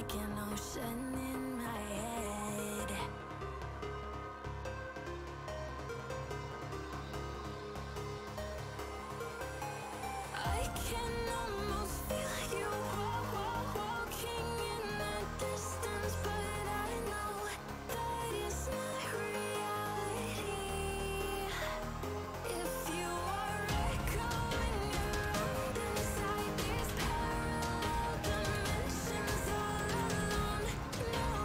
like an ocean in my head. I can almost feel you walking in the distance, but I know that it's not reality. If you are echoing around inside these parallel dimensions all alone, no,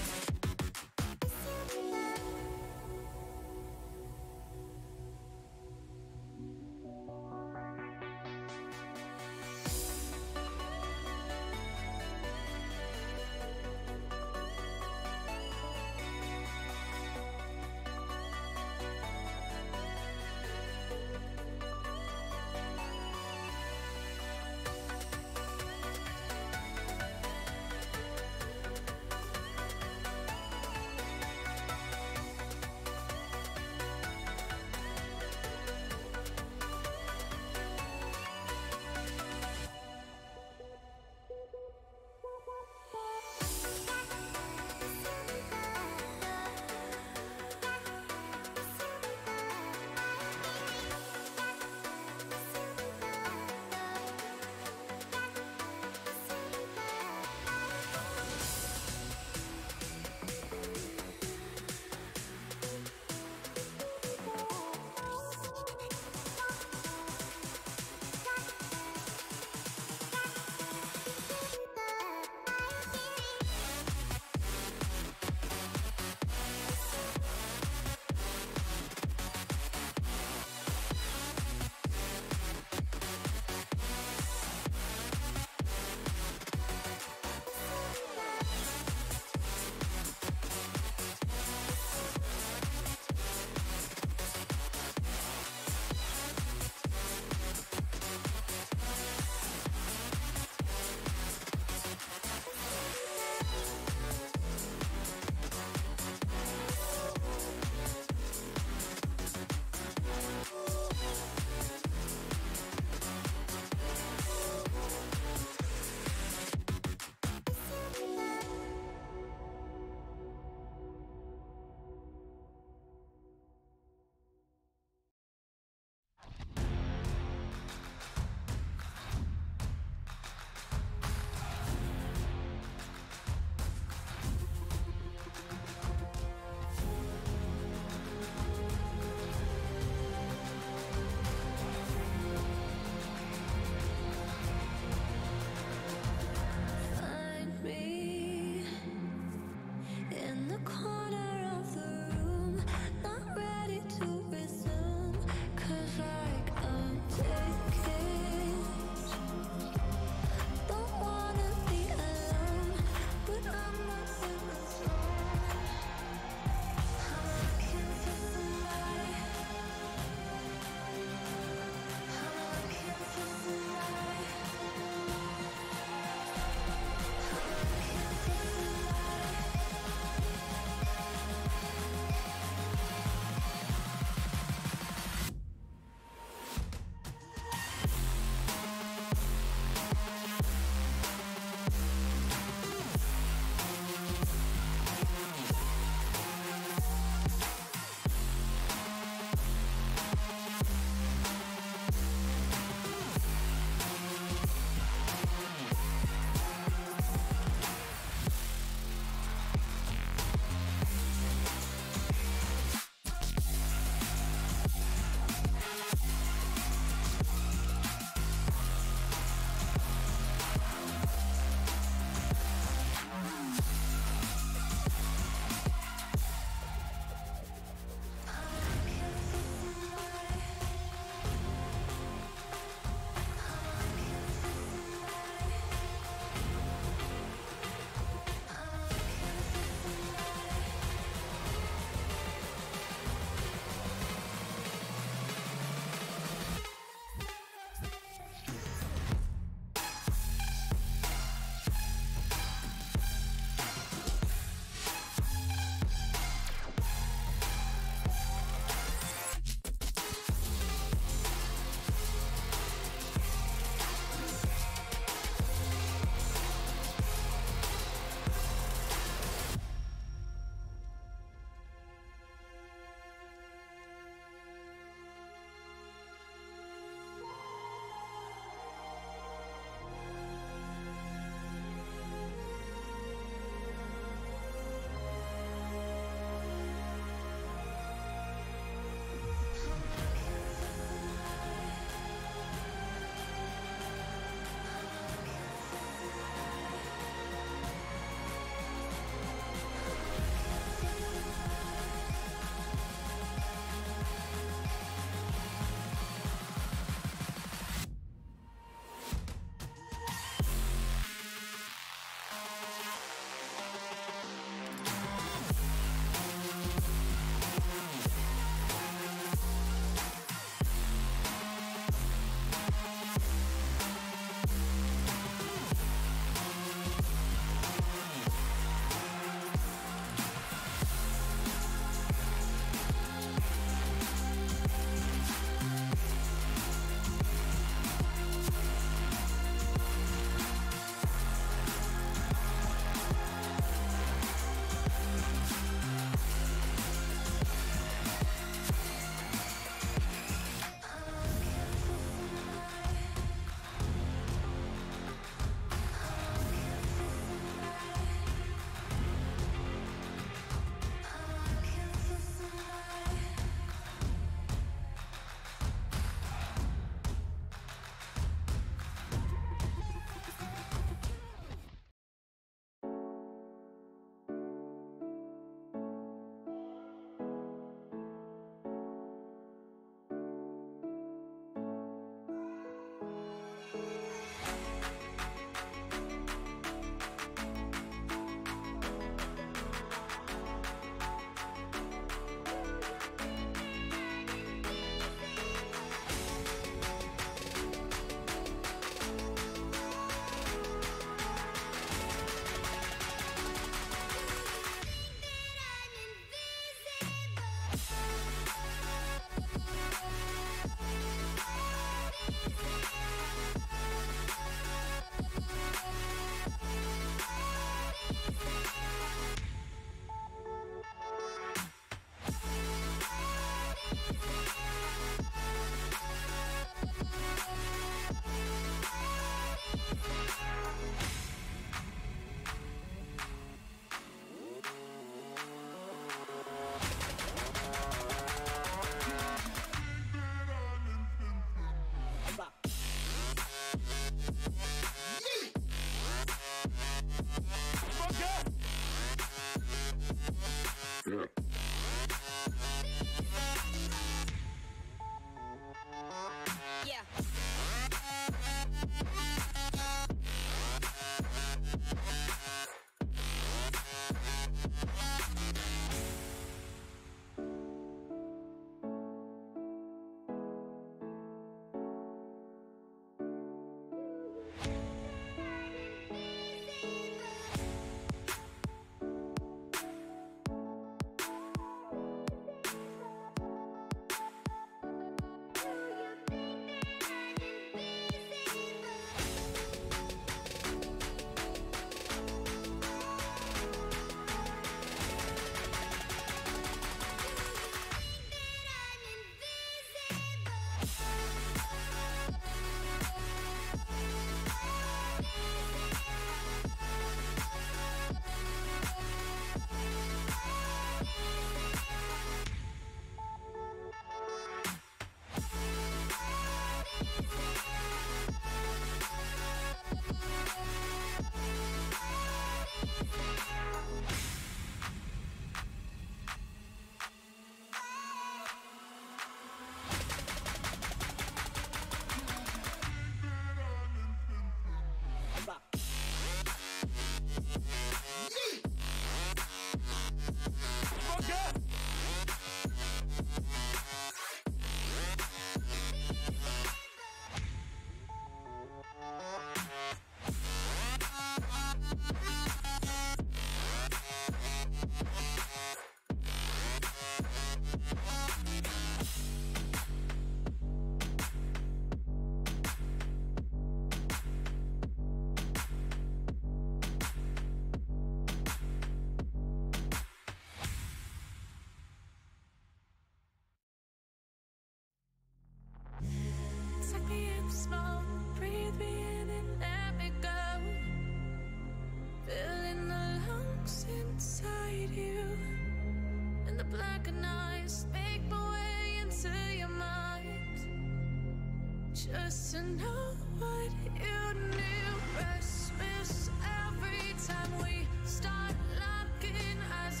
just to know what you knew. Restless every time we start locking eyes.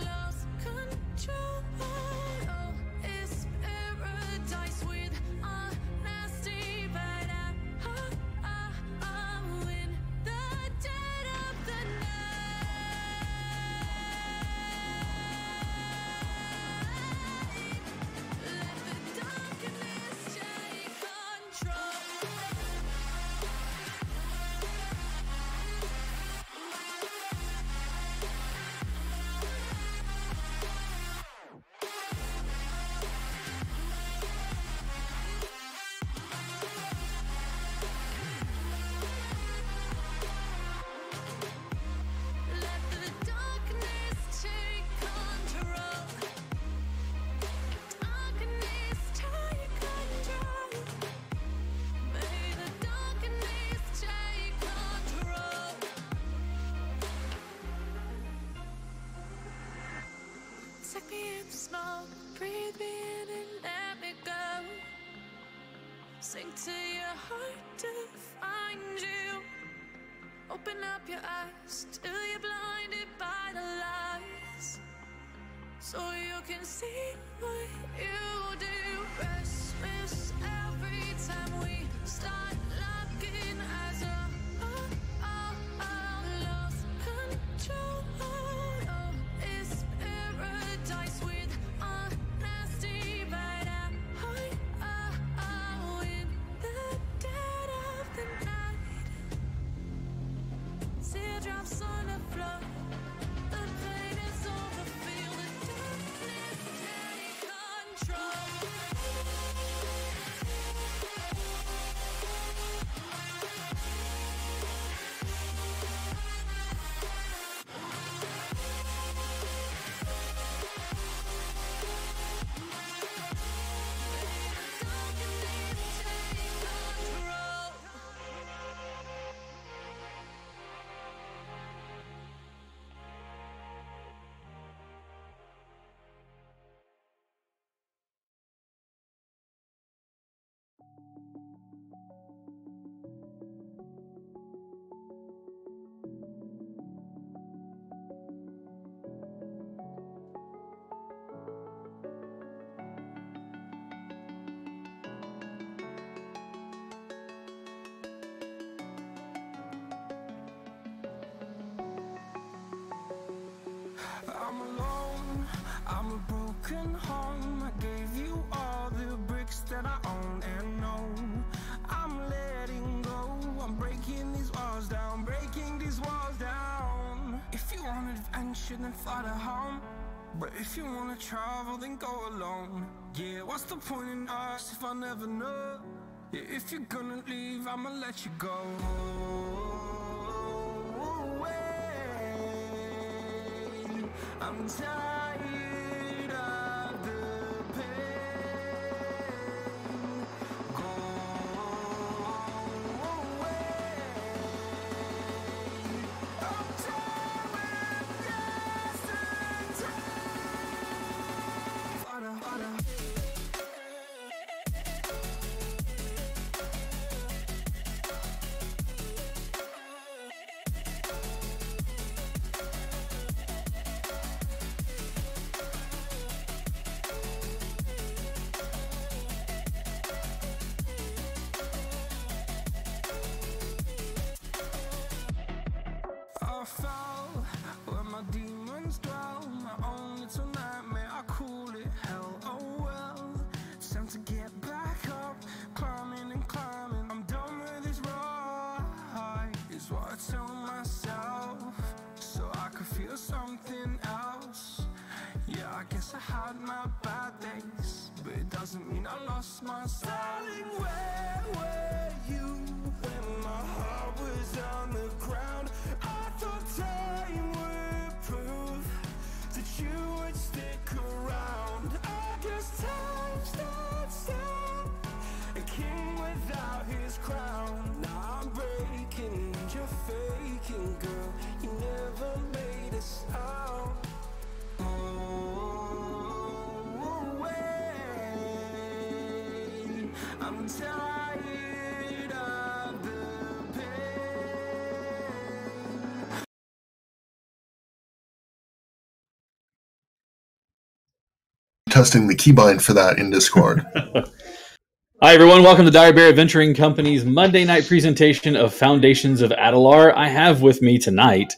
Lost control. Oh, it's paradise with honesty, but I'm in the dead of the night. Let the darkness take control. Let the darkness take control. Darkness take control. May the darkness take control. Take me in the smoke, breathe me in and let me go. Sink to your heart to find you. Open up your eyes till you're blinded by the lies, so you can see what you do. Restless every time we start locking eyes. Lost control. Oh, it's paradise with honesty, but I'm in the dead of the night. Teardrops on the floor. The pain is over. Feel the darkness take control. I'm alone, I'm a broken home. I gave you all the bricks that I own and know. I'm letting go, I'm breaking these walls down, breaking these walls down. If you want adventure, then fly to home. But if you wanna travel, then go alone. Yeah, what's the point in us if I never know? Yeah, if you're gonna leave, I'ma let you go. I'm tired of the pain. Go away. I'm tired of yesterday. Fada, fada. I fell where my demons dwell. My own little nightmare, I call it hell. Oh well, it's time to get back up, climbing and climbing. I'm done with this ride, is what I tell myself, so I could feel something else. Yeah, I guess I had my bad days, but it doesn't mean I lost my style. Darling, where were you when my heart was on the ground? I thought time would prove that you would stick around. I guess time stood still, a king without his crown. Now I'm breaking, you're faking, girl. You never made a sound. Oh, wait. I'm tired of the pain. Testing the keybind for that in Discord. Hi, everyone. Welcome to Dire Bear Adventuring Company's Monday night presentation of Foundations of Adelar. I have with me tonight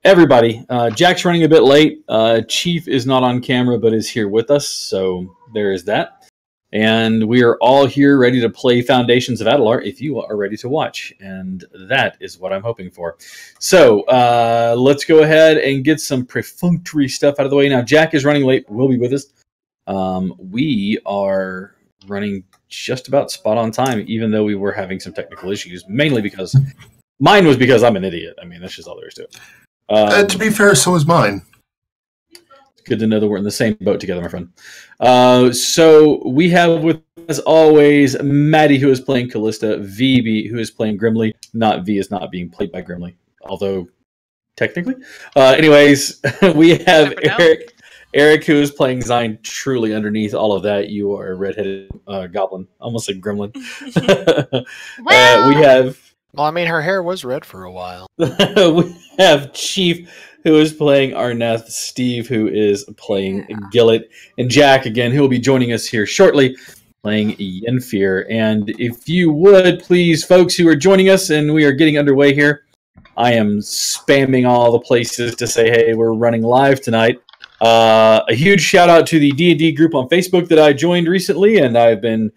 everybody. Jack's running a bit late. Chief is not on camera, but is here with us, so there is that. And we are all here ready to play Foundations of Adelar if you are ready to watch, and that is what I'm hoping for. So let's go ahead and get some perfunctory stuff out of the way. Now, Jack is running late, will be with us. We are running just about spot on time, even though we were having some technical issues, mainly because mine was because I'm an idiot. I mean, that's just all there is to it. To be fair, so is mine. It's good to know that we're in the same boat together, my friend. So we have with, as always, Maddie, who is playing Callista, VB, who is playing Grimly. Not V is not being played by Grimly, although technically. Anyways, we have Eric, who is playing Zine. Truly, underneath all of that, you are a redheaded goblin. Almost like Gremlin. Well, We have Well, I mean, her hair was red for a while. we have Chief, who is playing Arneth, Steve, who is playing Gillet, and Jack, again, who will be joining us here shortly, playing Yenfear. And if you would, please, folks who are joining us, and we are getting underway here, I am spamming all the places to say, hey, we're running live tonight. A huge shout out to the D&D group on Facebook that I joined recently, and I've been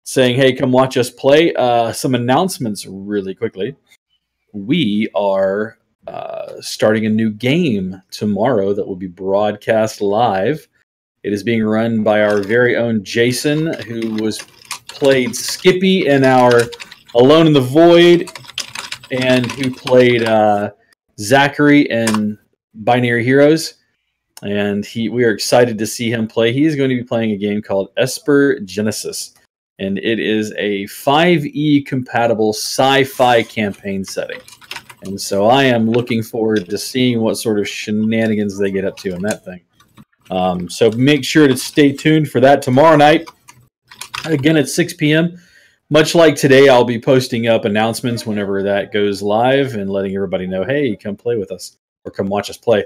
saying, hey, come watch us play. Some announcements really quickly. We are starting a new game tomorrow that will be broadcast live. It is being run by our very own Jason, who was played Skippy in our Alone in the Void, and who played Zachary in Binary Heroes. And we are excited to see him play. He is going to be playing a game called Esper Genesis, and it is a 5e compatible sci-fi campaign setting. And so I am looking forward to seeing what sort of shenanigans they get up to in that thing. So make sure to stay tuned for that tomorrow night. Again at 6 p.m. Much like today, I'll be posting up announcements whenever that goes live and letting everybody know, hey, come play with us or come watch us play.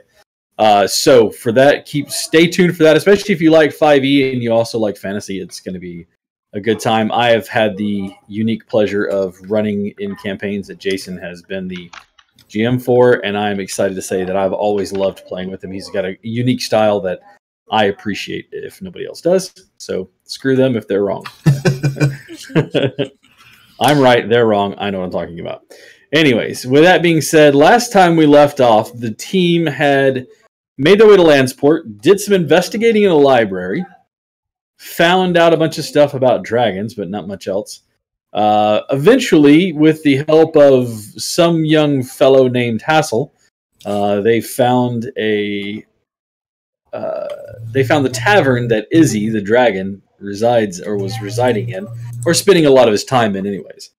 So for that, stay tuned for that, especially if you like 5e and you also like fantasy. It's going to be a good time. I have had the unique pleasure of running in campaigns that Jason has been the GM for, and I'm excited to say that I've always loved playing with him. He's got a unique style that I appreciate if nobody else does. So screw them if they're wrong. I'm right, they're wrong. I know what I'm talking about. Anyways, with that being said, last time we left off, the team had made their way to Landsport, did some investigating in a library, found out a bunch of stuff about dragons, but not much else. Eventually, with the help of some young fellow named Hassel, they found the tavern that Izzy, the dragon, resides or was residing in, or spending a lot of his time in anyways.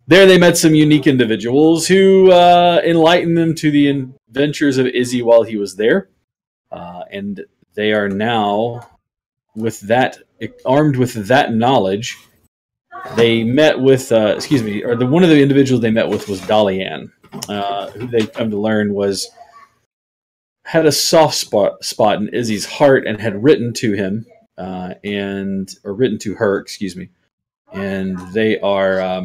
There they met some unique individuals who enlightened them to the adventures of Izzy while he was there. And they are now, armed with that knowledge, they met with, one of the individuals they met with was Dalian, who they come to learn had a soft spot in Izzy's heart and had written to him, written to her, excuse me. And they are,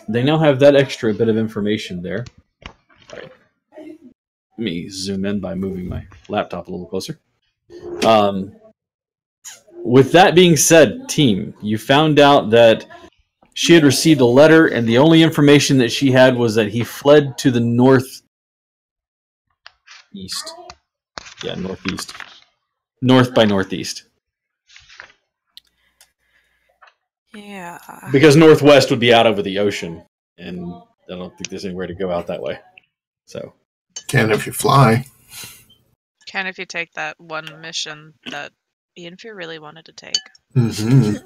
they now have that extra bit of information there. All right. Let me zoom in by moving my laptop a little closer. With that being said, team, you found out that she had received a letter, and the only information that she had was that he fled to the northeast. Yeah, northeast. North by northeast. Yeah. Because northwest would be out over the ocean, and I don't think there's anywhere to go out that way. So Can if you fly. Can if you take that one mission that Yenfear really wanted to take. Mm-hmm.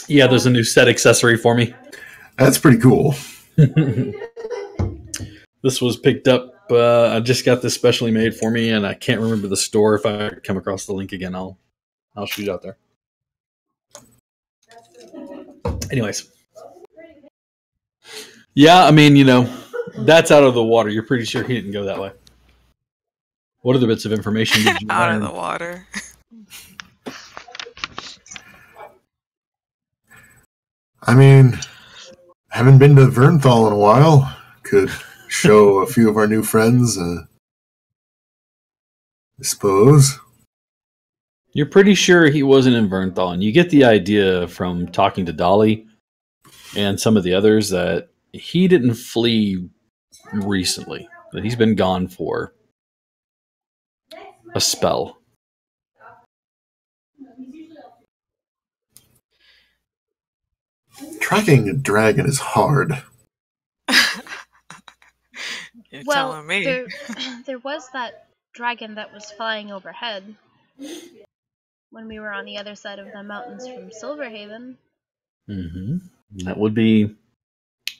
yeah, there's a new set accessory for me. That's pretty cool. This was picked up I just got this specially made for me, and I can't remember the store. If I come across the link again, I'll shoot it out there. Anyways. Yeah, I mean, that's out of the water. You're pretty sure he didn't go that way. What other bits of information did you Out learn? of the water. I mean, haven't been to Vernthal in a while. Could show a few of our new friends, I suppose. You're pretty sure he wasn't in Vernthal, and you get the idea from talking to Dolly and some of the others that he didn't flee recently, that he's been gone for a spell. Tracking a dragon is hard. You're Well, telling me. there was that dragon that was flying overhead when we were on the other side of the mountains from Silverhaven. Mm-hmm. That would be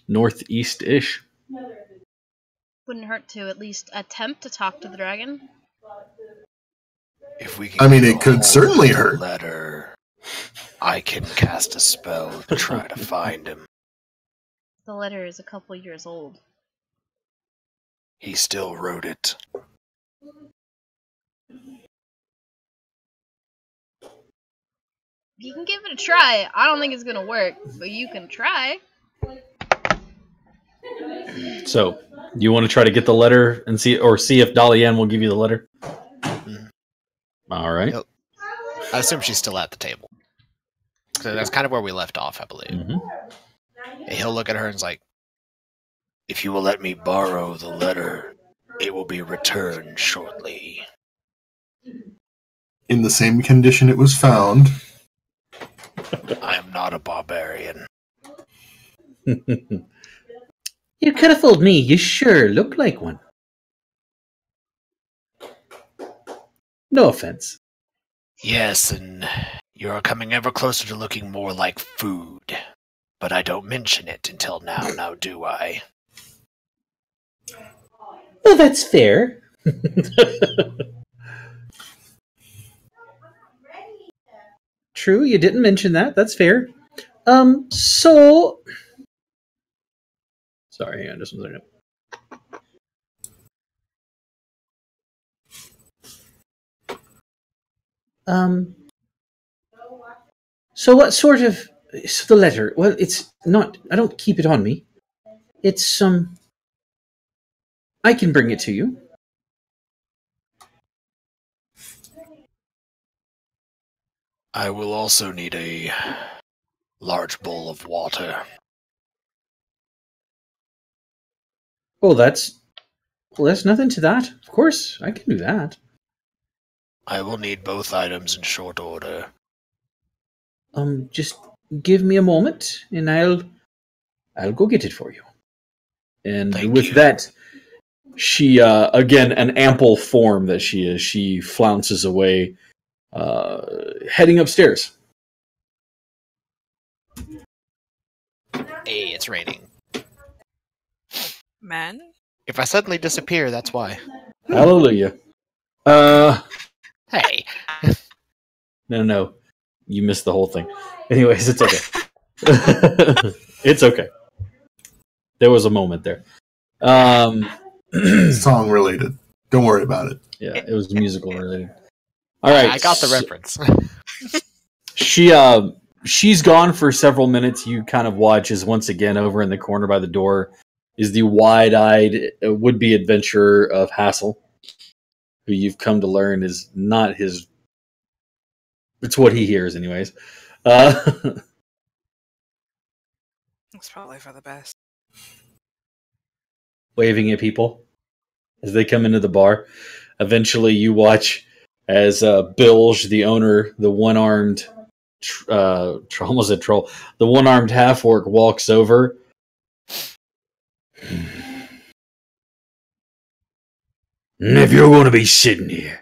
northeast-ish. Wouldn't hurt to at least attempt to talk to the dragon. If we can I mean, get it a could hold certainly of the hurt. Letter, I can cast a spell to try to find him. The letter is a couple years old. He still wrote it. You can give it a try. I don't think it's gonna work, but you can try. So, you want to try to get the letter and see if Dolly Ann will give you the letter? All right. Yep. I assume she's still at the table. So that's kind of where we left off, I believe. Mm-hmm. He'll look at her and is like, if you will let me borrow the letter, it will be returned shortly. In the same condition it was found. I am not a barbarian. You could have fooled me. You sure look like one. No offense. Yes, and you're coming ever closer to looking more like food. But I don't mention it until now do I? Well, that's fair. True, you didn't mention that. That's fair. So... Sorry, hang on just 1 second. So what sort of... So the letter, well, it's not... I don't keep it on me. It's, I can bring it to you. I will also need a large bowl of water. Oh, there's nothing to that. Of course, I can do that. I will need both items in short order. Just give me a moment, and I'll go get it for you. And Thank with you. that, she again an ample form that she is. She flounces away, heading upstairs. Hey, it's raining. Men? If I suddenly disappear, that's why. Hallelujah. Hey. No, you missed the whole thing. Anyways, it's okay. It's okay. There was a moment there. Song related. Don't worry about it. Yeah, it was musical related. All right, I got the reference. She's gone for several minutes. You kind of watch as once again over in the corner by the door is the wide-eyed would-be adventurer of Hassel, who you've come to learn is not his. It's what he hears, anyways. It's probably for the best. Waving at people as they come into the bar. Eventually, you watch as Bilge, the owner, the one-armed, almost a troll, the one-armed half-orc walks over. If you're going to be sitting here,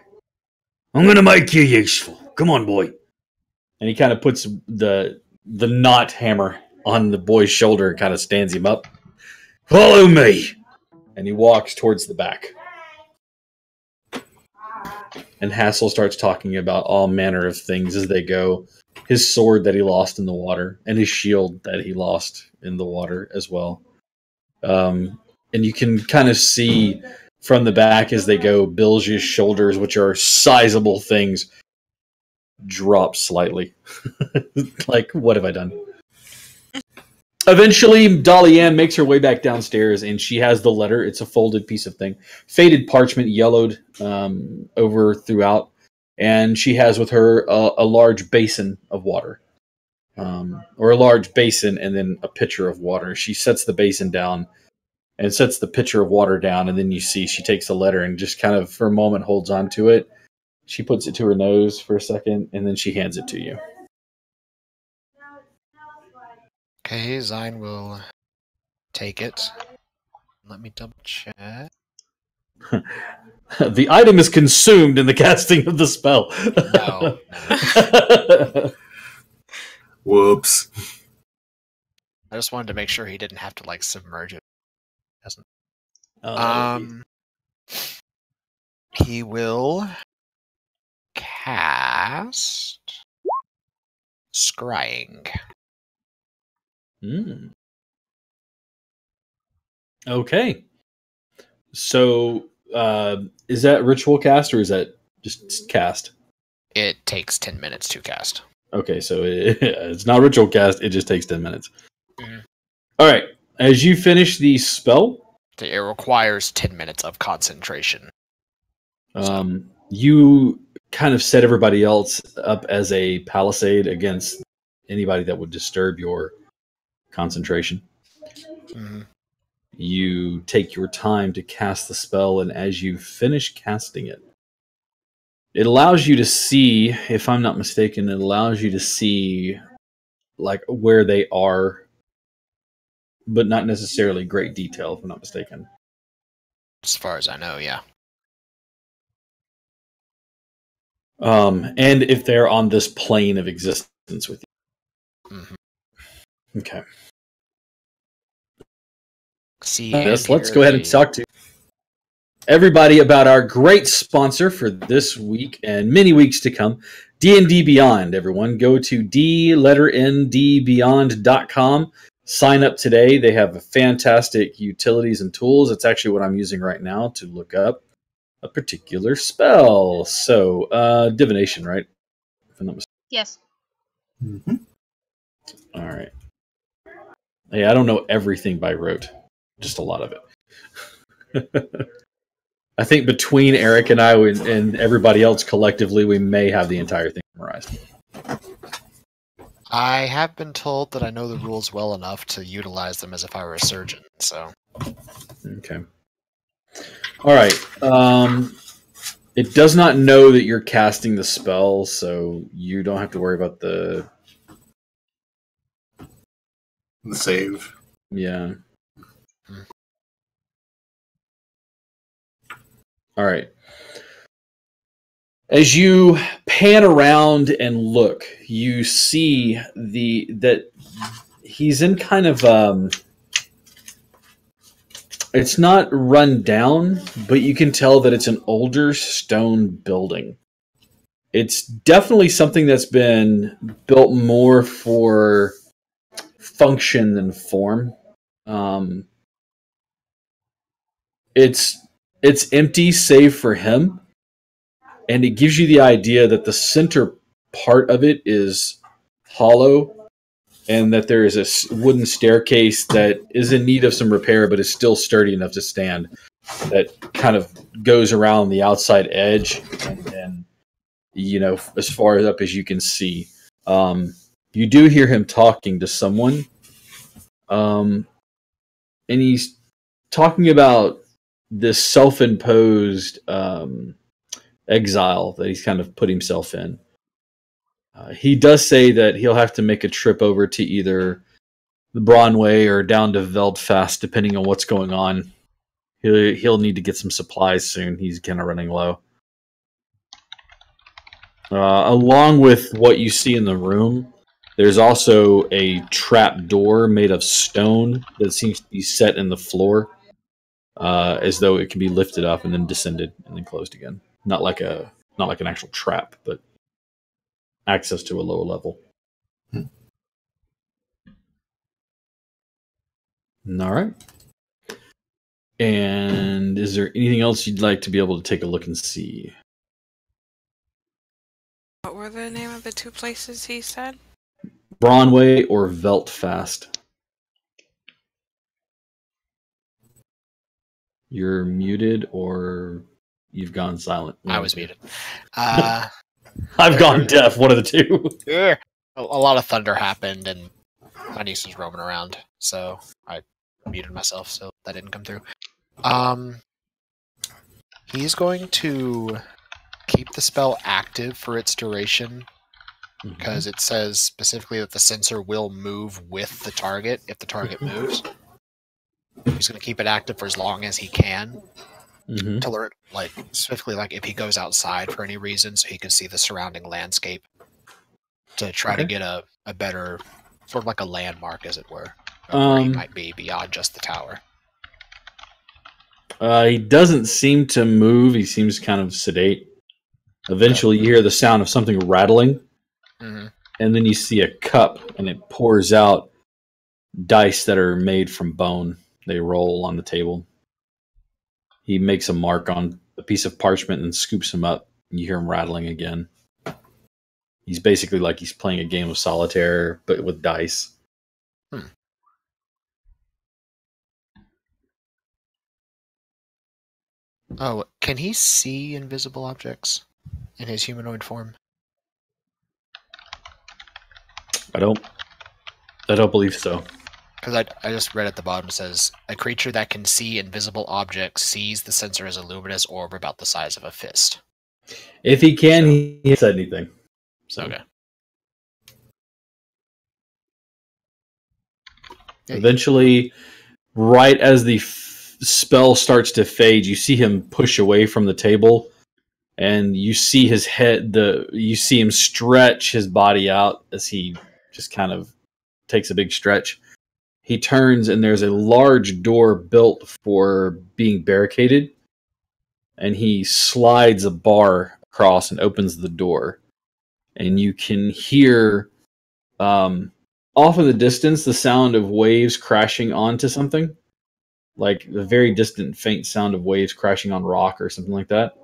I'm going to make you useful. Come on, boy. And he kind of puts the knot hammer on the boy's shoulder and kind of stands him up. Follow me. And he walks towards the back. And Hassel starts talking about all manner of things as they go. His sword that he lost in the water, and his shield that he lost in the water as well. And you can kind of see from the back as they go, Bilge's shoulders, which are sizable things, drop slightly. Like, what have I done? Eventually, Dolly Ann makes her way back downstairs, and she has the letter. It's a folded piece of thing. Faded parchment, yellowed over throughout. And she has with her a large basin of water. Or a large basin and then a pitcher of water. She sets the basin down and sets the pitcher of water down, and then you see she takes the letter and just kind of, for a moment, holds on to it. She puts it to her nose for a second, and then she hands it to you. Okay, Zine will take it. Let me double check. The item is consumed in the casting of the spell. No. Whoops. I just wanted to make sure he didn't have to like submerge it. Doesn't. He will cast Scrying. Okay. So, is that ritual cast or is that just cast? It takes 10 minutes to cast. Okay, so it's not ritual cast. It just takes 10 minutes. Mhm. All right. As you finish the spell, It requires 10 minutes of concentration. you kind of set everybody else up as a palisade against anybody that would disturb your concentration. Mhm. You take your time to cast the spell, and as you finish casting it, it allows you to see, if I'm not mistaken, it allows you to see like where they are, but not necessarily great detail, if I'm not mistaken. As far as I know, yeah. And if they're on this plane of existence with you. Mhm. Okay. See, Yes, and let's here go ahead and they- talk to everybody about our great sponsor for this week and many weeks to come, D&D Beyond. Everyone, go to ndbeyond.com. Sign up today. They have fantastic utilities and tools. It's actually what I'm using right now to look up a particular spell. So, divination, right? If I'm not mistaken. Yes. Mm-hmm. All right. Hey, I don't know everything by rote, just a lot of it. I think between Eric and I and everybody else collectively, we may have the entire thing memorized. I have been told that I know the rules well enough to utilize them as if I were a surgeon, so... Okay. All right. It does not know that you're casting the spell, so you don't have to worry about the... The save. Yeah. All right. As you pan around and look, you see that he's in kind of it's not run down, but you can tell that it's an older stone building. It's definitely something that's been built more for function than form. It's empty save for him, and it gives you the idea that the center part of it is hollow, and that there is a wooden staircase that is in need of some repair, but is still sturdy enough to stand. That kind of goes around the outside edge, and then, as far up as you can see. You do hear him talking to someone, and he's talking about this self-imposed exile that he's kind of put himself in. He does say that he'll have to make a trip over to either the Braunway or down to Veldfast, depending on what's going on. He'll need to get some supplies soon. He's kind of running low. Along with what you see in the room, there's also a trap door made of stone that seems to be set in the floor, as though it can be lifted up and then descended and then closed again. not like an actual trap, but access to a lower level. All right. And is there anything else you'd like to be able to take a look and see? What were the name of the two places he said? Braunway or Veltfast? You're muted or you've gone silent. I was muted. I've gone deaf, one of the two. Yeah. A lot of thunder happened, and my niece was roaming around, so I muted myself, so that didn't come through. He's going to keep the spell active for its duration, because it says specifically that the sensor will move with the target if the target moves. He's going to keep it active for as long as he can to learn, like, specifically, like, if he goes outside for any reason, so he can see the surrounding landscape, to try to get a better, sort of like a landmark, as it were, of where he might be beyond just the tower. He doesn't seem to move. He seems kind of sedate. Eventually, you hear the sound of something rattling, and then you see a cup, and it pours out dice that are made from bone. They roll on the table. He makes a mark on a piece of parchment and scoops them up. And you hear him rattling again. He's basically like he's playing a game of solitaire, but with dice. Oh, can he see invisible objects in his humanoid form? I don't believe so. Because I just read at the bottom, it says, a creature that can see invisible objects sees the sensor as a luminous orb about the size of a fist. If he can, he hasn't said anything. So. Okay. Eventually, right as the spell starts to fade, you see him push away from the table, and you see his head. You see him stretch his body out as he just kind of takes a big stretch. He turns, and there's a large door built for being barricaded, and he slides a bar across and opens the door, and you can hear off in the distance the sound of waves crashing onto something, like the very distant faint sound of waves crashing on rock or something like that.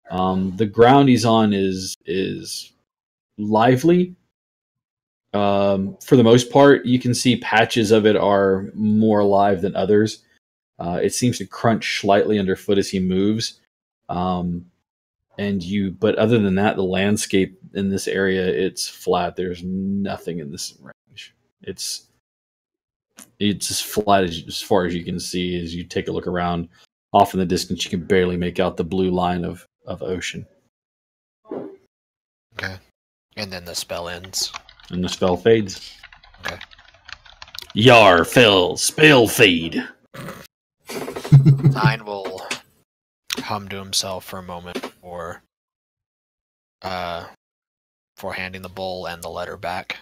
The ground he's on is lively. For the most part, you can see patches of it are more alive than others. It seems to crunch slightly underfoot as he moves. But other than that, the landscape in this area, it's flat. There's nothing in this range. It's as flat as far as you can see. As you take a look around, off in the distance, you can barely make out the blue line of ocean. Okay. And then the spell ends. And the spell fades. Okay. Yar, Phil, spell fade. Nine will hum to himself for a moment before handing the bowl and the letter back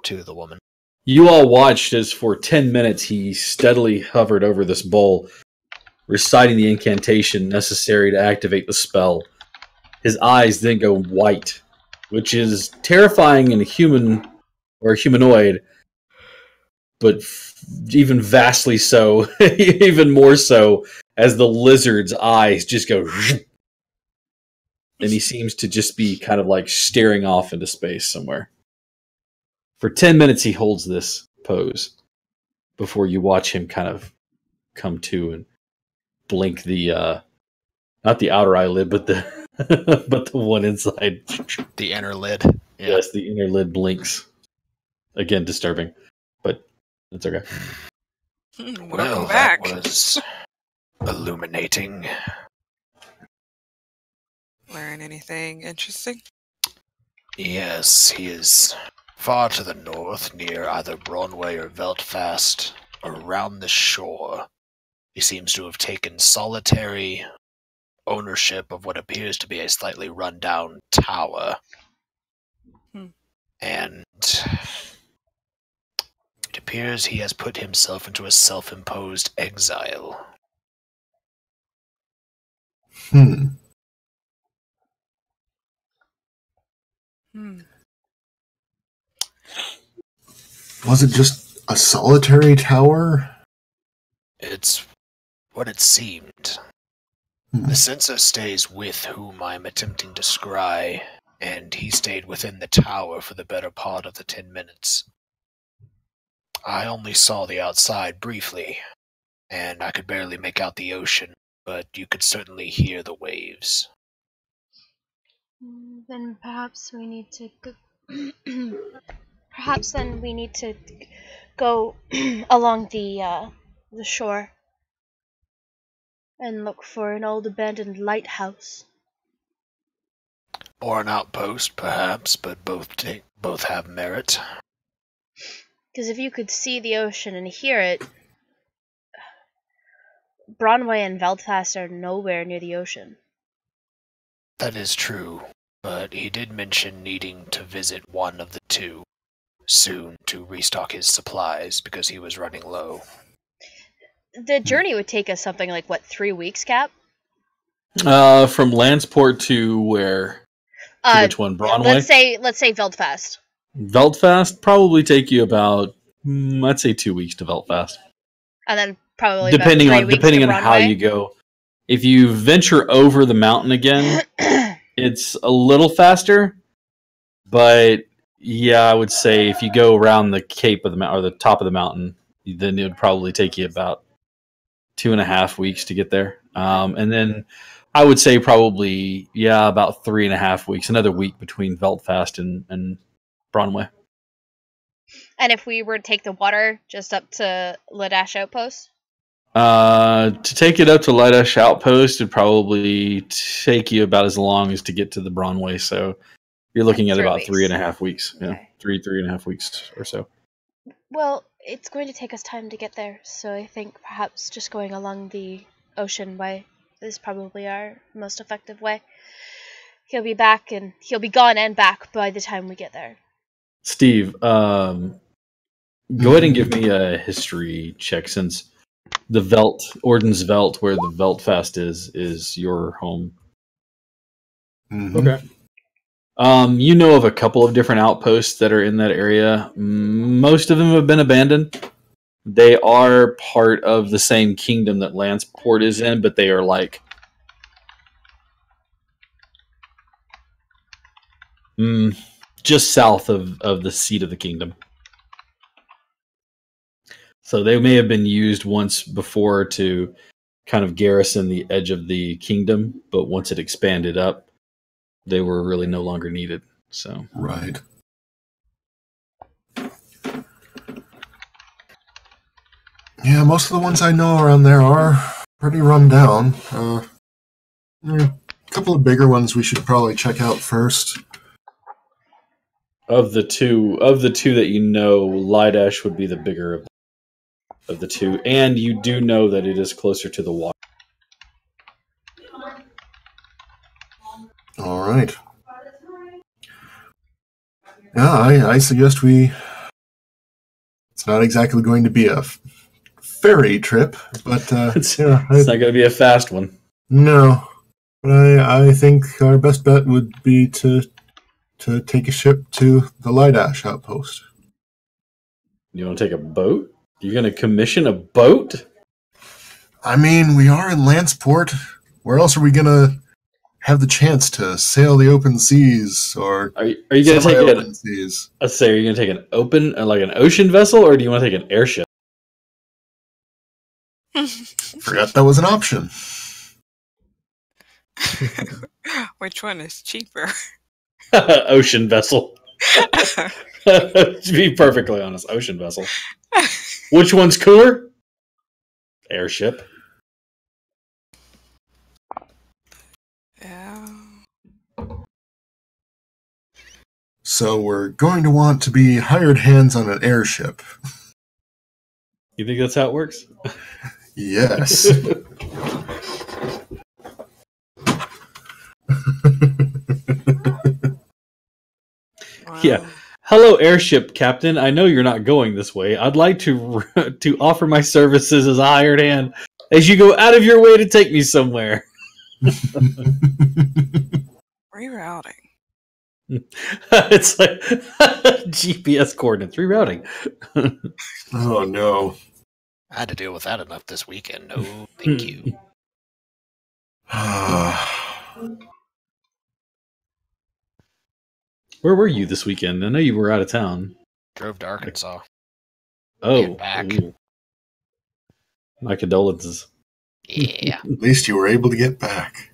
to the woman. You all watched as for 10 minutes he steadily hovered over this bowl, reciting the incantation necessary to activate the spell. His eyes then go white, which is terrifying in a human or a humanoid, but even vastly so, even more so, as the lizard's eyes just go, and he seems to just be kind of like staring off into space somewhere. For 10 minutes he holds this pose before you watch him kind of come to and blink the, not the outer eyelid, but the but the one inside. The inner lid. Yeah. Yes, the inner lid blinks. Again, disturbing, but it's okay. Welcome back. That was illuminating. Learn anything interesting? Yes, he is far to the north, near either Braunway or Veltfast, around the shore. He seems to have taken solitary ownership of what appears to be a slightly run-down tower. And it appears he has put himself into a self-imposed exile. Was it just a solitary tower? It's what it seemed. The censor stays with whom I'm attempting to scry, and he stayed within the tower for the better part of the 10 minutes. I only saw the outside briefly, and I could barely make out the ocean, but you could certainly hear the waves. Then perhaps we need to perhaps then we need to go along the shore and look for an old abandoned lighthouse. Or an outpost, perhaps, but both have merit. Because if you could see the ocean and hear it, Bronway and Veldfast are nowhere near the ocean. That is true, but he did mention needing to visit one of the two soon to restock his supplies because he was running low. The journey would take us something like, 3 weeks, Cap? From Lanceport to where? To which one? Bronway? Let's say Veldfast. Veldfast probably take you about, I'd say 2 weeks to Veldfast. And then probably depending about 3 weeks on to how you go. If you venture over the mountain again, it's a little faster. But yeah, I would say if you go around the cape of the mountain or the top of the mountain, then it would probably take you about 2.5 weeks to get there. And then I would say probably, about 3.5 weeks, another week between Veldfast and Bronway. And if we were to take the water just up to Ladash Outpost? To take it up to Lightash Outpost would probably take you about as long as to get to the Bronway. So you're looking at about 3.5 weeks. Okay. Yeah, 3.5 weeks or so. Well, it's going to take us time to get there, so I think perhaps just going along the ocean way is probably our most effective way. He'll be back, and he'll be gone and back by the time we get there. Steve, go ahead and give me a history check since the Orden's Veld, where the Veldfast is your home. Mm-hmm. Okay. You know of a couple of different outposts that are in that area. Most of them have been abandoned. They are part of the same kingdom that Lanceport is in, but they are like just south of the seat of the kingdom. So they may have been used once before to kind of garrison the edge of the kingdom, but once it expanded up, they were really no longer needed. So right. Yeah, most of the ones I know around there are pretty run down. A couple of bigger ones we should probably check out first. Of the two that you know, Lightash would be the bigger of the two, and you do know that it is closer to the water. All right. Yeah, I suggest we... It's not exactly going to be a ferry trip, but It's not going to be a fast one. No. But I think our best bet would be to take a ship to the Lightash outpost. You want to take a boat? You're going to commission a boat? I mean, we are in Lanceport. Where else are we going to have the chance to sail the open seas or Are you going to take open seas? Let's say, are you going to take an open, like an ocean vessel, or do you want to take an airship? Forgot that was an option. Which one is cheaper? Ocean vessel. To be perfectly honest, ocean vessel. Which one's cooler? Airship. Yeah. So we're going to want to be hired hands on an airship. You think that's how it works? Yes. Yeah. Hello, airship captain. I know you're not going this way. I'd like to offer my services as a hired hand as you go out of your way to take me somewhere. Rerouting. It's like GPS coordinates rerouting. Oh no. I had to deal with that enough this weekend. No, thank you. Where were you this weekend? I know you were out of town. Drove to Arkansas. Oh, Get back. ooh. My condolences. Yeah, At least you were able to get back.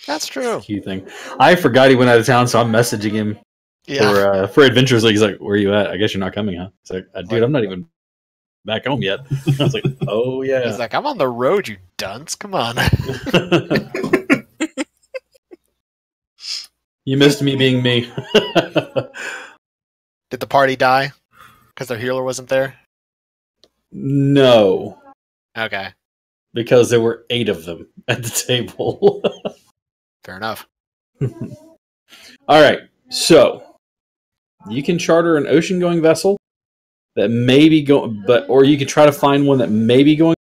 that's true. Key thing. I forgot he went out of town, so I'm messaging him Yeah, for Adventures League. He's like, "Where are you at? I guess you're not coming, huh?" It's like, "Dude, I'm not even back home yet." I was like, "Oh yeah." he's like, I'm on the road, you dunce. Come on. You missed me being me. Did the party die because their healer wasn't there? No, Okay, because there were 8 of them at the table. fair enough. All right, so you can charter an ocean-going vessel that may be going, or you can try to find one that may be going,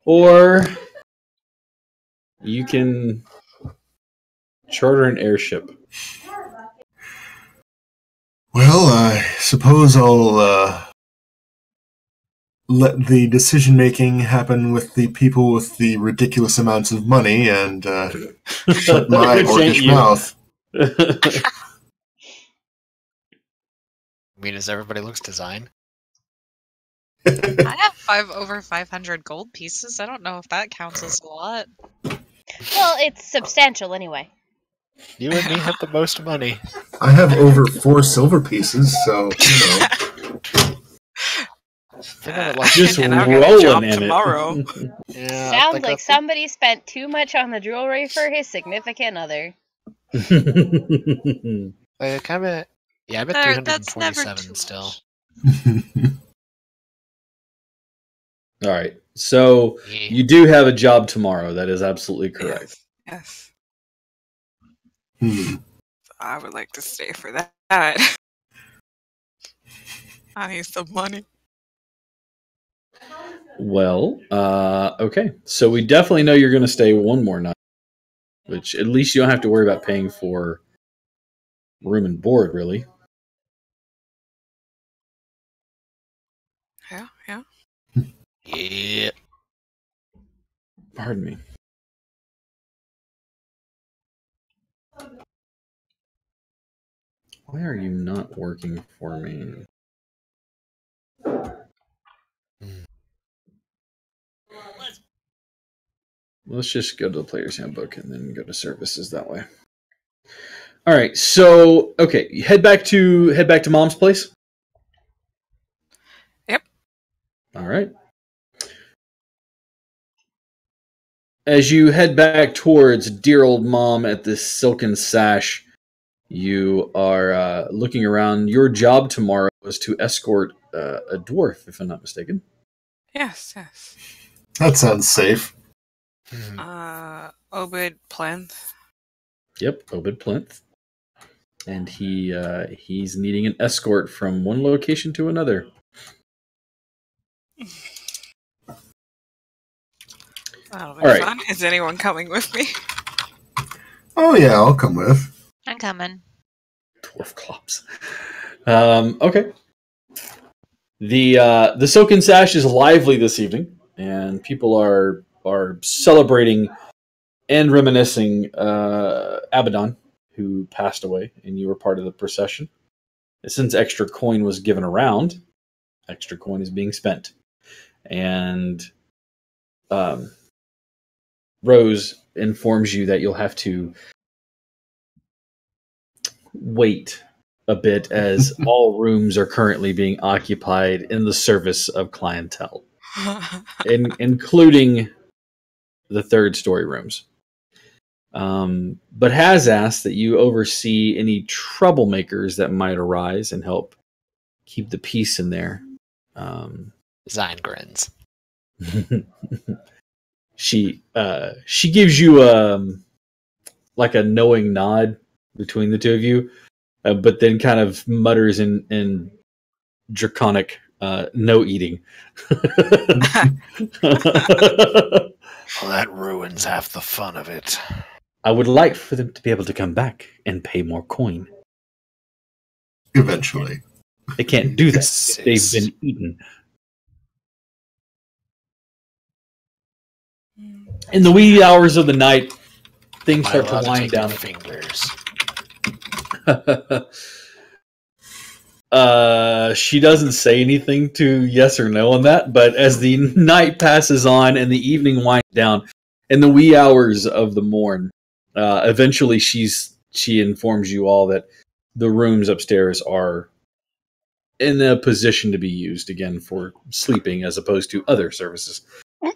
or you can charter an airship. Well, I suppose I'll let the decision making happen with the people with the ridiculous amounts of money and shut my Which ain't orcish you. mouth. I mean, as everybody looks design. I have over 500 gold pieces. I don't know if that counts as a lot. Well, it's substantial anyway. You and me have the most money. I have over 4 silver pieces, so, Think of it like Just And I'll get a rolling job in tomorrow. it. yeah, Sounds think like of- somebody spent too much on the jewelry for his significant other. kind of. Yeah, I'm at There, that's never 327 too still. much. All right, so Yeah. you do have a job tomorrow. That is absolutely correct. Yes. Hmm. I would like to stay for that. I need some money. Well, okay. So we definitely know you're going to stay one more night, which at least you don't have to worry about paying for room and board, really. Yeah, yeah. Yeah. Pardon me. Why are you not working for me? Let's just go to the player's handbook and then go to services that way. All right. So, okay, head back to Mom's place. Yep. All right. As you head back towards dear old Mom at the Silken Sash, you are looking around. Your job tomorrow is to escort a dwarf, if I'm not mistaken. Yes, yes. That sounds safe. Obed Plinth. Yep, Obed Plinth. And he's needing an escort from one location to another. That'll be All right. fun. Is anyone coming with me? Oh yeah, I'll come with. I'm coming. Dwarf Clops. Okay. The Silken Sash is lively this evening, and people are celebrating and reminiscing Abaddon, who passed away, and you were part of the procession. Since extra coin was given around, extra coin is being spent. And Rose informs you that you'll have to wait a bit as all rooms are currently being occupied in the service of clientele, including the 3rd story rooms. But has asked that you oversee any troublemakers that might arise and help keep the peace in there. Design grins. She gives you like a knowing nod between the two of you, but then kind of mutters in draconic no eating. Well, that ruins half the fun of it. I would like for them to be able to come back and pay more coin. Eventually. They can't do that. This They've is- been eaten. In the wee hours of the night, things Am I start allowed to to wind take down. your fingers? She doesn't say anything to yes or no on that, but as the night passes on and the evening winds down, in the wee hours of the morn, eventually she informs you all that the rooms upstairs are in a position to be used again for sleeping as opposed to other services.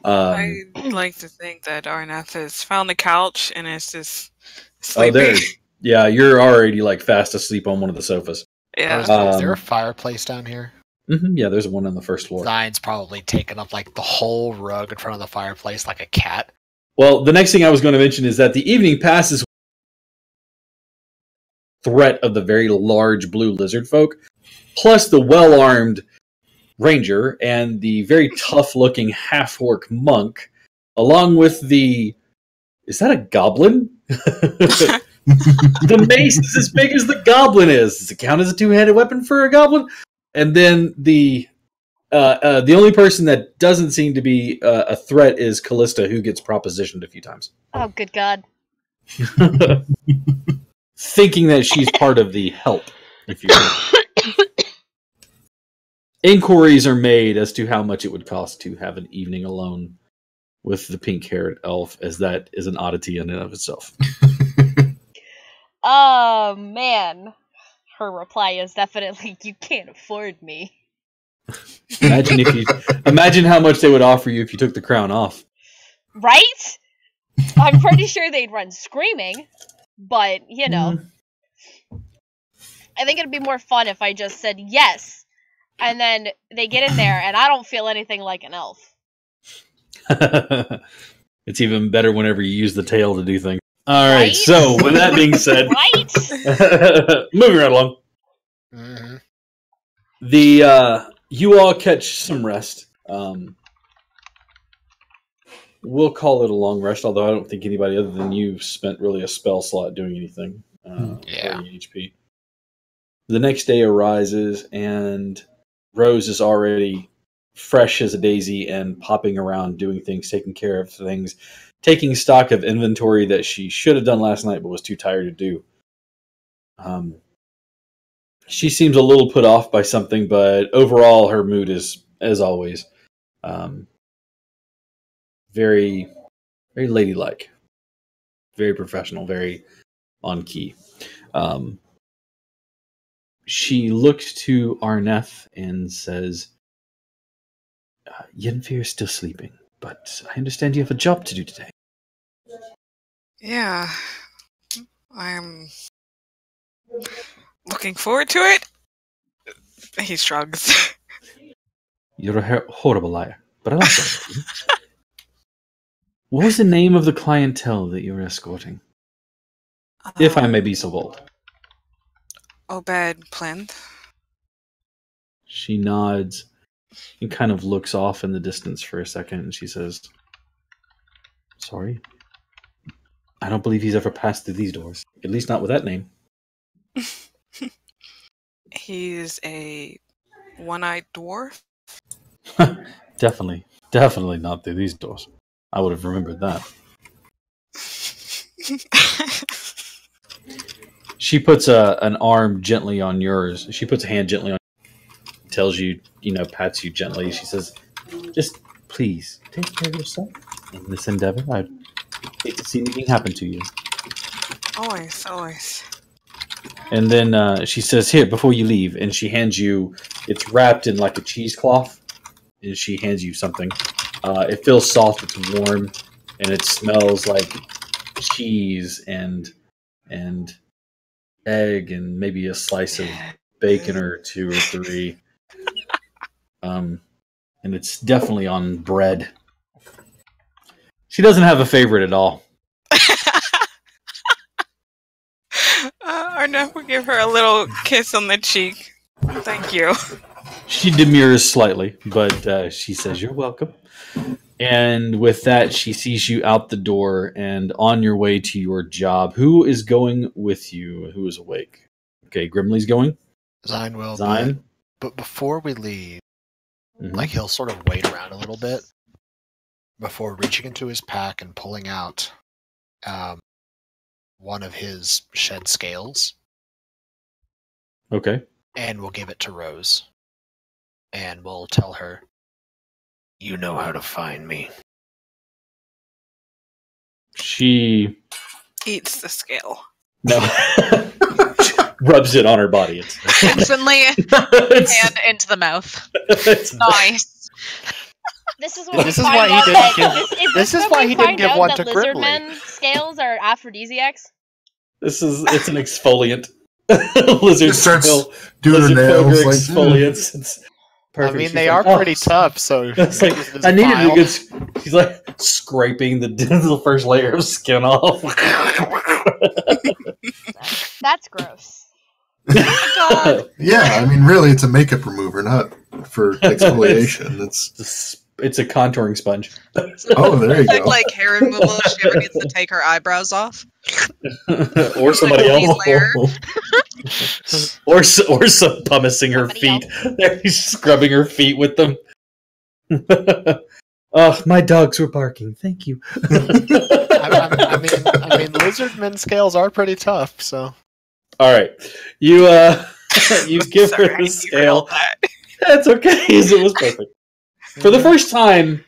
I like to think that Arnath has found a couch and is just Oh, there. sleeping. Yeah, you're already like fast asleep on one of the sofas. Yeah. Is there a fireplace down here? Yeah, there's one on the first floor. Zine's probably taken up like the whole rug in front of the fireplace like a cat. Well, the next thing I was going to mention is that the evening passes threat of the very large blue lizard folk, plus the well-armed ranger and the very tough-looking half-orc monk, along with the... Is that a goblin? The mace is as big as the goblin is. Does it count as a two-handed weapon for a goblin? And then the only person that doesn't seem to be a threat is Callista, who gets propositioned a few times. Oh, good God. Thinking that she's part of the help, if you will. Inquiries are made as to how much it would cost to have an evening alone with the pink-haired elf, as that is an oddity in and of itself. Oh, man. Her reply is definitely, you can't afford me. Imagine how much they would offer you if you took the crown off. Right? I'm pretty sure they'd run screaming, but, you know. I think it'd be more fun if I just said yes, and then they get in there, and I don't feel anything like an elf. It's even better whenever you use the tail to do things. All right, Right? so with that being said, Right? moving right along. Mm-hmm. You all catch some rest. We'll call it a long rest, although I don't think anybody other than you spent really a spell slot doing anything. Yeah. for HP. The next day arises, and Rose is already fresh as a daisy and popping around, doing things, taking care of things, taking stock of inventory that she should have done last night but was too tired to do. She seems a little put off by something, but overall her mood is, as always, very, very ladylike, very professional, very on key. She looks to Arneth and says, Yennefer is still sleeping, but I understand you have a job to do today. Yeah. I'm looking forward to it. He shrugs. You're a horrible liar, but I like that. What was the name of the clientele that you were escorting? If I may be so bold. Obed Plinth. She nods and kind of looks off in the distance for a second, and she says, Sorry. I don't believe he's ever passed through these doors. At least not with that name. He's a one-eyed dwarf. Definitely not through these doors. I would have remembered that. She puts an arm gently on yours. She puts a hand gently on yours, tells you, pats you gently. She says, just please take care of yourself in this endeavor. I'd hate to see anything happen to you. Always. And then she says, here, before you leave, and she hands you, it's wrapped in like a cheesecloth, and she hands you something. It feels soft, it's warm, and it smells like cheese and egg and maybe a slice of bacon or two or three. And it's definitely on bread. She doesn't have a favorite at all. Arnett will give her a little kiss on the cheek. Thank you. She demurs slightly, but she says, you're welcome. And with that, she sees you out the door and on your way to your job. Who is going with you? Who is awake? Okay, Grimley's going. Zine will. Zine. But before we leave, Mhm. like he'll sort of wait around a little bit before reaching into his pack and pulling out one of his shed scales, Okay. and we'll give it to Rose. And we'll tell her, "You know how to find me." She Eats the scale. no rubs it on her body. Instantly It's, hand into the mouth. it's Nice. This is what This we is find why he out didn't that- give- this is where why we he didn't find give out one that to lizard Grimley. men scales are aphrodisiacs. it's an exfoliant. Lizard Just starts scale. doing her Lizard nails. Foger Like, exfoliants. It's I perfect. mean, She's they like, are "Oh." pretty tough, so It's like this I needed a vial. good. She's like scraping the first layer of skin off. That's gross. yeah, I mean, really, it's a makeup remover, not for exfoliation. It's a contouring sponge. Oh, there you Like, go. like hair removal if she ever needs to take her eyebrows off. Or somebody Like a else. layer. or some pumicing her Somebody feet. There he's scrubbing her feet with them. Oh, my dogs were barking. Thank you. I mean, lizard men scales are pretty tough. So All right, you you give her Sorry, the you scale. rolled that. That's okay. It was perfect. For the first time,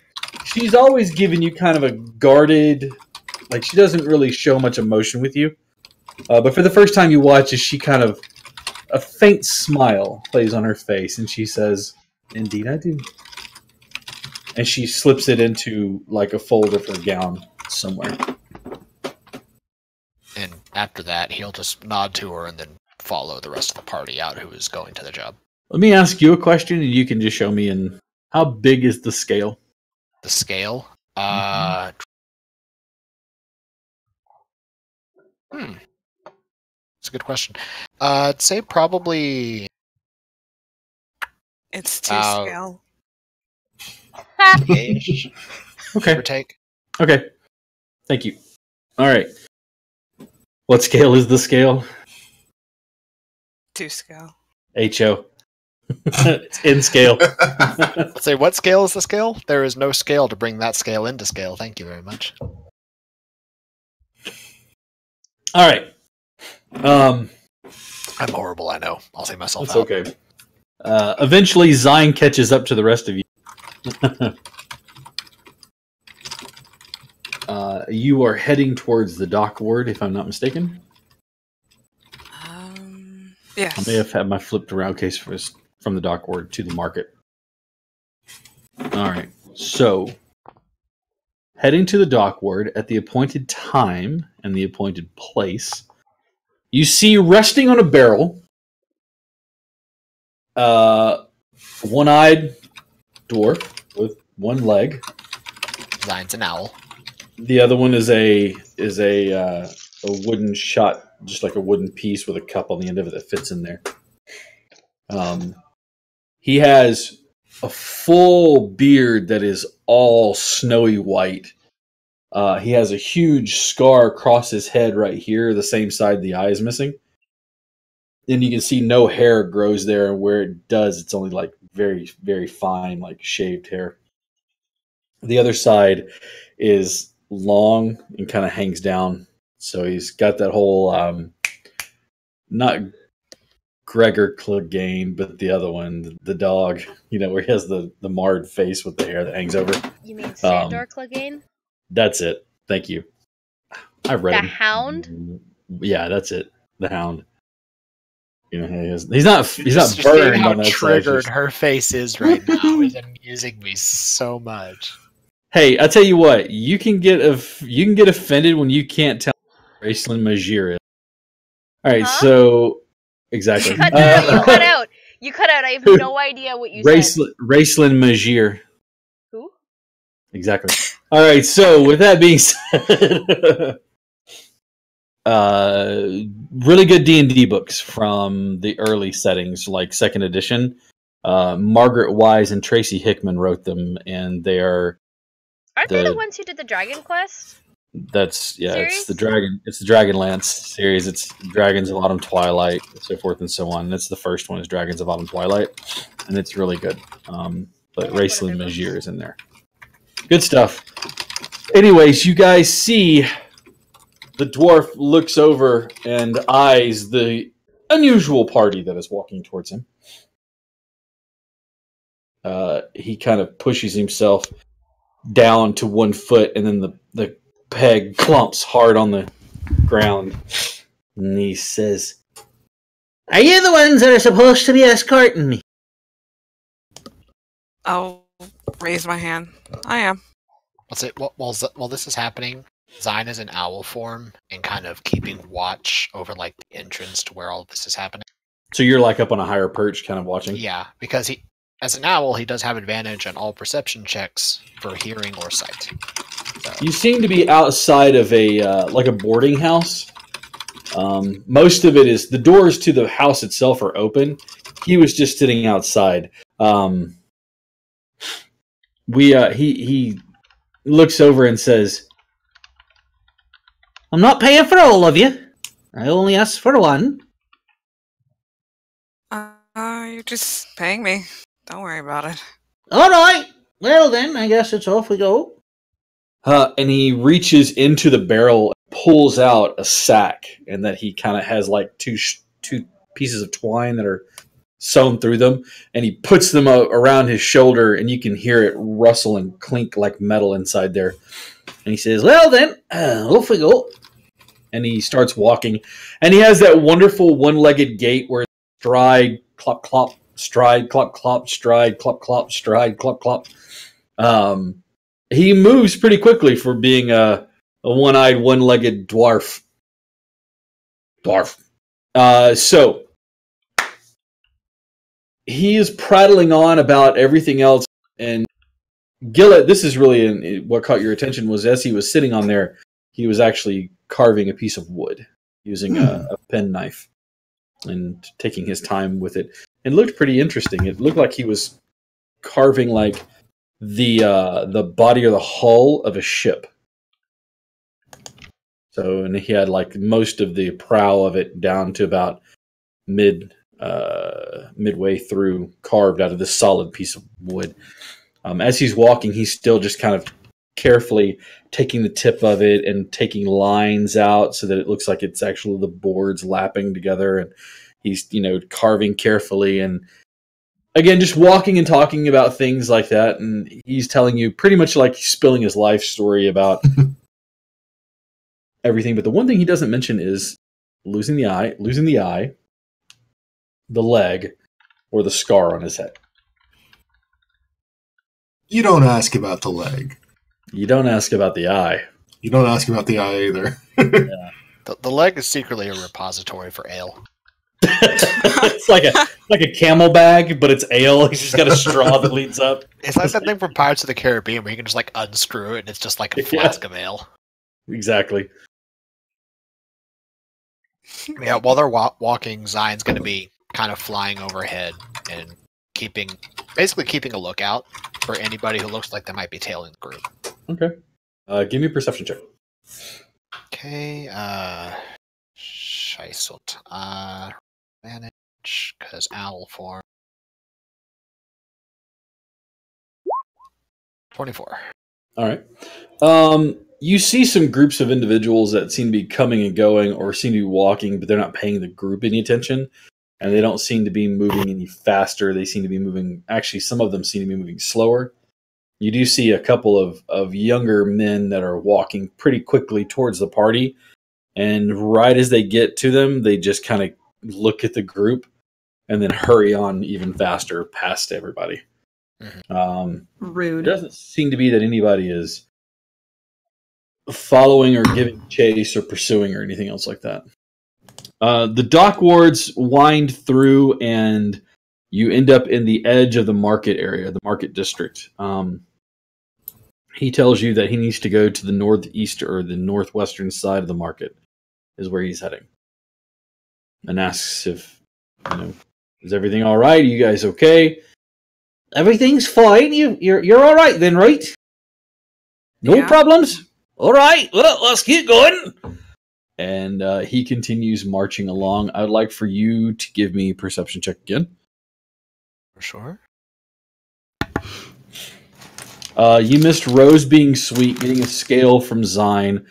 she's always given you kind of a guarded, like she doesn't really show much emotion with you. But for the first time you watch, is she kind of a faint smile plays on her face, and she says, "Indeed, I do." And she slips it into like a fold of her gown somewhere. and after that, he'll just nod to her and then follow the rest of the party out who is going to the job. Let me ask you a question, and you can just show me. And how big is the scale? The scale? That's a good question. I'd say probably It's 2 Wow. scale. ish, give Okay. or take. Okay. Thank you. All right. What scale is the scale? 2 scale. HO. It's in scale. Let's say, what scale is the scale? There is no scale to bring that scale into scale. Thank you very much. All right. I'm horrible, I know. I'll say myself That's out. okay. Eventually, Zine catches up to the rest of you. You are heading towards the dock ward, if I'm not mistaken. Yes. I may have had my flipped around case from the dock ward to the market. All right. So, heading to the dock ward at the appointed time and the appointed place, you see resting on a barrel, one-eyed dwarf with one leg. Zine's an owl. The other one is a wooden shot, just like a wooden piece with a cup on the end of it that fits in there. He has a full beard that is all snowy white. He has a huge scar across his head right here, the same side the eye is missing. And you can see no hair grows there, and where it does, it's only like very, very fine, like shaved hair. The other side is long and kind of hangs down. So he's got that whole, not Gregor Clegane, but the other one, the dog, where he has the marred face with the hair that hangs over. You mean Sandor Clegane? That's it. Thank you. I read The him. Hound? Yeah, that's it. The Hound. He's not Just burned seeing how on that side. triggered her face is right now is amusing me so much. Hey, I tell you what, you can get offended when you can't tell who Raceland Magier is. All right, Huh? so exactly. You cut out. You cut out. You cut out. I have no idea what you said. Raceland Magier. Who? Exactly. All right, so with that being said, really good D&D books from the early settings, like 2nd edition. Margaret Wise and Tracy Hickman wrote them, and they are Aren't they the ones who did the Dragon Quest? That's series? it's the Dragonlance series. It's Dragons of Autumn Twilight, so forth and so on. And it's the first one is Dragons of Autumn Twilight, and it's really good. But Raceland Magier is in there. Good stuff. Anyways, you guys see the dwarf looks over and eyes the unusual party that is walking towards him. He kind of pushes himself down to 1 foot, and then the peg clumps hard on the ground. And he says, "Are you the ones that are supposed to be escorting me?" I'll raise my hand. I am. Let's say, while this is happening, Zine is in owl form and kind of keeping watch over like the entrance to where all this is happening. So you're like up on a higher perch kind of watching? Yeah, because he, as an owl, he does have advantage on all perception checks for hearing or sight. So. You seem to be outside of a like a boarding house. Most of it is the doors to the house itself are open. He was just sitting outside. He looks over and says, "I'm not paying for all of you. I only asked for one." You're just paying me. Don't worry about it. All right. Well then, I guess it's off we go. And he reaches into the barrel, pulls out a sack, and that he kind of has like two pieces of twine that are sewn through them, and he puts them around his shoulder, and you can hear it rustle and clink like metal inside there. And he says, "Well then, off we go." And he starts walking, and he has that wonderful one-legged gait where it's stride, clop, clop, stride, clop, clop, stride, clop, clop, stride, clop, clop. He moves pretty quickly for being a one-eyed, one-legged dwarf. So he is prattling on about everything else, and Gillett, this is really what caught your attention was as he was sitting on there, he was actually carving a piece of wood using a penknife and taking his time with it. It looked pretty interesting. It looked like he was carving like the body or the hull of a ship. So, and he had like most of the prow of it down to about midway through, carved out of this solid piece of wood. As he's walking, he's still just kind of carefully taking the tip of it and taking lines out so that it looks like it's actually the boards lapping together, and he's carving carefully, and again just walking and talking about things like that. And he's telling you pretty much like he's spilling his life story about everything, but the one thing he doesn't mention is losing the eye, the leg, or the scar on his head. You don't ask about the leg. You don't ask about the eye. You don't ask about the eye either. Yeah. The leg is secretly a repository for ale. It's like a camel bag, but it's ale. He's just got a straw that leads up. It's like that thing from Pirates of the Caribbean where you can just like unscrew it and it's just like a flask of ale. Exactly. Yeah, while they're walking, Zion's going to be kind of flying overhead and basically keeping a lookout for anybody who looks like they might be tailing the group. Okay. Give me a perception check. Okay, Scheisselt. Manage, because owl form. 24. All right. You see some groups of individuals that seem to be coming and going or seem to be walking, but they're not paying the group any attention, and they don't seem to be moving any faster. They seem to be moving, actually, some of them seem to be moving slower. You do see a couple of younger men that are walking pretty quickly towards the party, and right as they get to them, they just kind of look at the group and then hurry on even faster past everybody. Mm-hmm. Rude. It doesn't seem to be that anybody is following or giving chase or pursuing or anything else like that. The dock wards wind through, and you end up in the edge of the market area, the market district. He tells you that he needs to go to the northeast or the northwestern side of the market is where he's heading, and asks if, is everything all right? Are you guys okay? Everything's fine. You're all right then, right? No Yeah. problems. All right, well, let's get going. And he continues marching along. I would like for you to give me a perception check again. For sure. You missed Rose being sweet, getting a scale from Zine,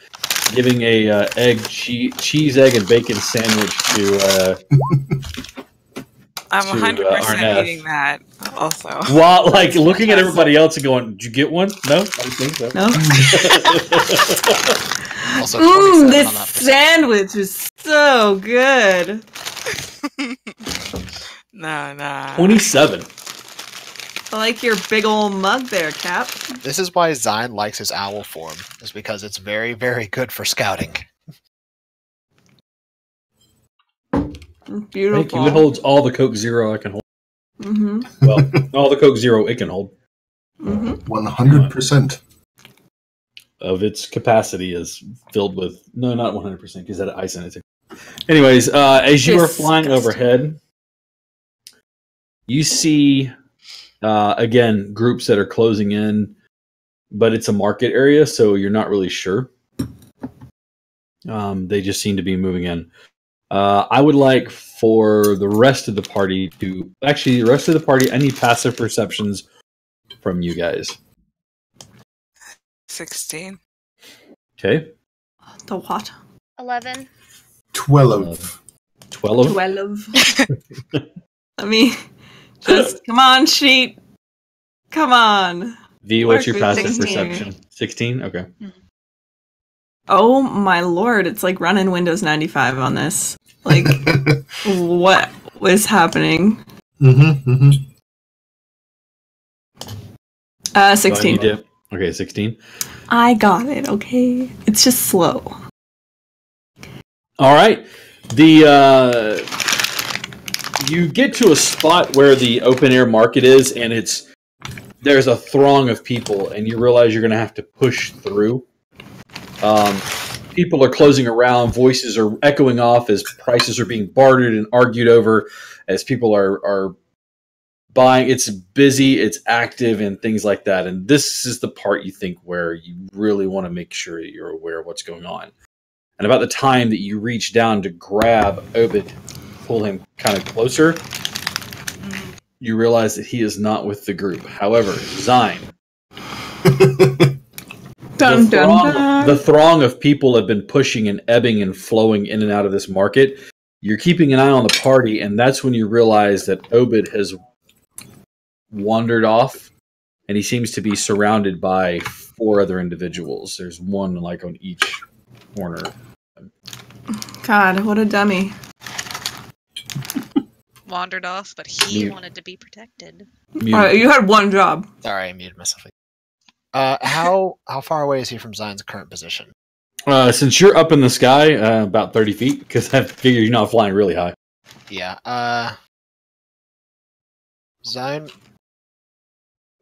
giving a cheese, egg, and bacon sandwich to I'm to, 100% Arnath. eating that also. while like looking at everybody else and going, "Did you get one?" No, I don't think so. No. Also, 27 on This that. sandwich is so good. Nah. 27. I like your big old mug there, Cap. This is why Zine likes his owl form, is because it's very, very good for scouting. Beautiful. Thank you. It holds all the Coke Zero I can hold. Mm-hmm. Well, all the Coke Zero it can hold. Mm-hmm. 100%. Of its capacity is filled with not 100% because that ice in it. Anyways, as you are flying Disgusting. overhead, you see again groups that are closing in, but it's a market area, so you're not really sure. They just seem to be moving in. I would like for the rest of the party to actually the rest of the party. I need passive perceptions from you guys. 16. Okay, The what? 11. 12. 12. 12. Let me just come on, sheet. Come on. V, what's your Work with passive 16. perception? 16? Okay. Oh my lord, it's like running Windows 95 on this. Like, what was happening? Mm-hmm. 16. You did. Okay, 16. I got it, okay? It's just slow. All right. The you get to a spot where the open air market is, and there's a throng of people, and you realize you're going to have to push through. People are closing around, voices are echoing off as prices are being bartered and argued over, as people are buying. It's busy, it's active, and things like that. And this is the part you think where you really want to make sure that you're aware of what's going on. And about the time that you reach down to grab Obed, pull him kind of closer, you realize that he is not with the group. However, Zine, Dun, dun, dun. the throng of people have been pushing and ebbing and flowing in and out of this market. You're keeping an eye on the party, and that's when you realize that Obed has wandered off, and he seems to be surrounded by 4 other individuals. There's one like on each corner. God, what a dummy. Wandered off, but he Mute. wanted to be protected. You had one job. Sorry, I muted myself. How far away is he from Zine's current position? Since you're up in the sky, about 30 feet, because I figure you're not flying really high. Yeah. Zine.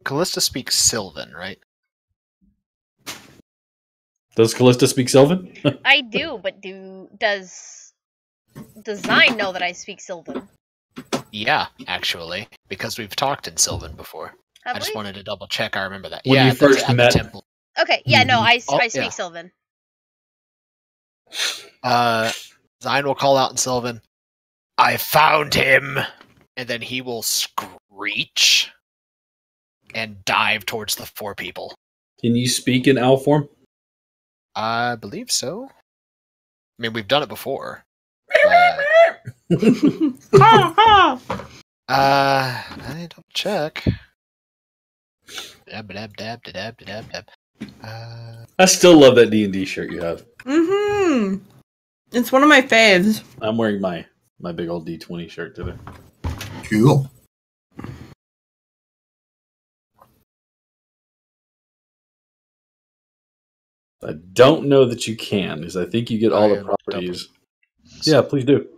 Callista speaks Sylvan, right? Does Callista speak Sylvan? I do, but does Zine know that I speak Sylvan? Yeah, actually, because we've talked in Sylvan before. Have I just we? wanted to double check. I remember that. When yeah, you at the- first at the met- temple. Okay, yeah, no, I Oh, speak yeah. Sylvan. Zine will call out in Sylvan, "I found him!" And then he will screech and dive towards the 4 people. Can you speak in owl form? I believe so. I mean, we've done it before. I don't check. Dab dab dab dab dab dab. I still love that D&D shirt you have. Mm-hmm. It's one of my faves. I'm wearing my big old D20 shirt today. Cool. I don't know that you can, because I think you get all I the am properties. Yeah, please do.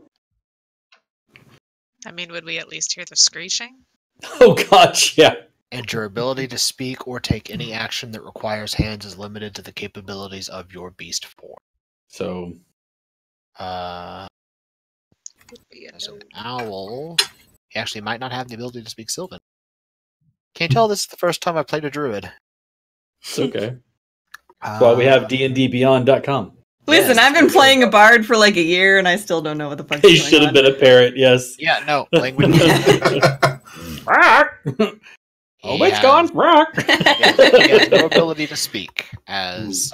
I mean, would we at least hear the screeching? Oh gosh, yeah. And your ability to speak or take any action that requires hands is limited to the capabilities of your beast form. So Would be a As an no. owl, he actually might not have the ability to speak Sylvan. Can't tell this is the first time I played a druid. it's okay. That's why we have dndbeyond.com. Listen, Yes. I've been playing a bard for like a year, and I still don't know what the fuck. He should have been a parrot, yes. Yeah, no, language. Oh, it's gone. Rock. He has no ability to speak as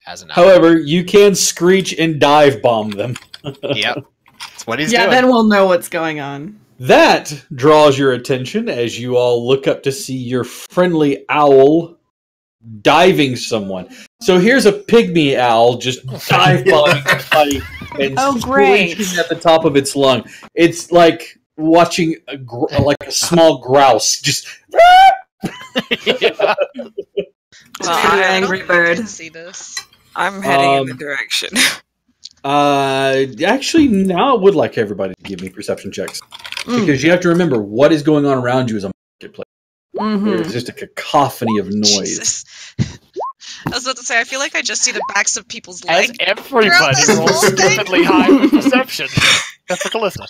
as an elf. However, you can screech and dive bomb them. Yep, that's what he's Yeah, doing. then we'll know what's going on. That draws your attention as you all look up to see your friendly owl diving someone. So here's a pygmy owl just dive bombing somebody and Oh, great. screeching at the top of its lung. It's like watching like a small grouse just. Yeah. Well, I don't Angry think I bird. can see this. I'm heading in the direction. Actually, now I would like everybody to give me perception checks because you have to remember what is going on around you is a marketplace. There's just a cacophony of noise. Jesus. I was about to say, I feel like I just see the backs of people's As legs. everybody this rolls whole thing. stupidly high with perception. Except for Calista.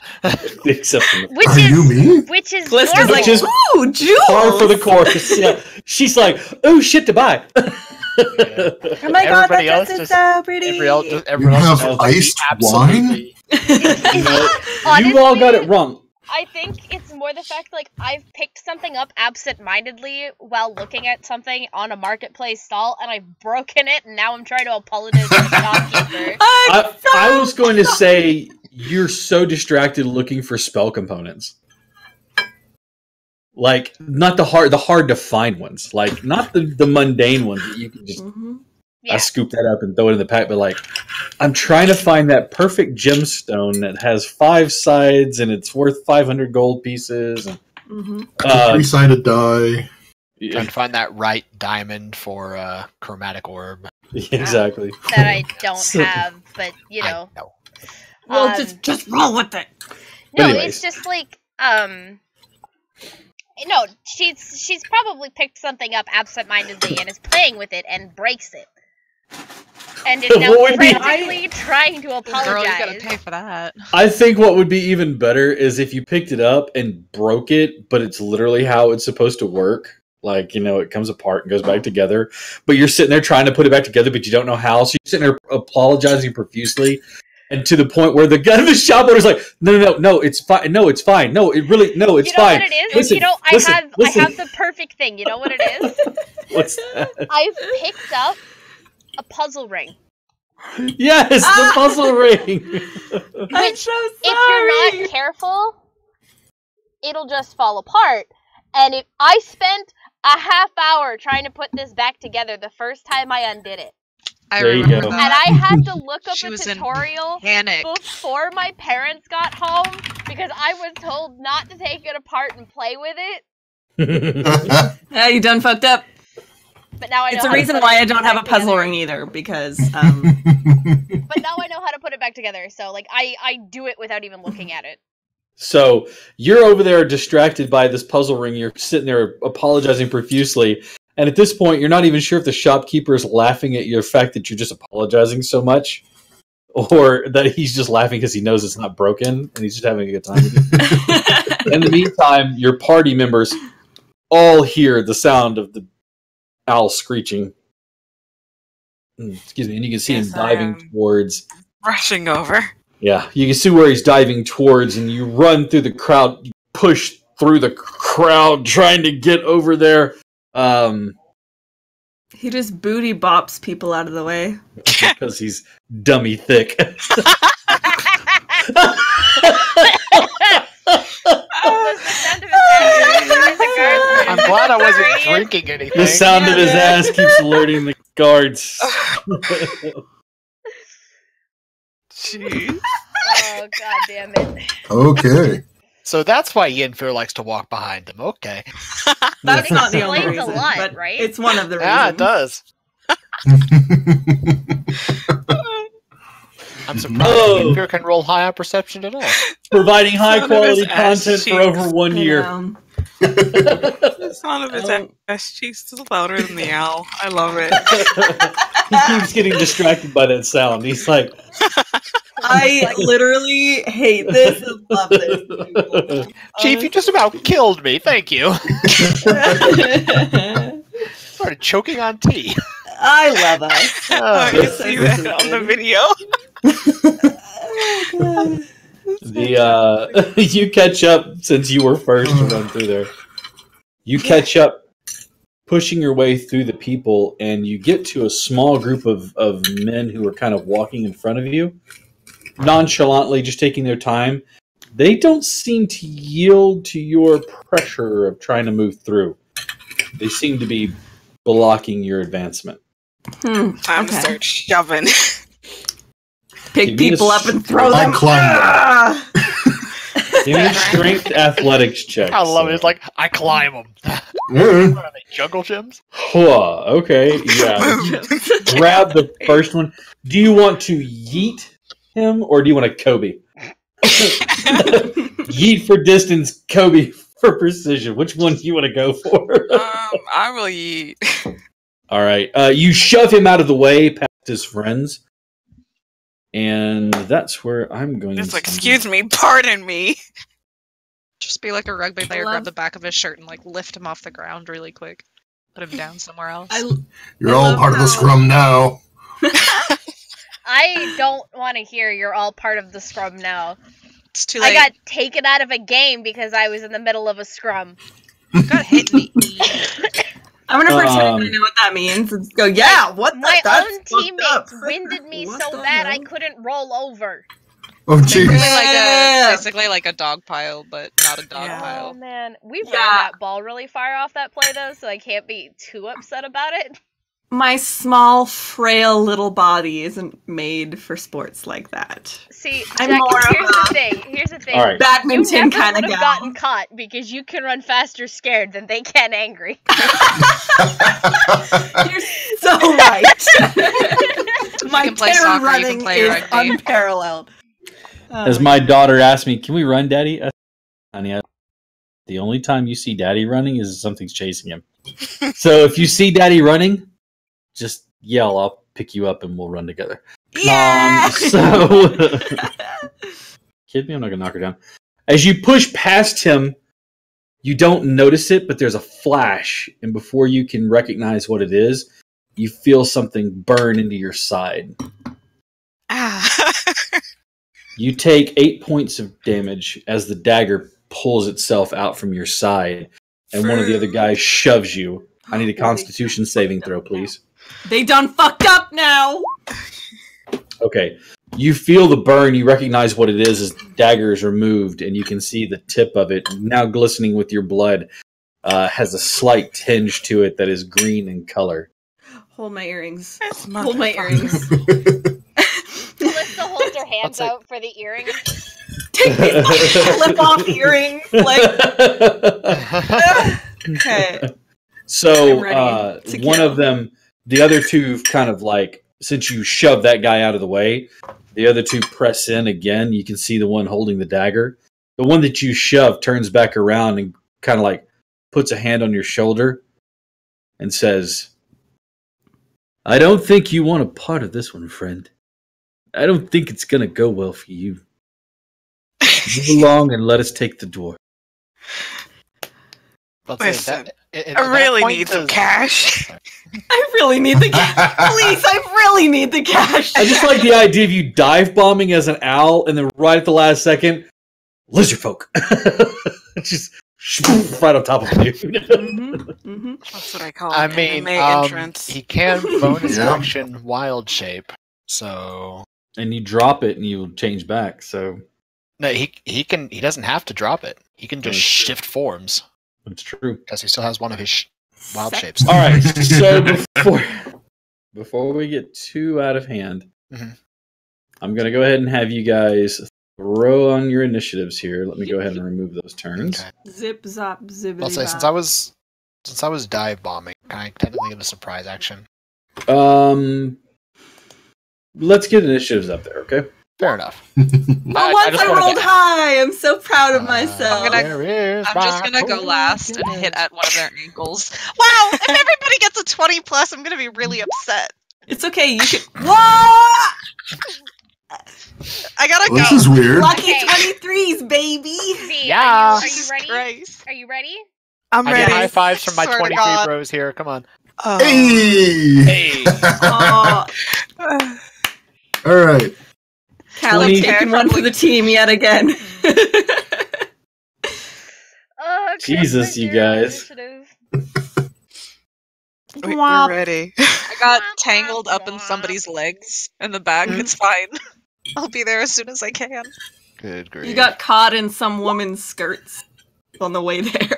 Except for Which Are is you me? which is Callista's normal. like, Which is ooh, Jules! par for the course. Yeah. She's like, oh shit to buy. Oh my god, that Everybody else dress is just- so pretty! Everyone else have knows iced absolutely- You all got it wrong. I think it's more the fact like I've picked something up absent-mindedly while looking at something on a marketplace stall, and I've broken it, and now I'm trying to apologize to the shopkeeper. I was going to say you're so distracted looking for spell components. Like not the hard to find ones. Like not the mundane ones that you can just Yeah. scoop that up and throw it in the pack. But like I'm trying to find that perfect gemstone that has 5 sides and it's worth 500 gold pieces. And, Three-sided die. Trying to find that right diamond for chromatic orb. exactly. That I don't So- have, but you know. I know. Well, Um, just roll with it. No, Anyways. it's just like no, she's probably picked something up absent-mindedly and is playing with it and breaks it. And is now What would be- frantically trying to apologize. Girl, you gotta pay for that. I think what would be even better is if you picked it up and broke it, but it's literally how it's supposed to work. Like, you know, it comes apart and goes back together. But you're sitting there trying to put it back together, but you don't know how. So you're sitting there apologizing profusely. And to the point where the guy in the shop owner's like, no, it's fine. No, it's fine. No, it's You know fine. what it is? Listen, you know, listen. I have the perfect thing. You know what it is? What's that? I've picked up a puzzle ring. Yes, the puzzle ring. I'm so sorry. If you're not careful, it'll just fall apart. And if I spent a half hour trying to put this back together the first time I undid it. I There you remember go. that. And I had to look up She a was in tutorial Panic. before my parents got home because I was told not to take it apart and play with it. Yeah, you done fucked up. But now I know It's a how to reason put why it I don't have a back puzzle together. ring either, because But now I know how to put it back together. So like I do it without even looking at it. So you're over there distracted by this puzzle ring. You're sitting there apologizing profusely. And at this point, you're not even sure if the shopkeeper is laughing at your fact that you're just apologizing so much, or that he's just laughing because he knows it's not broken and he's just having a good time with you. In the meantime, your party members all hear the sound of the owl screeching. Excuse me, and you can see him Yes, diving towards. Rushing over. Yeah, you can see where he's diving towards, and you run through the crowd, you push through the crowd, trying to get over there. he just booty bops people out of the way. Because he's dummy thick. I'm glad I wasn't drinking anything. The sound of his ass keeps alerting the guards. Jeez. Oh god damn it. Okay. So that's why Yenfir likes to walk behind them. Okay. That's not the only explains a reason, lot, but right? it's one of the reasons. Yeah, it does. I'm surprised Oh. Yenfir can roll high on perception at all. Providing high Son of quality his ass content for cheeks. over 1 year. The sound of his Oh. ass cheeks is louder than the owl. I love it. He keeps getting distracted by that sound. He's like, I literally hate this and love this. Chief, you just about killed me. Thank you. Started choking on tea. I love us. Oh, you so see that on the video? Oh, The you catch up since you were first to run through there. You catch up, pushing your way through the people, and you get to a small group of men who are kind of walking in front of you, nonchalantly, just taking their time. They don't seem to yield to your pressure of trying to move through. They seem to be blocking your advancement. Time to start shoving. Pick people up and throw I them. climb Give me a strength athletics check. I love it. It's like, I climb them. them. What are they, jungle gyms? Okay, yeah. Grab the first one. Do you want to yeet him, or do you want to Kobe? Yeet for distance, Kobe for precision. Which one do you want to go for? I will eat. All right. You shove him out of the way past his friends. And that's where I'm going Just to... excuse me, pardon me. Just be like a rugby player, love- grab the back of his shirt and like lift him off the ground really quick. Put him down somewhere else. You're all part of the scrum now. I don't want to hear you're all part of the scrum now. It's too I late. got taken out of a game because I was in the middle of a scrum. got hit in the I'm gonna pretend I know what that means and go, yeah, what My that's own fucked up. teammates winded me What's so going bad I on? couldn't roll over. Oh, jeez. Basically like a dog pile, but not a dog Oh pile. man, we ran Yeah. that ball really far off that play though, so I can't be too upset about it. My small, frail little body isn't made for sports like that. See, I'm Jack, more of here's the a thing. Here's the thing. All right. Badminton You never kind of would have gal. gotten caught because you can run faster scared than they can angry. You're so right. My can play terror soccer, you can running play is rugby. unparalleled. As my daughter asked me, can we run, Daddy? I said, honey, the only time you see Daddy running is something's chasing him. So if you see Daddy running, just yell. I'll pick you up and we'll run together. Yeah. Kid me, I'm not gonna knock her down. As you push past him, you don't notice it, but there's a flash, and before you can recognize what it is, you feel something burn into your side. Ah. You take 8 points of damage as the dagger pulls itself out from your side, and one of the other guys shoves you. I need a Constitution saving throw, please. They done fucked up now. Okay. You feel the burn. You recognize what it is as the dagger is removed, and you can see the tip of it, now glistening with your blood, has a slight tinge to it that is green in color. Hold my earrings. That's Hold my earrings. Melissa holds her hands That's it. out for the earrings. Take these flip off earrings. Okay. So I'm ready to one kill. of them, the other two kind of like, since you shoved that guy out of the way, the other two press in again. You can see the one holding the dagger. The one that you shoved turns back around and kind of like puts a hand on your shoulder and says, I don't think you want a part of this one, friend. I don't think it's going to go well for you. Move along and let us take the door. Listen, I really need some cash. I really need the cash. Please, I really need the cash. I just like the idea of you dive bombing as an owl, and then right at the last second, lizard folk, just right on top of you. That's what I call I an mean, anime entrance. he can bonus Yeah. action wild shape, so And you drop it, and you change back. So no, he doesn't have to drop it. He can just That's true. shift forms it's true. because he still has one of his wild shapes. All right. So before we get too out of hand, Mhm. I'm going to go ahead and have you guys throw on your initiatives here. Let me go ahead and remove those turns. Okay. Zip zop zibbity. I'll say since I was dive bombing, can I technically give a surprise action? Let's get initiatives up there, okay? Fair enough. But once I rolled high, I'm so proud of myself. I'm just gonna go last and hit at one of their ankles. Wow! If everybody gets a 20 plus, I'm gonna be really upset. It's okay. You can. Whoa! I gotta This go. is weird. Lucky Okay. 23s, baby. See, Yeah. are you Jesus ready? Christ. Are you ready? I'm I ready. get high fives from my Swear to 23 God. bros here. Come on. Oh. Hey! Oh, All right. Callie 20 taking one for the team yet again. Oh, Jesus, Christmas you hero guys. initiative. We're ready. I got tangled up in somebody's legs in the back. It's fine. I'll be there as soon as I can. Good grief. You got caught in some woman's skirts on the way there.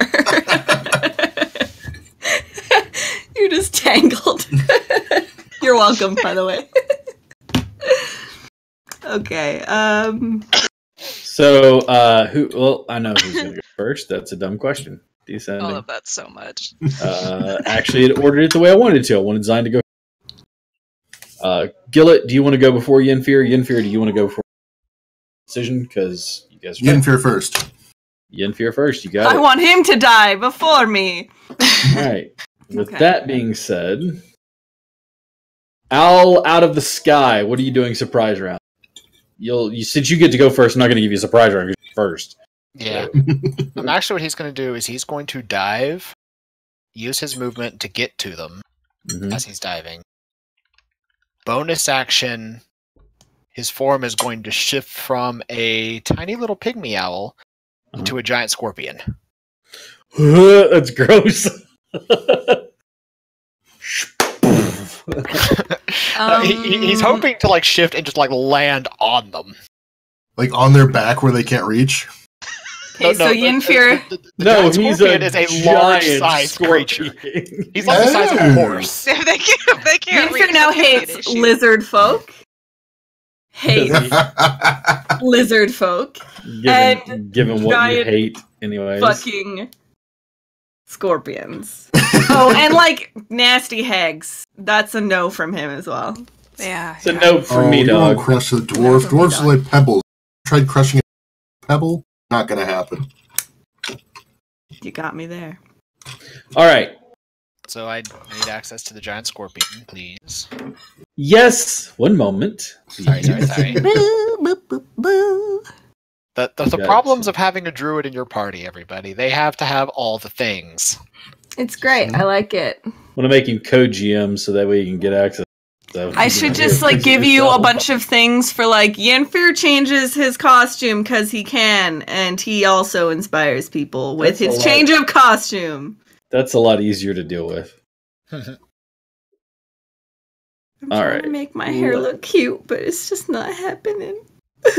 You're just tangled. You're welcome, by the way. Okay. So, who? Well, I know who's going to go first. That's a dumb question. I Descending. love that so much. Actually, it ordered it the way I wanted it to. I wanted Zion to go. Gillett, do you want to go before Yenfear? Yenfear, do you want to go before decision? Because you guys are Yenfear first. Yenfear first. You got I it. want him to die before me. All right. With Okay. that being said, Owl out of the sky. What are you doing? Surprise round. Since you get to go first, I'm not going to give you a surprise round. 'Cause you're first. Yeah. Actually, what he's going to do is he's going to dive, use his movement to get to them Mhm. as he's diving. Bonus action, his form is going to shift from a tiny little pygmy owl into a giant scorpion. That's gross. He's hoping to like shift and just like land on them. Like on their back where they can't reach. Okay, so Yenfear. The No, giant he's scorpion a is a giant large-sized scorpion. creature. He's like the size of a Oh. horse. If they can't Yenfear reach, now that could be an hates issue. lizard folk. Hates lizard folk. Given what you giant hate, anyways. Fucking scorpions. Oh, and like nasty hags. That's a no from him as well. Yeah. It's a note from me, you won't dog. crush the dwarf. for me, Dwarves dog. are like pebbles. Tried crushing a pebble? Not gonna happen. You got me there. All right. So I need access to the giant scorpion, please. Yes. One moment. Sorry. Boo, boo, boo, boo. The Gotcha. problems of having a druid in your party, everybody. They have to have all the things. It's great. I like it. I want to make him co-GM so that way you can get access. So I should just like give you a bunch of things for like Yenfear changes his costume because he can, and he also inspires people with That's a his lot. change of costume. That's a lot easier to deal with. I'm All trying right. to make my hair look cute, but it's just not happening. But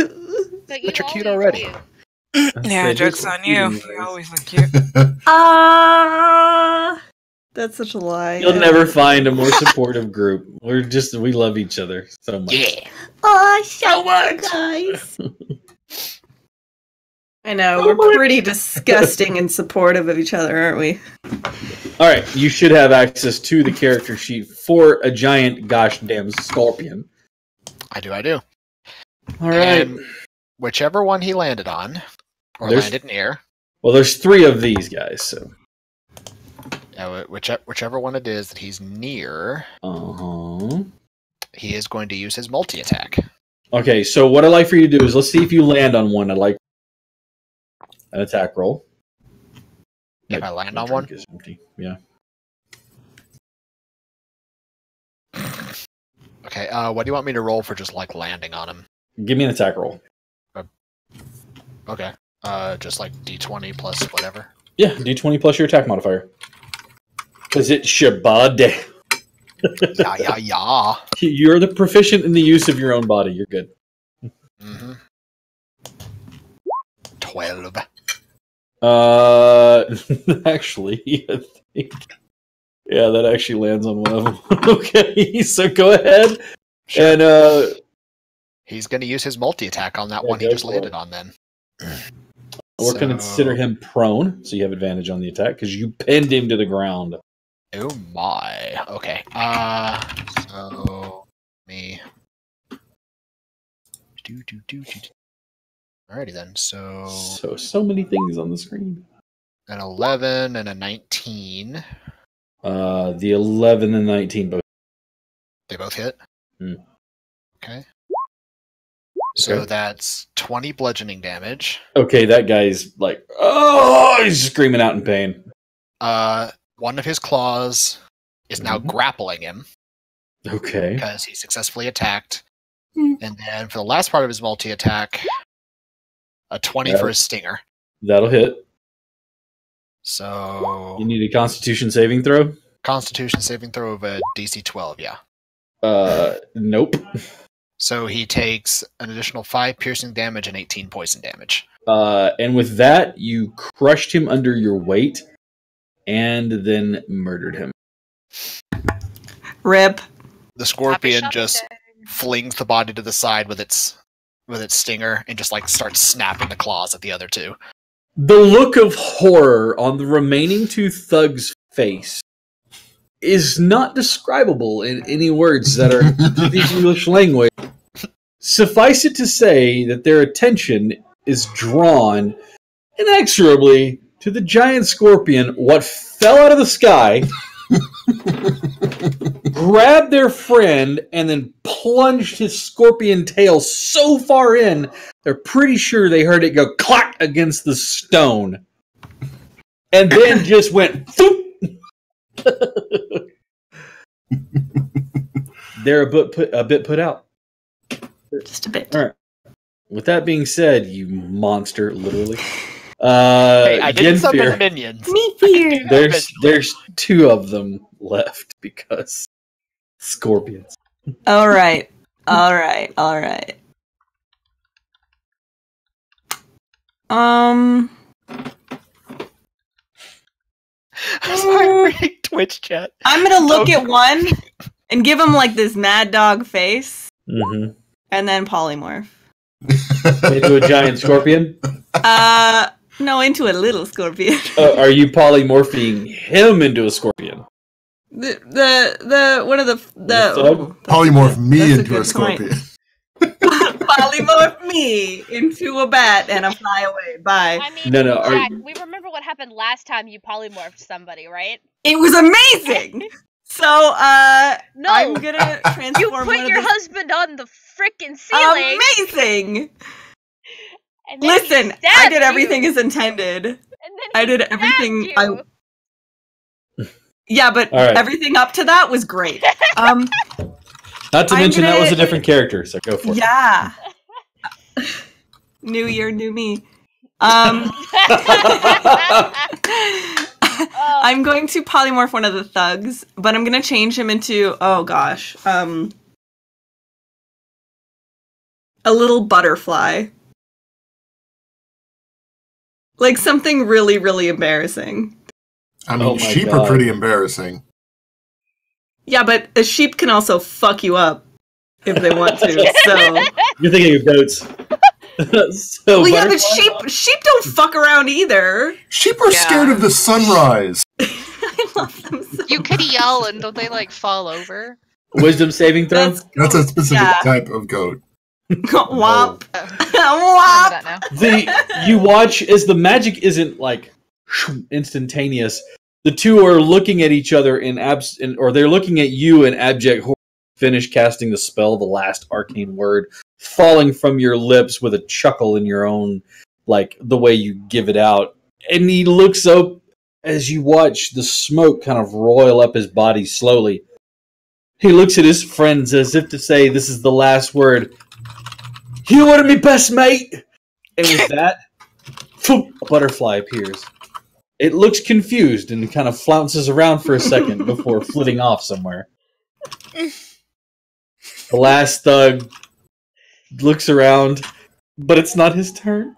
But you're cute already. Yeah, They joke's just on you. look cute, You always look cute. That's such a lie. You'll never find a more supportive group. We love each other so much. Yeah. Oh, so much, guys. I know we're pretty disgusting and supportive of each other, aren't we? All right, you should have access to the character sheet for a giant gosh damn scorpion. I do. All right. And whichever one he landed on, or There's- landed near, Well, there's 3 of these guys, so. whichever one it is that he's near, Uh-huh. he is going to use his multi-attack. Okay, so what I'd like for you to do is let's see if you land on one. I'd like an attack roll. If I land My on drink one? is empty. Yeah. Okay, what do you want me to roll for just like landing on him? Give me an attack roll. Okay. Just like D20 plus whatever. Yeah, D20 plus your attack modifier. Because it's Shabade. Yeah. You're the proficient in the use of your own body. You're good. Mm-hmm. 12. Actually, I think. Yeah, that actually lands on one of them. Okay, so go ahead. Sure. And, He's going to use his multi-attack on that Yeah, one he go just for landed it. on then. we're going to consider him prone, so you have advantage on the attack, because you pinned him to the ground. Oh my. Okay. So me. Alrighty then. So many things on the screen. An 11 and a 19. The 11 and 19 both. They both hit. Hmm. Okay. So Okay. that's 20 bludgeoning damage. Okay, that guy's like, oh, he's screaming out in pain. One of his claws is now grappling him Okay. because he successfully attacked. And then for the last part of his multi-attack, a 20 for his stinger. That'll hit. So You need a Constitution saving throw? Constitution saving throw of a DC 12, yeah. Nope. So he takes an additional 5 piercing damage and 18 poison damage. And with that, you crushed him under your weight and then murdered him. Rip. The scorpion Happy just shopping. flings the body to the side with its stinger and just like starts snapping the claws at the other two. The look of horror on the remaining two thugs' face is not describable in any words that are the English language. Suffice it to say that their attention is drawn inexorably to the giant scorpion, what fell out of the sky, grabbed their friend, and then plunged his scorpion tail so far in, they're pretty sure they heard it go clack against the stone. And then just went thoop. They're a bit put out. Just a bit. All right. With that being said, you monster, literally. Hey, I didn't summon Yenfir, minions. Me fear. there's two of them left because scorpions. All right. All right. All right. Sorry, reading Twitch chat. I'm gonna look at one and give him like this mad dog face, Mm-hmm. and then polymorph. Into a giant scorpion? No, into a little scorpion. Are you polymorphing him into a scorpion? The one of the thug? Polymorph me That's a into good a scorpion. polymorph me into a bat and a fly away. Bye. I mean, No, Jack, we remember what happened last time you polymorphed somebody, right? It was amazing. So, No, I'm gonna transform. you one put of your the- husband on the frickin' ceiling. Amazing. And then he Listen, I stabbed did everything you, as intended. and then I he did stabbed everything. you. Yeah, but All right. everything up to that was great. Not to I'm mention that gonna- was a different character, so go for it. Yeah. New year, new me. I'm going to polymorph one of the thugs, but I'm going to change him into, oh gosh, a little butterfly. Like something really, really embarrassing. I mean, Oh my sheep God. are pretty embarrassing. Yeah, but a sheep can also fuck you up if they want to. So, You're thinking of goats. So well, yeah, but butterfly- sheep don't fuck around either. Sheep are Yeah. scared of the sunrise. I love them so. You could yell and don't they like fall over? Wisdom saving throw? That's a specific Yeah. type of goat. Womp. I Womp. remember that now. You watch as the magic isn't like instantaneous. The two are looking at each other or they're looking at you in abject horror. Finish casting the spell, the last arcane word falling from your lips with a chuckle in your own, like the way you give it out. And he looks up as you watch the smoke kind of roil up his body slowly. He looks at his friends as if to say, "This is the last word. You wanted me best, mate." And with that, a butterfly appears. It looks confused and kind of flounces around for a second before flitting off somewhere. The last thug looks around, but it's not his turn.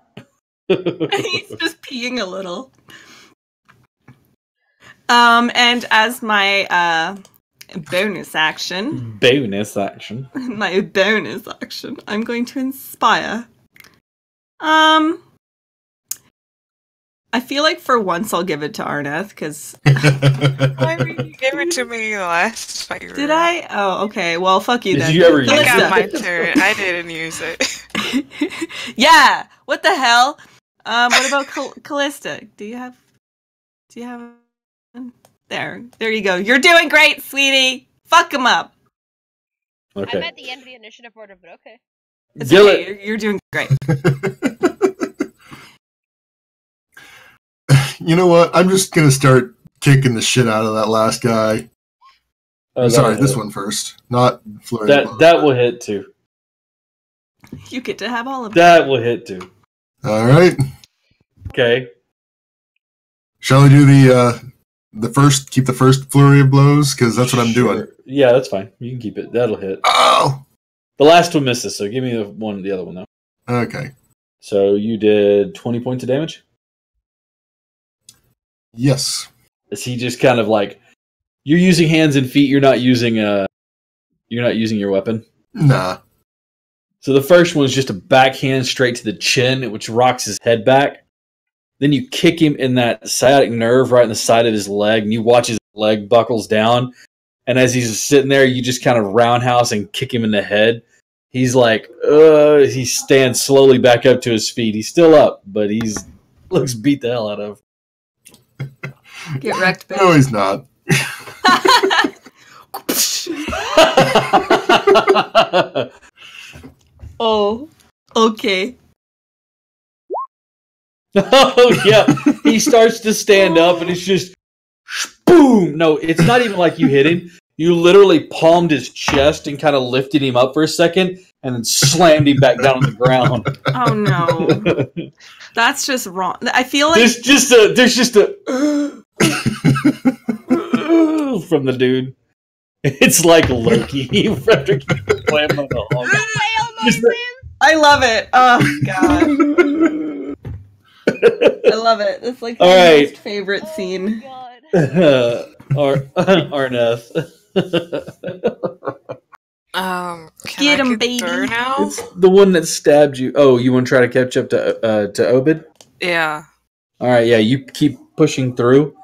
He's just peeing a little. And as my bonus action, Bonus action. I'm going to inspire. I feel like for once I'll give it to Arneth because I mean, you gave it to me last fight. did I? Oh, okay. Well, fuck you Did then. you ever use I got my Callista. turn. I didn't use it. Yeah. What the hell? What about Callista? Do you have? There you go. You're doing great, sweetie. Fuck him up. I'm Okay. at the end of the initiative order, but okay. It's Gil- okay. You're doing great. You know what? I'm just gonna start kicking the shit out of that last guy. Sorry, this one first. Not flurry. That will hit too. You get to have all of That will hit too. All right. Okay. Shall we do the first? Keep the first flurry of blows because that's what I'm doing. Yeah, that's fine. You can keep it. That'll hit. Oh! The last one misses, so give me the other one though. Okay. So you did 20 points of damage? Yes. Is he just kind of like you're using hands and feet, you're not using your weapon? Nah. So the first one is just a backhand straight to the chin, which rocks his head back. Then you kick him in that sciatic nerve right in the side of his leg, and you watch his leg buckles down. And as he's sitting there, you just kind of roundhouse and kick him in the head. He's like, he stands slowly back up to his feet. He's still up, but he's looks beat the hell out of. Get wrecked, bitch. No, he's not. Oh, okay. Oh, yeah. He starts to stand up, and it's just boom. No, it's not even like you hit him. You literally palmed his chest and kind of lifted him up for a second, and then slammed him back down on the ground. Oh no, that's just wrong. I feel like there's just a from the dude. It's like Loki after getting slammed on the hog. I love it. Oh god, I love it. It's like my most favorite scene. Arneth. Get him, baby. Now? It's the one that stabbed you. Oh, you want to try to catch up to Obed? Yeah. All right. Yeah, you keep pushing through.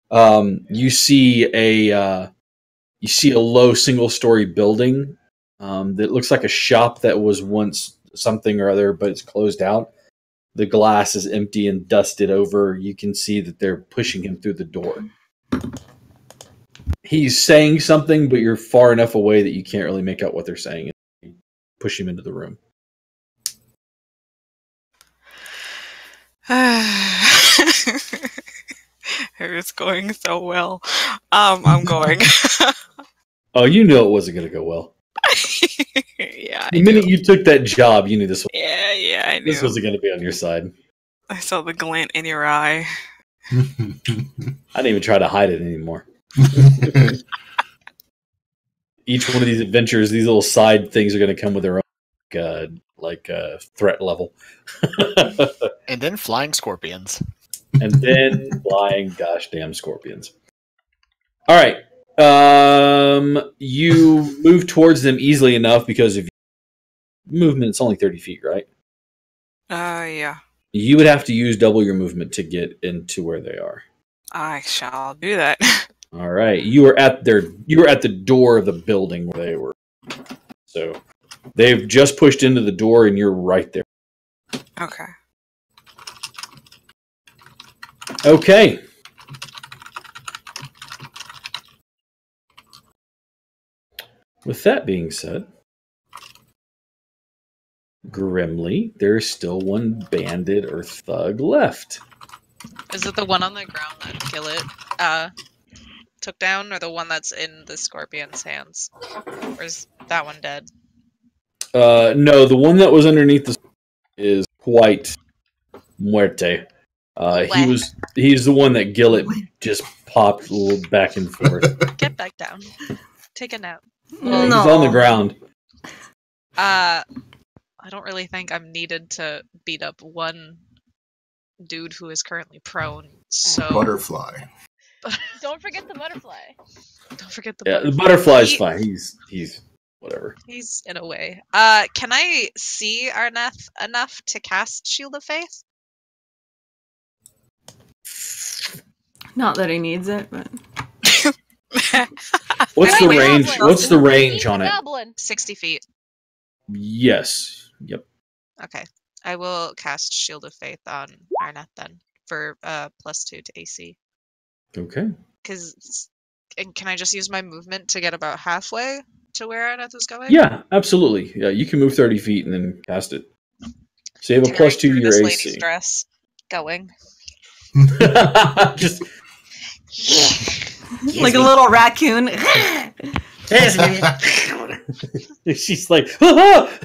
You see a low single-story building that looks like a shop that was once something or other, but it's closed out. The glass is empty and dusted over. You can see that they're pushing him through the door. He's saying something, but you're far enough away that you can't really make out what they're saying. You push him into the room. It's going so well. I'm going. Oh, you knew it wasn't going to go well. Yeah. The minute you took that job, you knew this was. Yeah, I knew. This wasn't going to be on your side. I saw the glint in your eye. I didn't even try to hide it anymore. Each one of these adventures, these little side things are going to come with their own threat level. And then flying scorpions. And then flying gosh damn scorpions. All right. You move towards them easily enough because of movement. It's only 30 feet, right? Yeah. You would have to use double your movement to get into where they are. I shall do that. All right. You were at the door of the building where they were. So they've just pushed into the door and you're right there. Okay. Okay. With that being said, grimly, there's still one bandit or thug left. Is it the one on the ground that Gillet took down, or the one that's in the scorpion's hands? Or is that one dead? No, the one that was underneath the is quite muerte. He's the one that Gillet just popped a little back and forth. Get back down. Take a nap. No. He's on the ground. I don't really think I'm needed to beat up one dude who is currently prone. So butterfly. Don't forget the butterfly. Don't forget the butterfly. The butterfly's fine. He's whatever. He's in a way. Can I see Arneth enough to cast Shield of Faith? Not that he needs it, but What's the range? What's the range on it? 60 feet. Yes. Yep. Okay. I will cast Shield of Faith on Arneth then for +2 to AC. Okay. And can I just use my movement to get about halfway to where Arneth is going? Yeah, absolutely. Yeah, you can move 30 feet and then cast it. So you have a +2 to your AC. Lady's dress going. Just Like a little raccoon. She's like, "Ah!"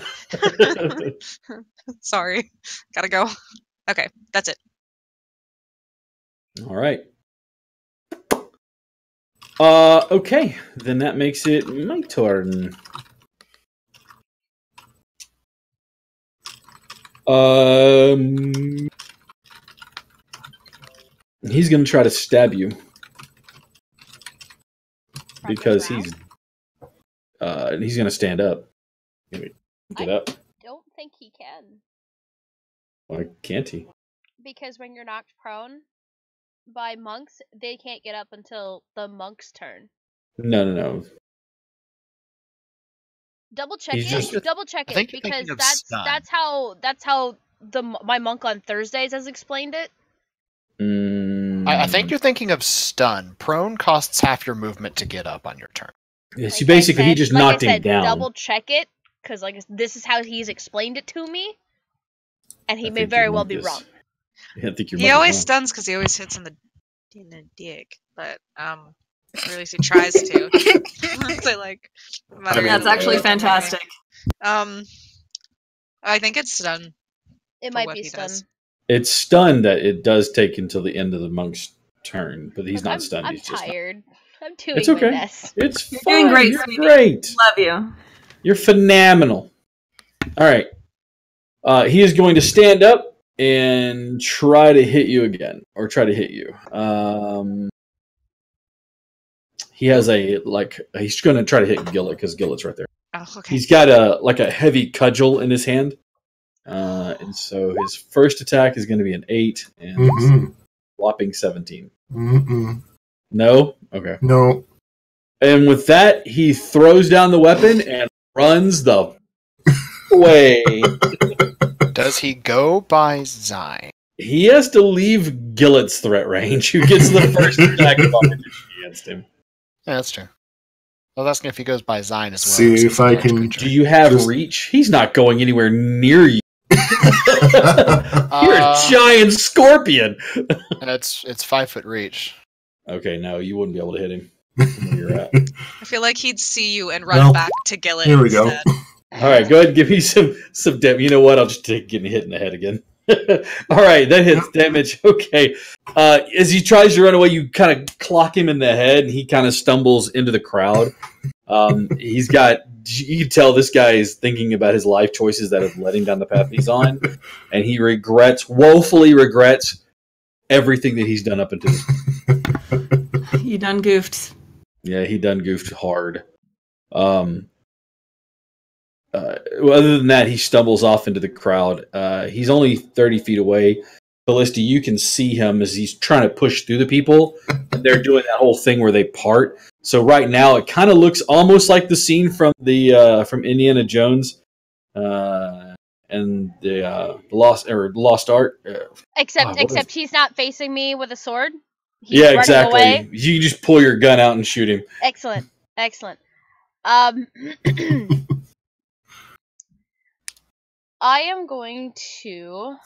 Sorry. Gotta go. Okay, that's it. All right. Okay. Then that makes it my turn. He's gonna try to stab you because he's gonna stand up. Get up. Don't think he can. Why can't he? Because when you're knocked prone by monks, they can't get up until the monk's turn. No. Double check He's it. just- Double check I it think you're because thinking of that's stun. that's how my monk on Thursdays has explained it. I think you're thinking of stun. Prone costs half your movement to get up on your turn. Yeah, see, Like basically, I he said- just like knocked I him said, down. Double check it because this is how he's explained it to me, and he I may think very your well monk be is- wrong. Yeah, I think you're. He always stuns because he always hits in the dick, but or at least he tries to. So, like, no matter That's what actually he does, fantastic. I think it's stun. It for might what be he stun. does. It's stunned that it does take until the end of the monk's turn, but he's Look, not stunned. I'm he's just. tired. I'm doing It's my okay. best. It's You're fine. doing great, You're sweetie. great. Love you. You're phenomenal. All right. He is going to stand up and try to hit you again, or try to hit you. He has he's going to try to hit Gillet because Gillet's right there. Oh, okay. He's got a heavy cudgel in his hand, and so his first attack is going to be an 8 and Mm-mm. whopping 17. Mm-mm. No, okay. No. And with that, he throws down the weapon and runs the way. Does he go by Zyne? He has to leave Gillet's threat range, who gets the first attack of opportunity against him. Yeah, that's true. I was asking if he goes by Zyne as well. See 'cause if he's a I large can- creature. Do you have Just- reach? He's not going anywhere near you. You're a Uh, giant scorpion. It's 5-foot reach. Okay, no, you wouldn't be able to hit him from where you're at. I feel like he'd see you and run Well, back to Gillet. here we go. instead. All right, go ahead and give me some damage. You know what? I'll just take getting hit in the head again. All right, that hits damage. Okay. As he tries to run away, you kind of clock him in the head, and he kind of stumbles into the crowd. You can tell this guy is thinking about his life choices that have led him down the path he's on, and he woefully regrets everything that he's done up until this point. You done goofed. Yeah, he done goofed hard. Well, other than that, he stumbles off into the crowd. He's only 30 feet away. Ballista, you can see him as he's trying to push through the people. And they're doing that whole thing where they part. So right now, it kind of looks almost like the scene from from Indiana Jones and the Lost Art. Except he's not facing me with a sword. He's Yeah, running exactly. away. You can just pull your gun out and shoot him. Excellent. I am going to.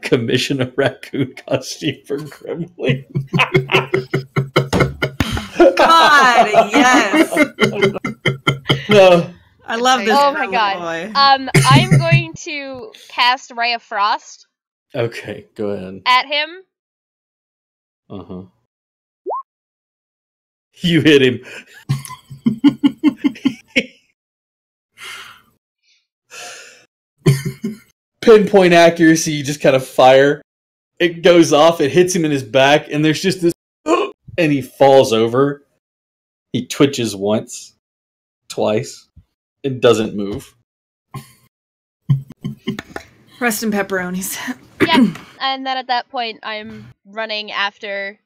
Commission a raccoon costume for Gremlin. God, yes. No. I love this. Oh my gremlin god. boy. I am going to cast Ray of Frost Okay, go ahead. at him. Uh-huh. You hit him. Pinpoint accuracy, you just kind of fire. It goes off, it hits him in his back, and there's just this and he falls over. He twitches once, twice, and doesn't move. Rest in pepperonis. Yeah, and then at that point, I'm running after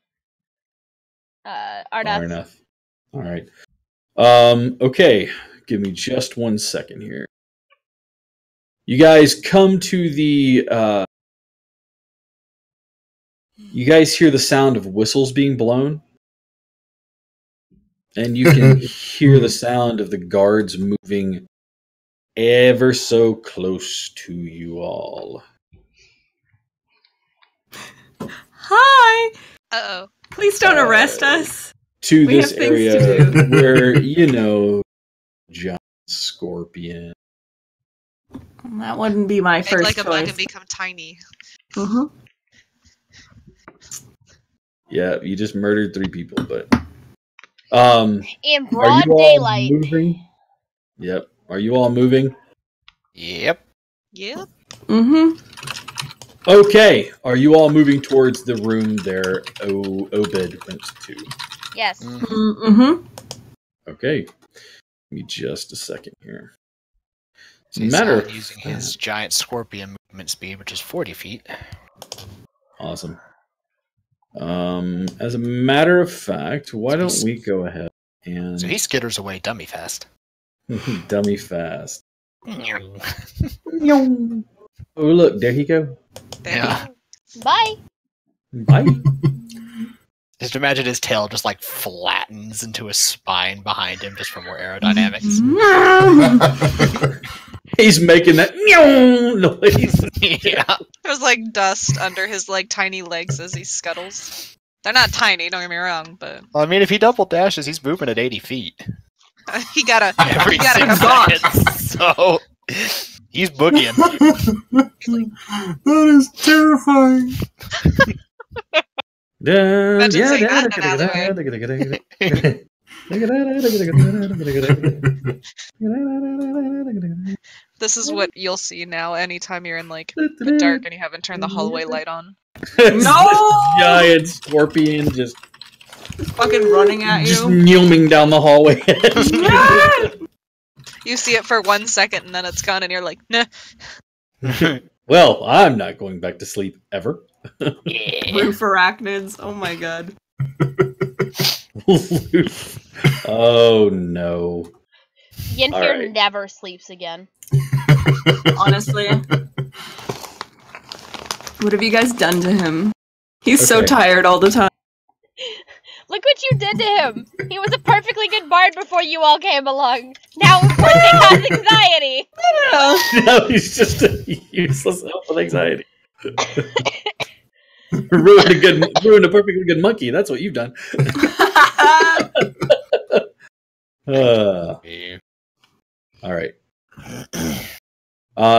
Arnath. Arnath. All right. Okay. Give me just 1 second here. You guys come to the. You guys hear the sound of whistles being blown, and you can hear the sound of the guards moving ever so close to you all. Hi. Uh-oh. Please don't arrest us. to We this have things to area do. where, We this have things area to do. where, giant scorpion. That wouldn't be my Make first like a bug choice. and become tiny. Mhm. Yeah, you just murdered 3 people, but In are broad you all daylight. moving? Yep. Are you all moving? Yep. Yep. Mhm. Okay. Are you all moving towards the room there Obed went to? Yes. Mhm. Okay. Give me just a second here. So he's Matter out of using his fact- giant scorpion movement speed, which is 40 feet. Awesome. As a matter of fact, why So don't he's- we go ahead and So he skitters away dummy fast. dummy fast. Oh, look, there he go. There Yeah. you go. Bye. Bye. Just imagine his tail just like flattens into a spine behind him just for more aerodynamics. He's making that noise. Yeah. There's like dust under his like tiny legs as he scuttles. They're not tiny, don't get me wrong, but Well, I mean, if he double dashes, he's moving at 80 feet. he gotta Every he gotta 6 come back. seconds. So he's boogieing. That is terrifying. Imagine saying that in This is what you'll see now anytime you're in like the dark and you haven't turned the hallway light on. No! Giant scorpion just Fucking running at just you. neoming down the hallway. You see it for 1 second and then it's gone and you're like, nah. Well, I'm not going back to sleep ever. Roof arachnids. Oh my god. Oh no. Yenfir Alright. never sleeps again. Honestly. What have you guys done to him? He's so Okay. tired all the time. Look what you did to him. He was a perfectly good bard before you all came along. Now, of course, he has anxiety. No, he's just a useless elf with anxiety. ruined a perfectly good monkey. That's what you've done. All right.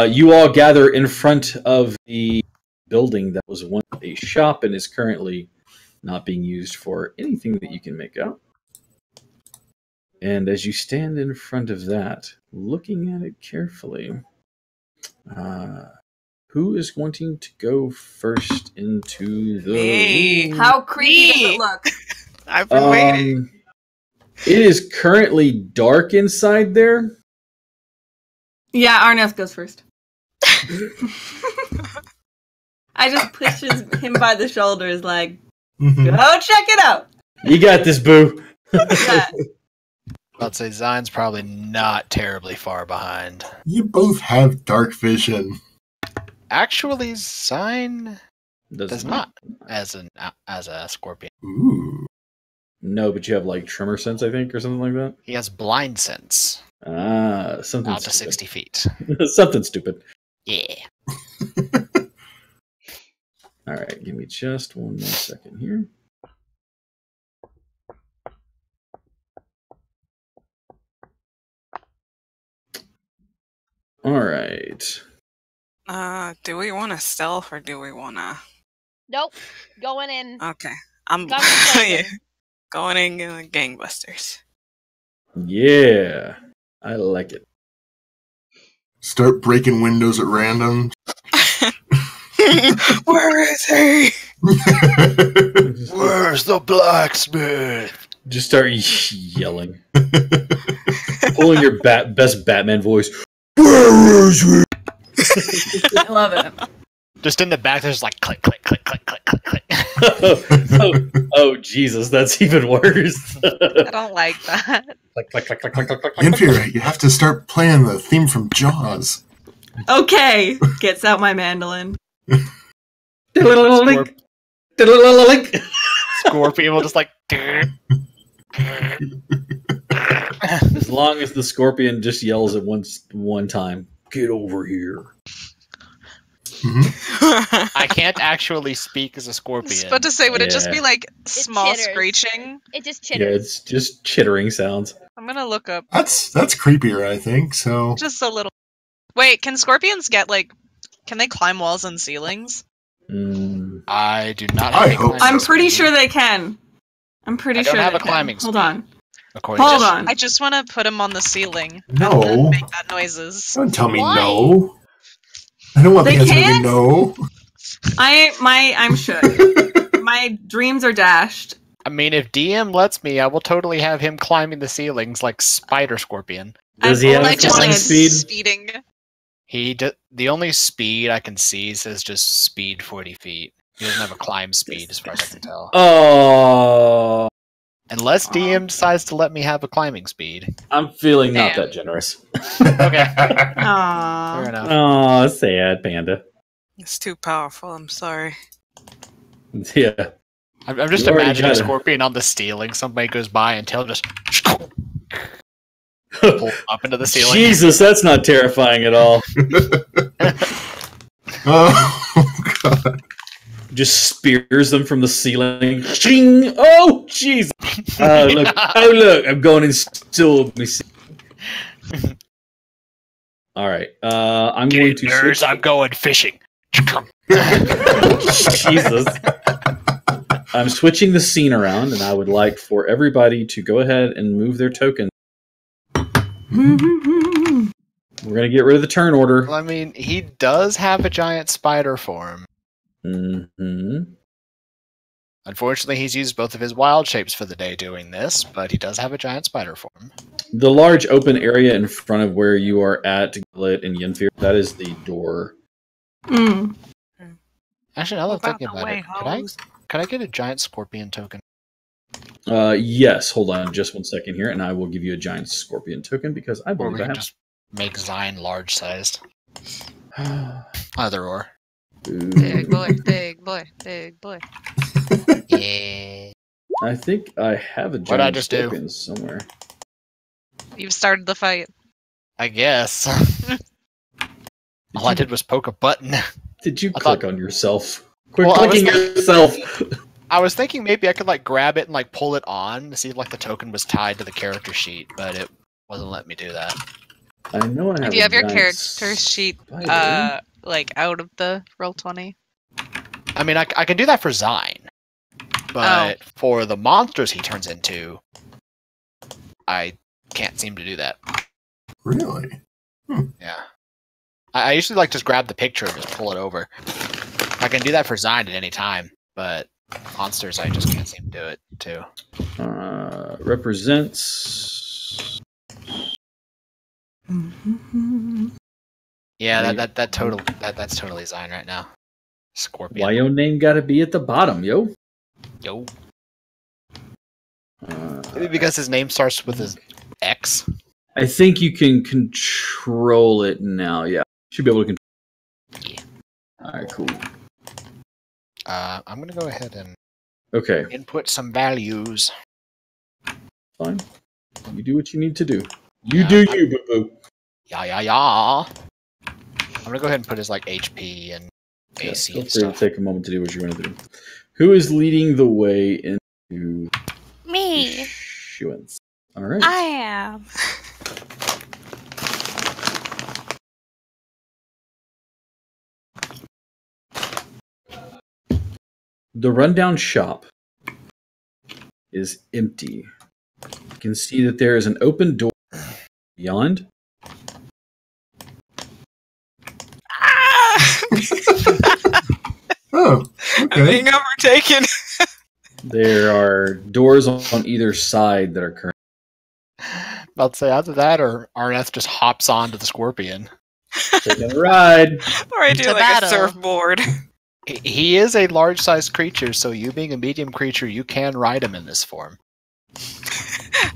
You all gather in front of the building that was once a shop and is currently not being used for anything that you can make out. And as you stand in front of that, looking at it carefully, who is wanting to go first into the Me. room? How creepy does it look? I've been waiting. It is currently dark inside there. Yeah, Arneth goes first. I just pushes him by the shoulders like, go check it out. You got this, boo. Yeah. I'd say Zion's probably not terribly far behind. You both have dark vision. Actually, Zion does not as a scorpion. Ooh. No, but you have like tremor sense, I think, or something like that. He has blind sense Something out to stupid. 60 feet. Something stupid. Yeah. All right, give me just one more second here. All right. Do we want to stealth or do we want to? Nope. Going in. Okay, I'm Got me yeah, thinking. going in gangbusters. Yeah, I like it. Start breaking windows at random. Where is he? Where's the blacksmith? Just start yelling, pulling your best Batman voice. Where is he? I love it. Just in the back, there's like click, click, click, click, click, click, click. Oh, Jesus, that's even worse. I don't like that. Click, click, click, click, click, click, click. Yenfir, you have to start playing the theme from Jaws. Okay. Gets out my mandolin. Link. Scorpion will just like. As long as the scorpion just yells at one time, get over here. Mhm. I can't actually speak as a scorpion. But to say, would it just be Yeah. like small chitters. screeching? It just Yeah, chitters. it's just chittering sounds. I'm gonna look up That's creepier, I think. So just a little. Wait, can scorpions get like? Can they climb walls and ceilings? Mm. I do not. I Have a hope climbing I'm pretty speed, sure they can. I'm pretty I don't sure have they a can. climbing Hold speed. on. according Hold to on. I just want to put him on the ceiling. No. And then make that noises. don't tell me Why? no. I don't want They the answer to be can't? no. I'm sure. My dreams are dashed. I mean, if DM lets me, I will totally have him climbing the ceilings like Spider Scorpion. Does he have Like a just like flying speed? speeding. The only speed I can see says just speed 40 feet. He doesn't have a climb speed, as far as I can tell. Oh, Unless DM decides to let me have a climbing speed. I'm feeling not Damn. that generous. Okay, Aww. fair enough. Oh, sad panda. It's too powerful. I'm sorry. Yeah. I'm just You already imagining a got it. scorpion on the ceiling. Somebody goes by and tail just pull up into the ceiling. Jesus, that's not terrifying at all. Oh god. Just spears them from the ceiling. Ching! Oh, Jesus! Look! Oh, look! I'm going and still me. All right. I'm Get going in, to nerds, switch. I'm going fishing. Jesus. I'm switching the scene around, and I would like for everybody to go ahead and move their token. We're gonna get rid of the turn order. Well, I mean, he does have a giant spider form. Mm-hmm. Unfortunately, he's used both of his wild shapes for the day doing this, but he does have a giant spider form. The large open area in front of where you are at, Glit and Yenfir, that is the door. Mm. Actually, now that I'm About thinking the about way, it, hoes. could I get a giant scorpion token? Yes, hold on just 1 second here, and I will give you a giant scorpion token because I Or believe we I can have. just make Zion large sized. Either or. Big boy, big boy, big boy. Yeah. I think I have a giant What'd I just do? scorpion somewhere. You've started the fight. I guess. All I did was poke a button. Did you I click thought- on yourself? Quit Well, I was clicking yourself. I was thinking maybe I could like grab it and like pull it on to see if like the token was tied to the character sheet, but it wasn't letting me do that. I know I have. Do you a have your giant character sheet spider. like out of the Roll20? I mean, I can do that for Zine, but for the monsters he turns into, I can't seem to do that. Really? Yeah. I usually like just grab the picture and just pull it over. I can do that for Zine at any time, but monsters I just can't seem to do it too. Represents. Yeah, Right. that's totally Zine right now. Scorpion. Why your name gotta be at the bottom, yo? Yo. Uh, Maybe because his name starts with his X. I think you can control it now. Yeah, should be able to control. Yeah. All right, cool. I'm gonna go ahead and Okay, input some values. fine. You do what you need to do. You Yeah, do you, boo boo. Yeah. I'm gonna go ahead and put his like HP and Yes, AC feel and free to stuff. take a moment to do what you're going to do. Who is leading the way into Me. issuance? All right. I am. The rundown shop is empty. You can see that there is an open door beyond. Ah! Oh, I'm okay. being overtaken. There are doors on either side that are currently. About to say either that or Arneth just hops onto the scorpion. Taking a ride. Or I do To like battle. a surfboard. He is a large-sized creature, so you being a medium creature, you can ride him in this form.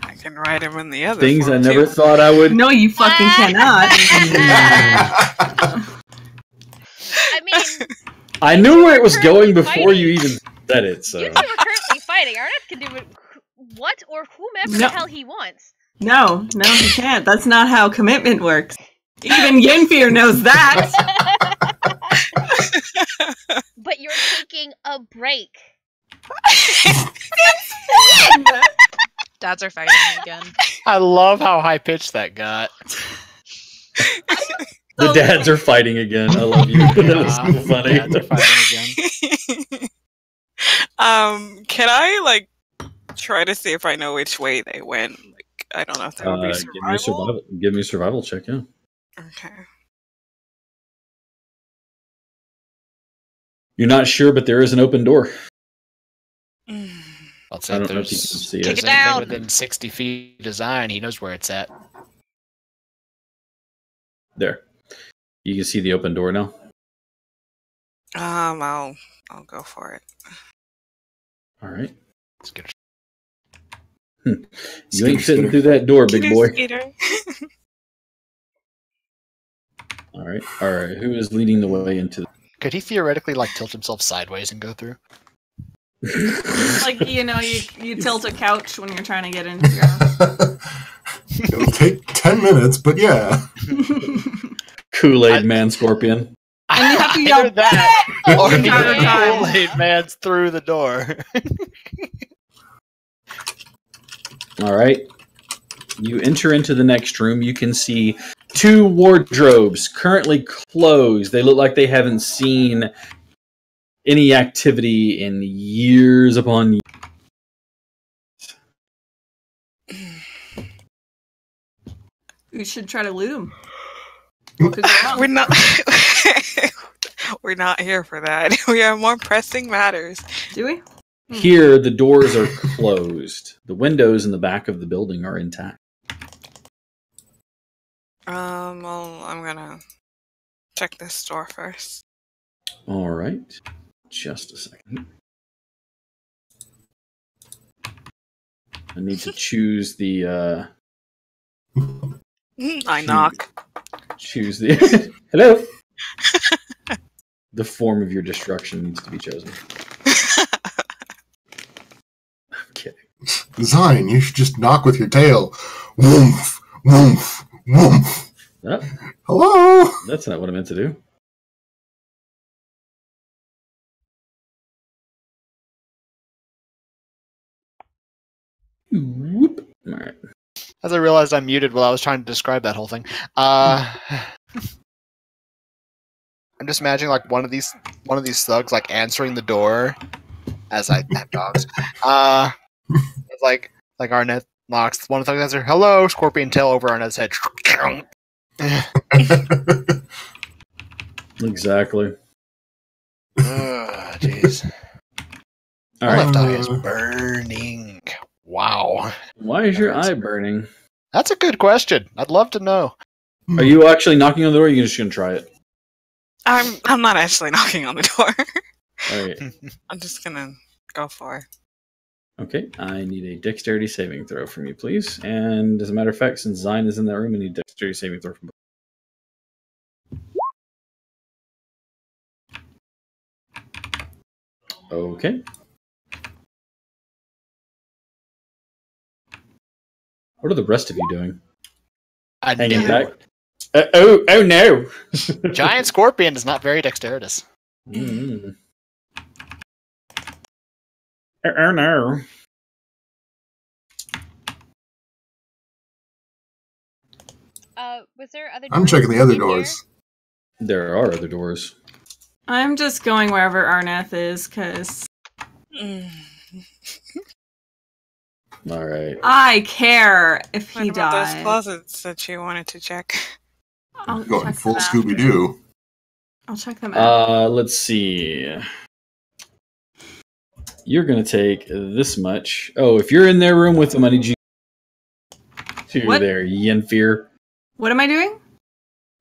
I can ride him in the other Things I form, never too. thought I would. No, you fucking cannot. I mean, I knew where it was going Currently before you fighting. even said it. So you two are currently fighting. Arnett can do what or whomever No. the hell he wants. No, he can't. That's not how commitment works. Even Yenfir knows that. But that you're taking a break. Dads are fighting again. I love how high pitched that got. The dads are fighting again. I love you. That was so funny. Dads are fighting again. Can I like try to see if I know which way they went? Like, I don't know if that would be survival. Give me a survival check, yeah. Okay. You're not sure, but there is an open door. I'll say I if don't know if you can there's see Kick it. it anything down. within 60 feet of Zion, he knows where it's at. There. You can see the open door now. I'll go for it. All right. Let's get You ain't fitting through that door, big boy. All right. All right. Who is leading the way into the... Could he theoretically like tilt himself sideways and go through? Like, you know, you tilt a couch when you're trying to get into your house. It'll take 10 minutes, but yeah. Kool-Aid Man Scorpion. And you have to Either yell that or the entire time. Kool-Aid Man's through the door. All right. You enter into the next room. You can see 2 wardrobes currently closed. They look like they haven't seen any activity in years upon years. You should try to loot them. We're not. We're not here for that. We have more pressing matters. Do we? Here, the doors are closed. The windows in the back of the building are intact. Well, I'm gonna check this door first. All right. Just a second. I need to choose the I knock. choose the hello. The form of your destruction needs to be chosen. I'm kidding. Zine, you should just knock with your tail. Woof, woof, woof. Oh, Hello? that's not what I meant to do. Whoop. All right. As I realized I'm muted while I was trying to describe that whole thing. I'm just imagining like one of these thugs like answering the door as I have dogs. It's like Arnett knocks. One of the thugs answers, "Hello," scorpion tail over Arnett's head. Exactly. Jeez. All My right. left eye is burning. Wow. Why is your eye burning? That's a good question. I'd love to know. Are you actually knocking on the door? Or are you just gonna try it? I'm not actually knocking on the door. All right. I'm just gonna go for it. Okay. I need a dexterity saving throw from you, please. And as a matter of fact, since Zine is in that room, I need a dexterity saving throw from both. Okay. What are the rest of you doing? I Hanging knew. back? Oh no! Giant scorpion is not very dexterous. Mm. Oh no! Was there other? I'm doors checking the other in here? doors. There are other doors. I'm just going wherever Arneth is, because All right. I care if he What about those dies. closets that you wanted to check? I'll Going check full them after. Scooby Doo. I'll check them out. Let's see. You're gonna take this much. Oh, if you're in their room with the money, to What? there, Yenfear. What am I doing?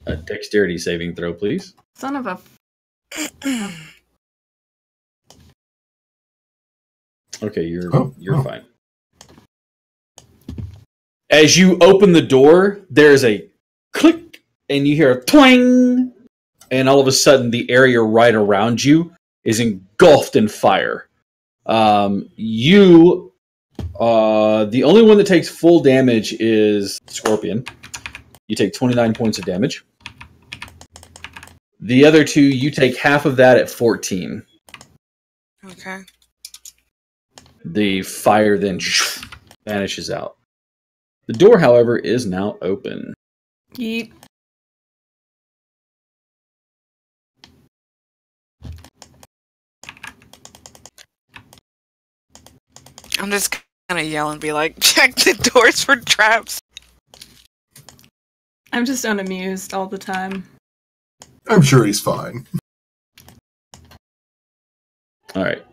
A dexterity saving throw, please. Son of a... Okay, you're Oh. fine. As you open the door, there's a click, and you hear a twang, and all of a sudden, the area right around you is engulfed in fire. The only one that takes full damage is Scorpion. You take 29 points of damage. The other two, you take half of that at 14. Okay. The fire then vanishes out. The door, however, is now open. Yeet. I'm just gonna yell and be like, check the doors for traps. I'm just unamused all the time. I'm sure he's fine. All right.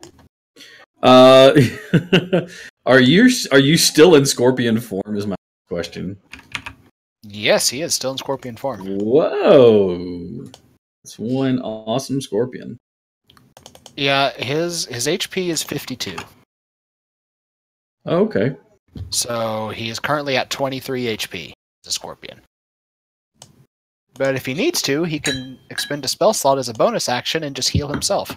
Are you still in scorpion form? Is my question. Yes, he is still in scorpion form. Whoa, that's one awesome scorpion. Yeah, his HP is 52. Oh, okay. So he is currently at 23 HP as a scorpion. But if he needs to, he can expend a spell slot as a bonus action and just heal himself.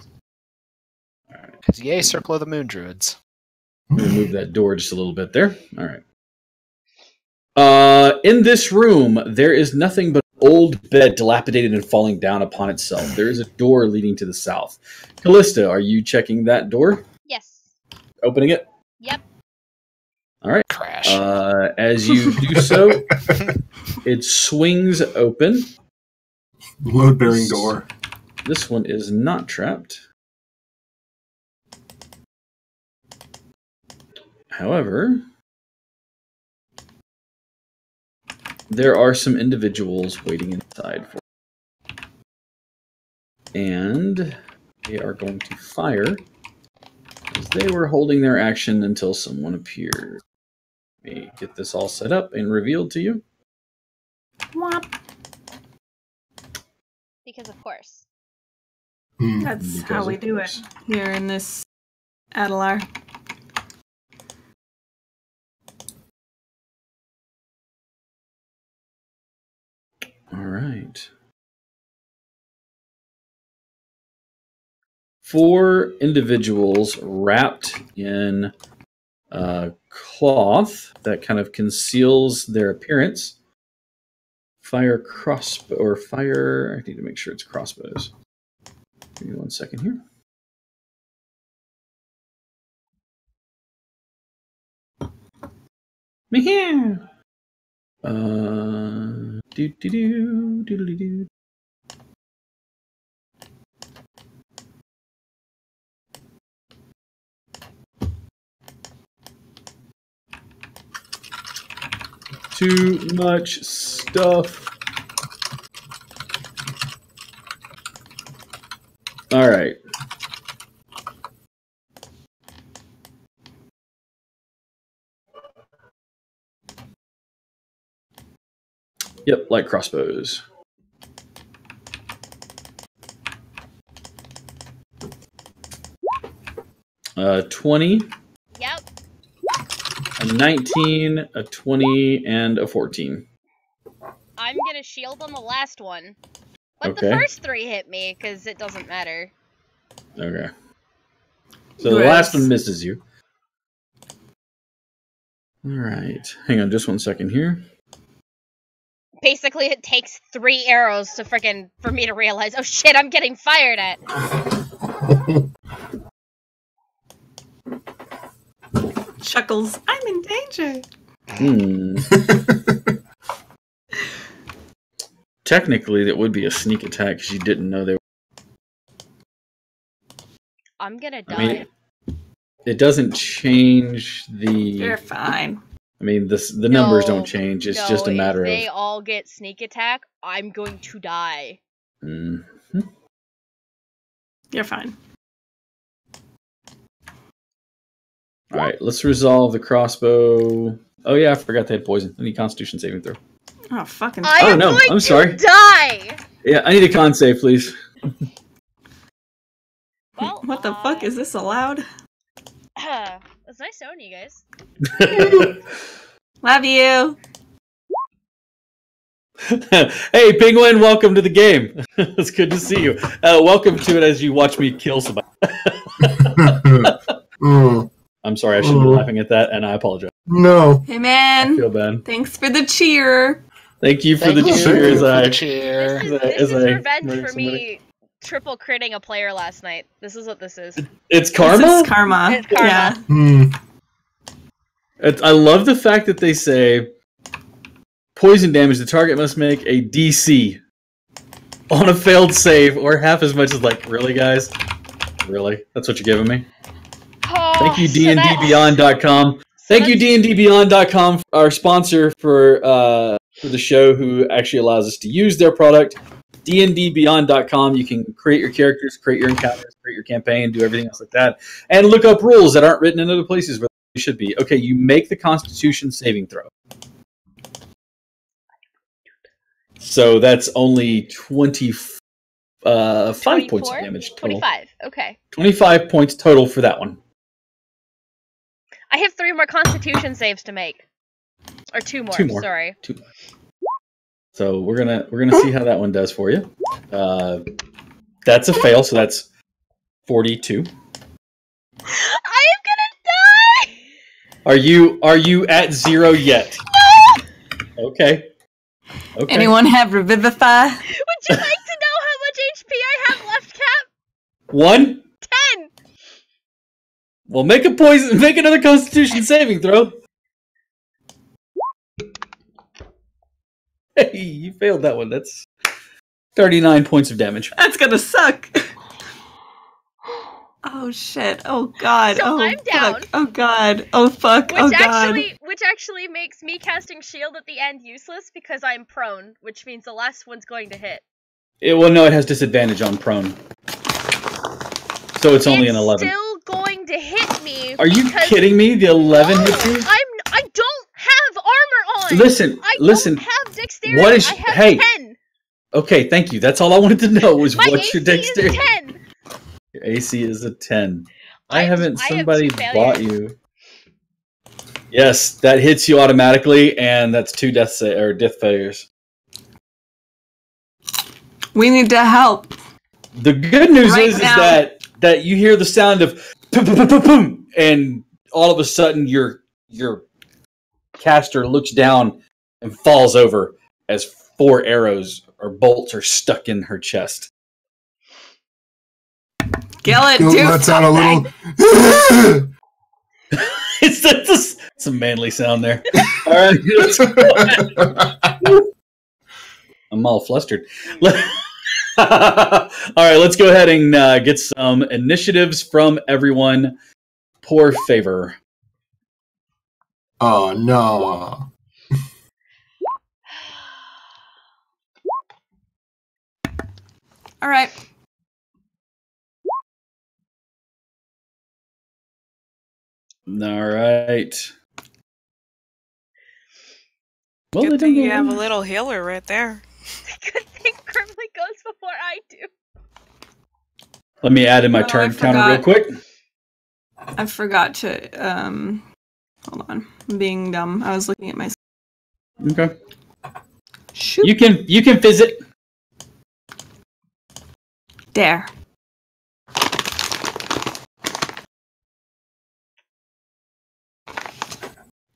Because yay, Circle of the Moon Druids. Move that door just a little bit there. All right. In this room, there is nothing but an old bed, dilapidated and falling down upon itself. There is a door leading to the south. Callista, are you checking that door? Yes. Opening it? Yep. All right. Crash. As you do so, it swings open. Load-bearing door. This one is not trapped. However, there are some individuals waiting inside for it. And they are going to fire as they were holding their action until someone appeared. Let me get this all set up and revealed to you. Whop. Because of course. That's Because how we of do it course. here in this Adelar. All right. 4 individuals wrapped in cloth that kind of conceals their appearance. Fire crossbow or fire. I need to make sure it's crossbows. Give me 1 second here. Meow. Do do do do do. Too much stuff. All right. Yep, light crossbows. Uh, 20. Yep. A 19, a 20, and a 14. I'm gonna shield on the last one. But Okay. the first 3 hit me, because it doesn't matter. Okay. So the last one misses you. Alright. Hang on just 1 second here. Basically, it takes 3 arrows to for me to realize, oh shit, I'm getting fired at. Chuckles, I'm in danger. Technically, that would be a sneak attack because you didn't know they were. I'm gonna die. I mean, it doesn't change the. You're fine. I mean, the numbers don't change. It's just a matter if of. they all get sneak attack, I'm going to die. Mm-hmm. You're fine. All right, let's resolve the crossbow. Oh yeah, I forgot they had poison. I need Constitution saving throw. Oh, fucking. I am going I'm to sorry. die! Yeah, I need a con save, please. Well, What the fuck? Is this allowed? it's nice knowing you guys. Love you. Hey, Penguin, welcome to the game. It's good to see you. Welcome to it as you watch me kill somebody. I'm sorry, I shouldn't be laughing at that, and I apologize. No. Hey, I man. feel bad. Thanks for the cheer. Thank you for Thank the you cheer. for the cheer. This is revenge for me triple critting a player last night. This is what this is. It's karma? This is karma. It's karma. Yeah. I love the fact that they say poison damage. The target must make a DC on a failed save, or half as much as like. Really, guys? Really? That's what you're giving me? Oh, Thank you, so DNDBeyond.com. Thank you, DNDBeyond.com, our sponsor for the show, who actually allows us to use their product. DNDBeyond.com. You can create your characters, create your encounters, create your campaign, do everything else like that, and look up rules that aren't written in other places where they should be. Okay, you make the Constitution saving throw. So that's only 25 points of damage total. 25. Okay. 25 points total for that one. I have 3 more Constitution saves to make, or 2 more. 2 more. Sorry. 2 more. So we're gonna see how that one does for you. That's a fail, so that's 42. I am gonna die. Are you at 0 yet? No. Okay. Anyone have Revivify? Would you like to know how much HP I have left, Cap? 1. 10. Well, make another Constitution saving throw. Hey, you failed that one. That's 39 points of damage. That's gonna suck. Oh shit. Oh god. So oh I'm down. fuck. Oh god. Oh fuck. Which Oh god. which actually makes me casting shield at the end useless because I'm prone, which means the last one's going to hit. Well, no, it has disadvantage on prone. So it's only an 11. Still going to hit me. Are you kidding me? The 11 hits you? I don't have armor on. Listen. I don't have dexterity. What is? I have Hey. 10. Okay, thank you. That's all I wanted to know was My what's your AC dexterity? is 10. Your AC is a 10. I have Somebody 2 bought failures. you. Yes, that hits you automatically, and that's 2 death failures. We need to help. The good news Right is now. that you hear the sound of pum, pum, pum, pum, pum, and all of a sudden your caster looks down and falls over as 4 arrows or bolts are stuck in her chest. Gillet, Don't do let out a something. little. It's a manly sound there. All right, let's go ahead. I'm all flustered. All right, let's go ahead and get some initiatives from everyone. Poor favor. Oh no. All right. All right. Well, Good they thing don't you go have a well. little healer right there. Good thing Grimly goes before I do. Let me add in my Oh, turn I counter real forgot. quick. I forgot to hold on. I'm being dumb. I was looking at my Okay. shoot. You can visit. There.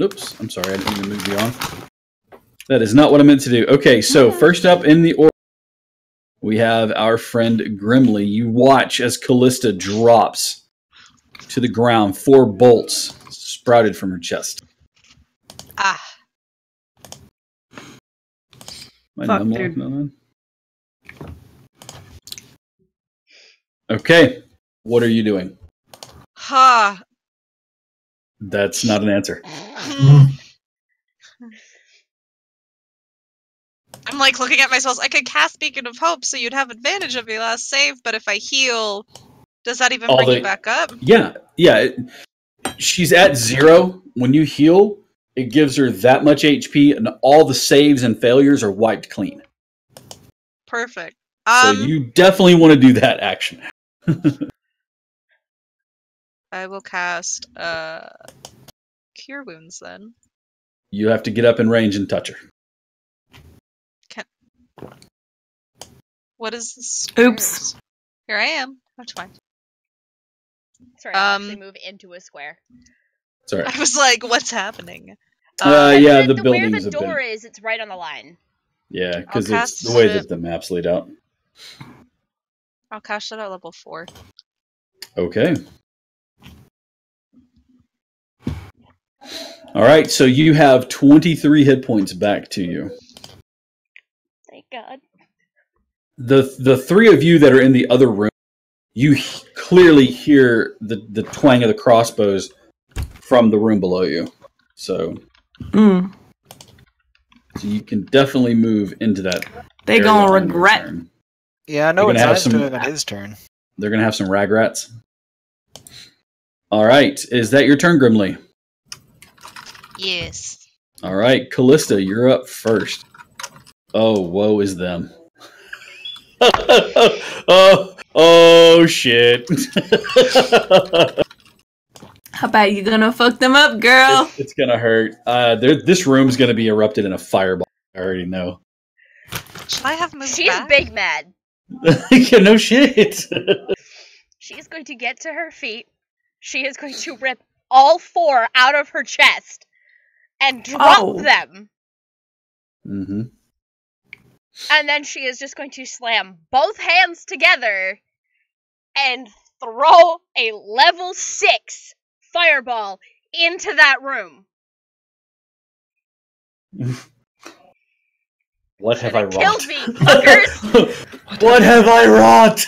Oops, I'm sorry, I didn't mean to move you on. That is not what I meant to do. Okay, so first up in the order, we have our friend Grimly. You watch as Callista drops to the ground. 4 bolts sprouted from her chest. Ah. My Fuck, numb dude. lock not on? Okay, what are you doing? Ha. That's not an answer. I'm like looking at my spells. I could cast Beacon of Hope so you'd have advantage of your last save, but if I heal, does that even bring you back up? Yeah. She's at 0. When you heal, it gives her that much HP, and all the saves and failures are wiped clean. Perfect. So you definitely want to do that action. I will cast Cure Wounds then. You have to get up in range and touch her. What is this? Oops. Here I am. That's fine. Sorry, I'll actually move into a square. Sorry. I was like, what's happening? Yeah, the where buildings the have door been. is, it's right on the line. Yeah, because I'll it's cast the way it. that the map's laid out. I'll cast it at level 4. Okay. All right, so you have 23 hit points back to you. Thank God. The three of you that are in the other room, you clearly hear the twang of the crossbows from the room below you. So you can definitely move into that. They gonna regret. Yeah, I know what Zai's doing on his turn. They're gonna have some ragrats. All right, is that your turn, Grimly? Yes. All right, Callista, you're up first. Oh, woe is them. oh shit. How about you gonna fuck them up, girl? It's gonna hurt. This room's gonna be erupted in a fireball. I already know. Should I have moved She's back? big mad. Yeah, no shit. She is going to get to her feet. She is going to rip all 4 out of her chest and drop them. Mm-hmm. And then she is just going to slam both hands together and throw a level 6 fireball into that room. What have I wrought? Killed me, fuckers! What have I wrought?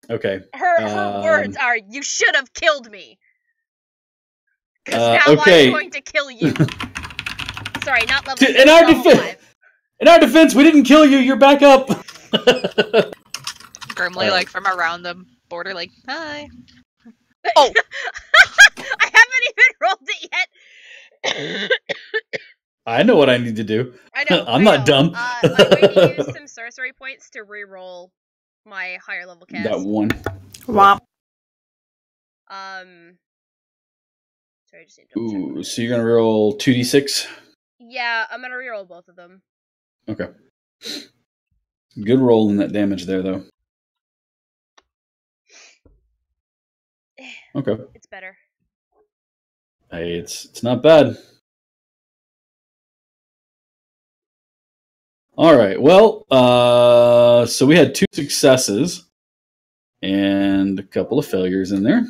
Okay. Her words are, "You should have killed me." Because now I'm going to kill you. Sorry, not level 6, level 5. In our defense, we didn't kill you. You're back up. Grimly, like from around the border, like, hi. Oh, I haven't even rolled it yet. I know what I need to do. I know. I'm not dumb. I'm going to use some sorcery points to re-roll my higher level cast. That one. Womp. Sorry, I just need to double check. Ooh, so you're gonna roll 2d6? Yeah, I'm gonna re-roll both of them. Okay. Good roll in that damage there, though. Okay. It's better. Hey, it's not bad. All right. Well, so we had 2 successes and a couple of failures in there.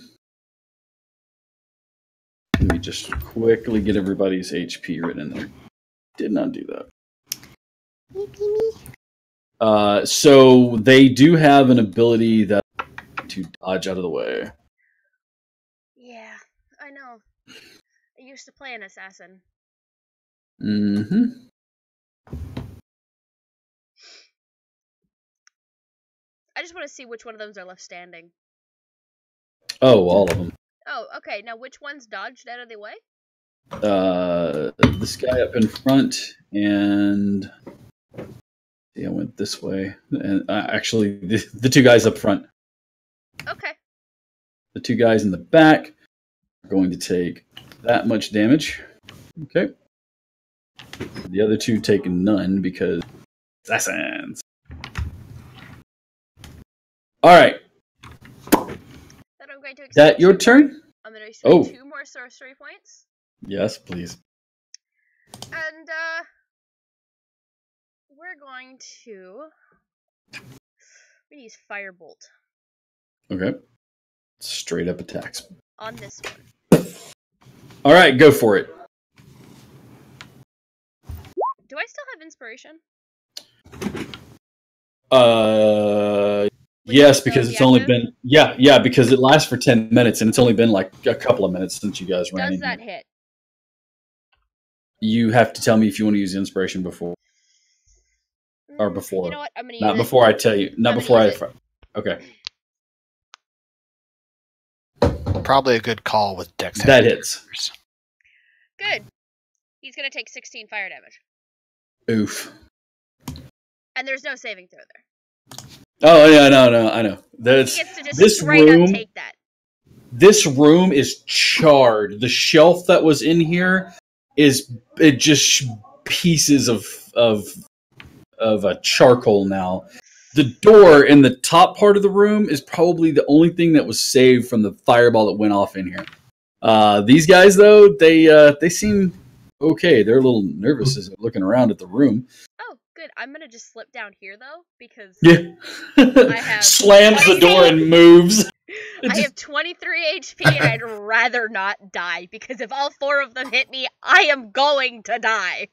Let me just quickly get everybody's HP written in there. Did not do that. So they do have an ability that to dodge out of the way. Yeah, I know. I used to play an assassin. Mm-hmm. I just want to see which one of those are left standing. Oh, all of them. Oh, okay. Now, which one's dodged out of the way? This guy up in front, and yeah, I went this way. And actually, the 2 guys up front. Okay. The 2 guys in the back are going to take that much damage. Okay. The other 2 take none because assassins. All right. Then I'm going to Is that your turn? I'm going to spend 2 more sorcery points. Yes, please. And, we're going to use Firebolt. Okay. Straight up attacks. On this one. All right, go for it. Do I still have inspiration? Yes, because it's only been because it lasts for 10 minutes and it's only been like a couple of minutes since you guys ran in. Does that hit? You have to tell me if you want to use inspiration before or before. You know what? I'm gonna use Not it. before I tell you. Not before I. Okay. Probably a good call with Dex. That hits. Good. He's gonna take 16 fire damage. Oof. And there's no saving throw there. Oh yeah, no, I know. That's He gets to just this straight room. up take that. This room is charred. The shelf that was in here is just pieces of a charcoal now. The door in the top part of the room is probably the only thing that was saved from the fireball that went off in here. These guys, though, they seem okay. They're a little nervous as they're looking around at the room. Oh, good. I'm gonna just slip down here though, because Yeah. have Slams the door and moves. I have 23 HP and I'd rather not die, because if all 4 of them hit me, I am going to die.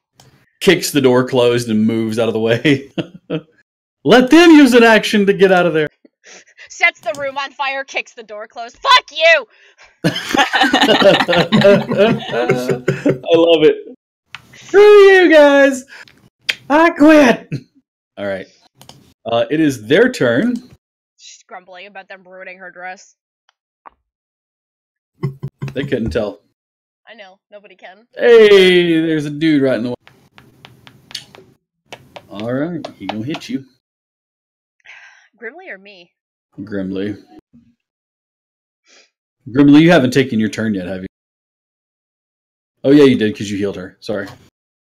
Kicks the door closed and moves out of the way. Let them use an action to get out of there. Sets the room on fire, kicks the door closed. Fuck you! I love it. Screw you guys! I quit! Alright. It is their turn. She's grumbling about them ruining her dress. They couldn't tell. I know, nobody can. Hey, there's a dude right in the way. Alright, he gonna hit you. Grimly or me? Grimly. Grimly, you haven't taken your turn yet, have you? Oh yeah, you did, because you healed her. Sorry.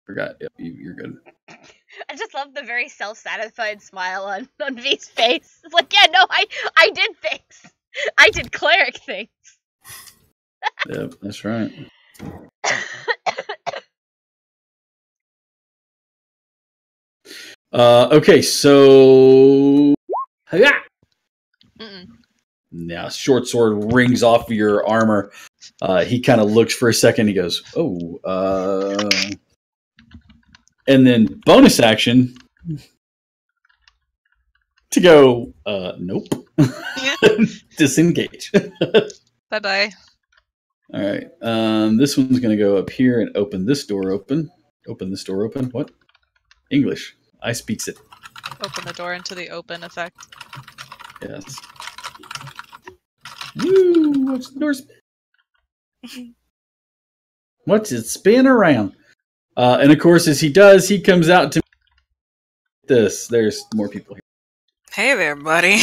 Forgot. Yep, you're good. I just love the very self-satisfied smile on V's face. It's like, yeah, no, I did things. I did cleric things. Yep, that's right. Okay, so... Now, short sword rings off of your armor. He kind of looks for a second. He goes, oh, and then bonus action to go, nope. Disengage. Bye-bye. All right. This one's going to go up here and open this door open. Open this door open. What? English. I speaks it. Open the door into the open effect. Yes. Woo! Watch the door spin. Watch it spin around. And of course, as he does, he comes out to this. There's more people here. Hey there, buddy.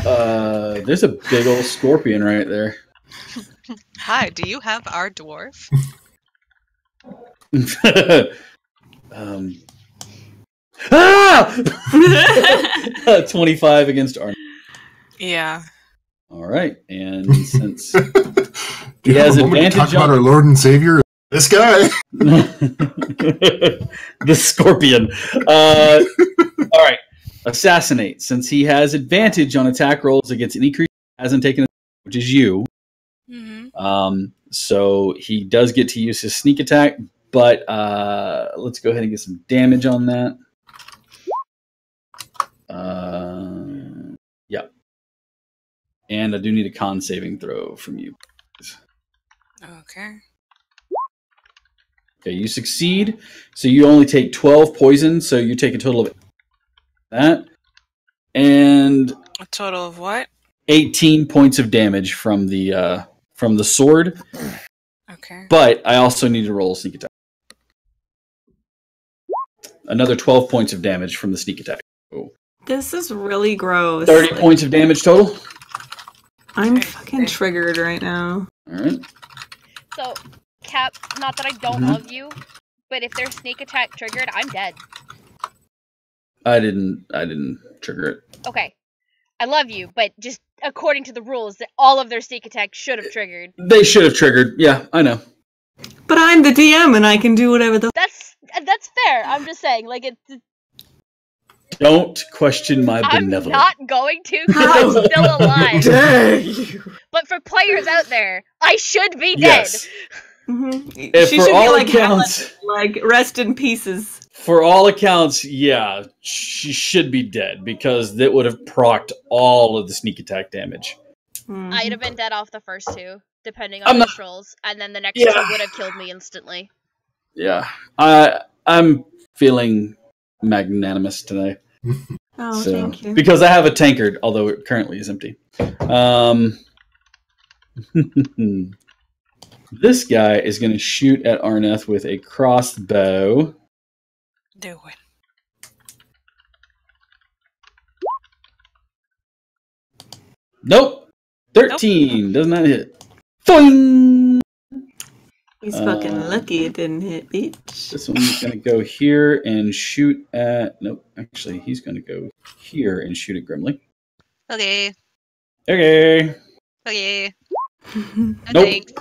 There's a big old scorpion right there. Hi, do you have our dwarf? 25 against Arnold. Yeah. All right, and since Do he you have has a moment to talk advantage about on our Lord and Savior? This guy. the scorpion. All right, assassinate. Since he has advantage on attack rolls against any creature he hasn't taken, which is you. Mm-hmm. So he does get to use his sneak attack, but let's go ahead and get some damage on that. Yeah. And I do need a con saving throw from you. Okay. Okay, you succeed. So you only take 12 poison, so you take a total of that. And A total of what? 18 points of damage from the sword. Okay. But I also need to roll a sneak attack. Another 12 points of damage from the sneak attack. Oh. This is really gross. 30 points of damage total. I'm fucking triggered right now. All right. So, Cap, not that I don't love you, but if their sneak attack triggered, I'm dead. I didn't trigger it. Okay. I love you, but just according to the rules, that all of their sneak attacks should have triggered. They should have triggered. Yeah, I know. But I'm the DM and I can do whatever the That's fair. I'm just saying, like, it's... Don't question my I'm benevolence. not going to, because I'm still alive. dare you? But for players out there, I should be dead. Yes. If She for should all be accounts, like rest in pieces. for all accounts, yeah, she should be dead because that would have procced all of the sneak attack damage. I'd have been dead off the first 2, depending on those rolls, and then the next 2 would have killed me instantly. Yeah, I'm feeling magnanimous today. Oh, thank you. Because I have a tankard, although it currently is empty. This guy is going to shoot at Arneth with a crossbow. Do it. Nope. 13 Nope. does not hit. Boing! He's fucking lucky it didn't hit, bitch. This one's going to go here and shoot at... Nope, actually, he's going to go here and shoot at Grimly. Okay. Okay. Okay. Nope. Thanks.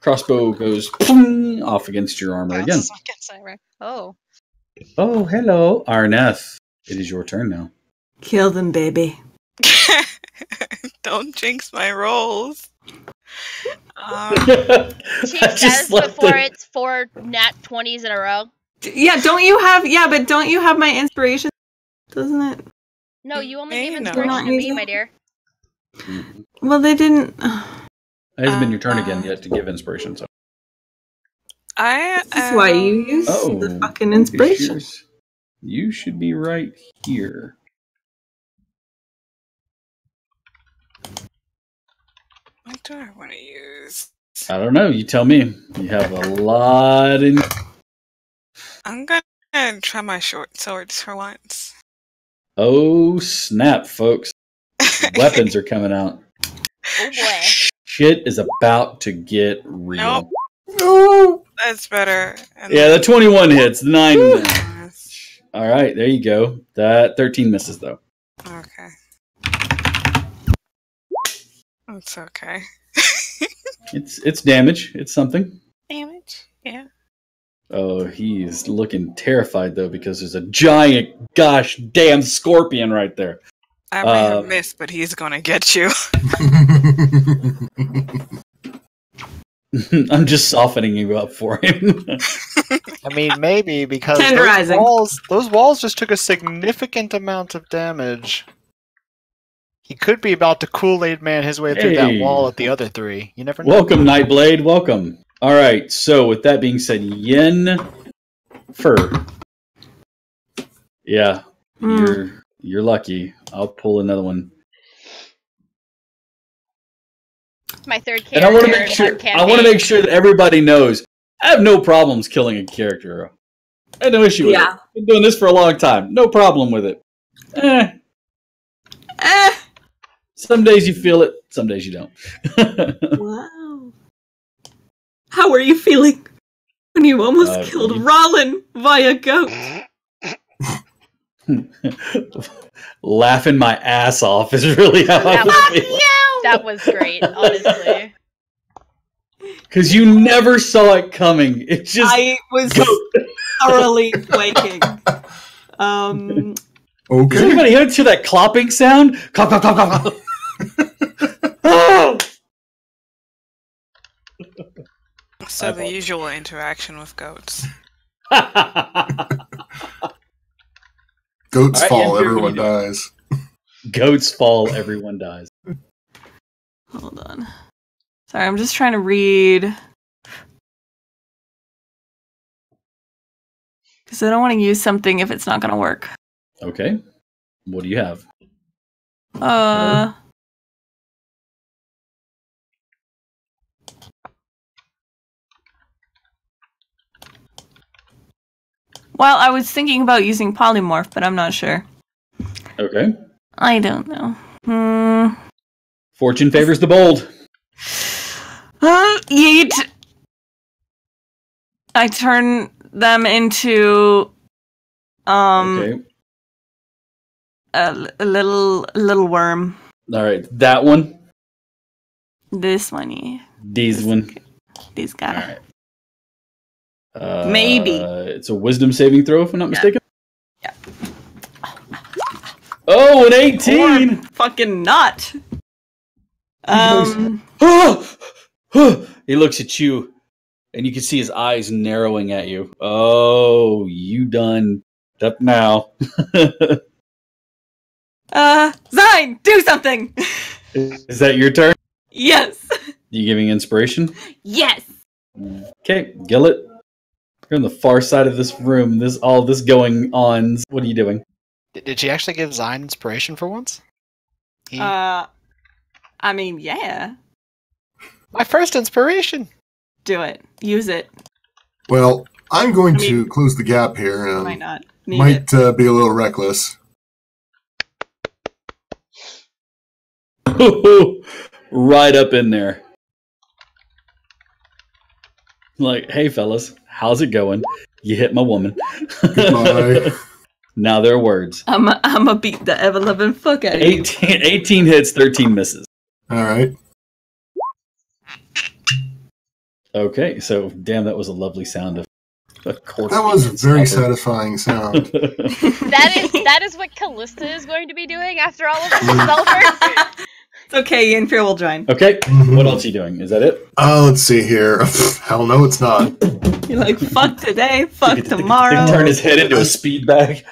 Crossbow goes boing, off against your armor again. Oh. Oh, hello, Arneth. It is your turn now. Kill them, baby. Don't jinx my rolls. Chief says before it's 4 nat 20s in a row. Yeah, don't you have? Yeah, but don't you have my inspiration? Doesn't it? No, you only Hey, gave no. inspiration to me, my dear. Well, they didn't. It hasn't been your turn again yet to give inspiration. So. I This is why you use the fucking inspiration. You should be right here. What do I want to use? I don't know. You tell me. You have a lot in. I'm gonna try my short swords for once. Oh snap, folks! Weapons are coming out. Oh boy. Shit is about to get real. Nope. No. That's better. And Yeah, the 21 hits. The 9. All right, there you go. That 13 misses though. Okay. It's okay. It's damage. It's something. Damage. Yeah. Oh, he's looking terrified though because there's a giant, gosh damn scorpion right there. I may have missed, but he's gonna get you. I'm just softening you up for him. I mean, maybe because Tenderizing. those walls just took a significant amount of damage. He could be about to Kool-Aid Man his way through that wall at the other 3. You never know. Welcome, Nightblade. Welcome. All right. So, with that being said, Yennefer. Yeah, you're lucky. I'll pull another one. My third character. And I want to make sure. I want to make sure that everybody knows. I have no problems killing a character. I have no issue with it. I've been doing this for a long time. No problem with it. Some days you feel it. Some days you don't. Wow. How are you feeling when you almost killed Rollin via goat? Laughing my ass off is really how I feel. That was great, honestly. Because you never saw it coming. It just I was thoroughly quaking. Okay. Does anybody hear that clopping sound? Clop, clop, clop, clop, clop. So the usual interaction with goats. Goats All right, fall, Yen, everyone dies. Goats fall, everyone dies. Hold on. Sorry, I'm just trying to read. Because I don't want to use something if it's not going to work. Okay. What do you have? Well, I was thinking about using polymorph, but I'm not sure. Okay. I don't know. Fortune favors the bold. Yeet! I turn them into Okay. a little worm. All right. That one. This one, yeah. These one. These guys. All right. Maybe. It's a wisdom saving throw, if I'm not mistaken. Yeah. Oh, an 18! Or fucking not. He looks at you, and you can see his eyes narrowing at you. Oh, you done up now. Zine, do something! Is that your turn? Yes. You giving inspiration? Yes. Okay, Gillet. You're on the far side of this room. All this going on. What are you doing? Did she actually give Zine inspiration for once? I mean, yeah. My first inspiration! Do it. Use it. Well, I'm going to close the gap here. Might not. Might be a little reckless. Right up in there. Like, hey fellas, how's it going? You hit my woman. Goodbye. Now there are words. I'ma beat the ever-loving fuck out of you. 18 hits, 13 misses. All right. Okay, so damn, that was a lovely sound of That was a very satisfying sound. That is what Callista is going to be doing after all of this is over. It's okay, Yenfear will join. Okay, what else are you doing? Is that it? Let's see here. Hell no, it's not. You're like, fuck today, fuck tomorrow. Turn his head into a speed bag.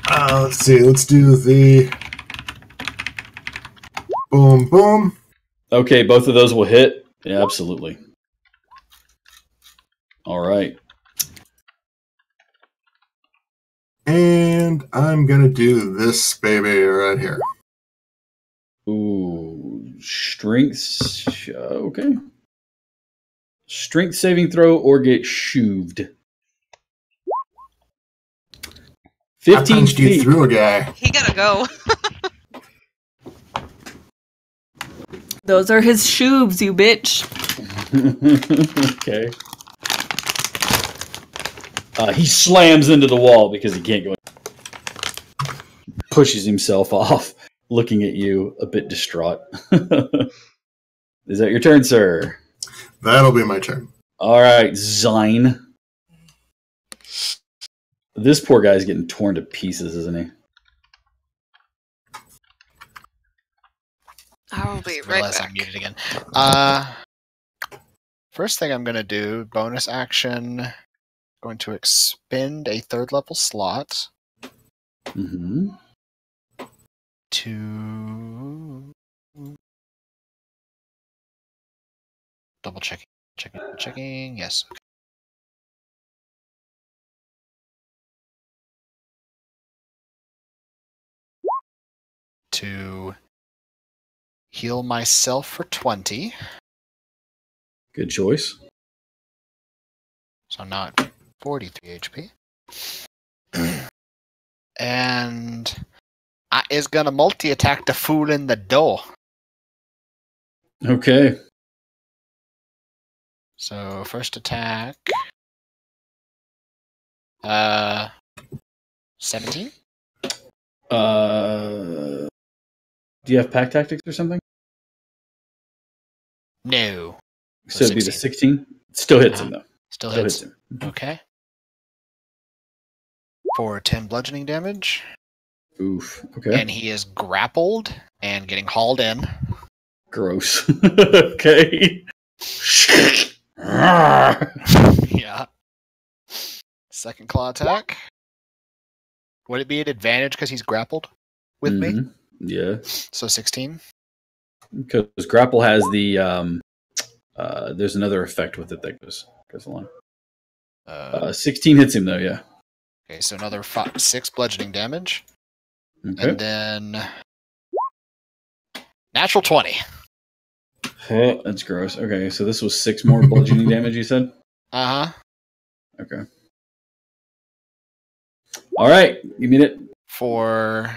Let's see. Let's do the boom, boom. Okay, both of those will hit. Yeah, absolutely. All right. And I'm gonna do this baby right here. Ooh, strength. Okay. Strength saving throw or get shooved. 15 I punched you feet. through a guy. He gotta go. Those are his shoobs, you bitch. Okay. He slams into the wall because he can't go. Pushes himself off, looking at you, a bit distraught. Is that your turn, sir? That'll be my turn. All right, Zine. This poor guy's getting torn to pieces, isn't he? I'll be right Realize back. I'm muted again. First thing I'm going to do, bonus action, going to expend a 3rd level slot Mm-hmm. to double checking. Yes. Okay. To heal myself for 20. Good choice. So not 43 HP. And I is gonna multi-attack the fool in the door. Okay. So first attack. 17? Do you have pack tactics or something? No. So it'd be the 16. Still hits him though. Still hits. him. Okay. For 10 bludgeoning damage. Oof. Okay. And he is grappled and getting hauled in. Gross. Okay. Yeah. Second claw attack. Would it be an advantage because he's grappled with me? Mhm. Yeah. So 16. Because grapple has the there's another effect with it that goes along. 16 hits him though, yeah. Okay, so another 6 bludgeoning damage. Okay. And then natural 20. Oh, that's gross. Okay, so this was 6 more bludgeoning damage, you said? Uh-huh. Okay. All right, give me it. For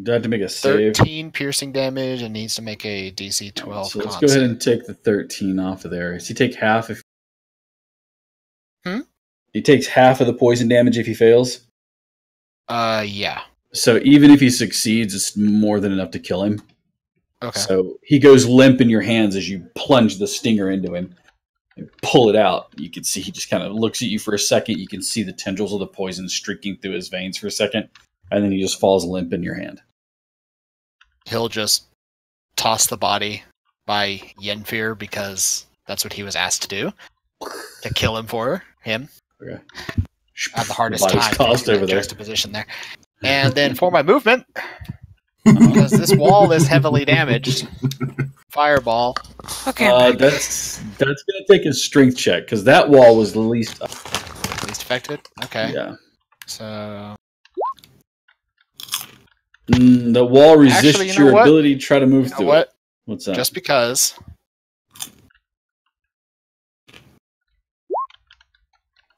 Do I have to make a save? 13 piercing damage and needs to make a DC 12 So let's con go ahead save. and take the 13 off of there. Does he take half if Hmm? He takes half of the poison damage if he fails? Yeah. So even if he succeeds, it's more than enough to kill him. Okay. So he goes limp in your hands as you plunge the stinger into him and pull it out. You can see he just kind of looks at you for a second. You can see the tendrils of the poison streaking through his veins for a second, and then he just falls limp in your hand. He'll just toss the body by Yenfear because that's what he was asked to do. To kill him for him. Okay. I had the hardest body's time tossed taking over that there. juxtaposition there. And then for my movement, because this wall is heavily damaged, fireball. Okay. That's going to take a strength check because that wall was the least. Least affected? Okay. Yeah. So The wall resists Actually, you know your what? ability to try to move you know through what? it. What's that? Just because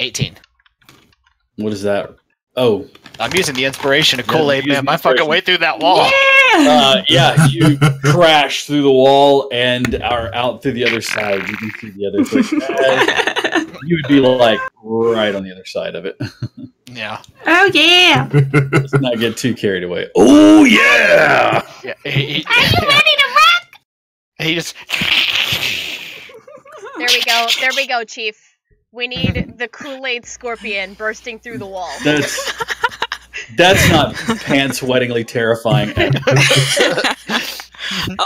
18. What is that? Oh, I'm using the inspiration of Yeah, Kool-Aid use Man. the My fucking inspiration. way through that wall. yeah, you crash through the wall and are out through the other side. You can see the other thing. You would be like right on the other side of it. Yeah. Oh yeah! Let's not get too carried away. Oh yeah! Yeah. Are you ready to rock? He just There we go. There we go, Chief. We need the Kool-Aid scorpion bursting through the wall. That's not pants-wettingly terrifying.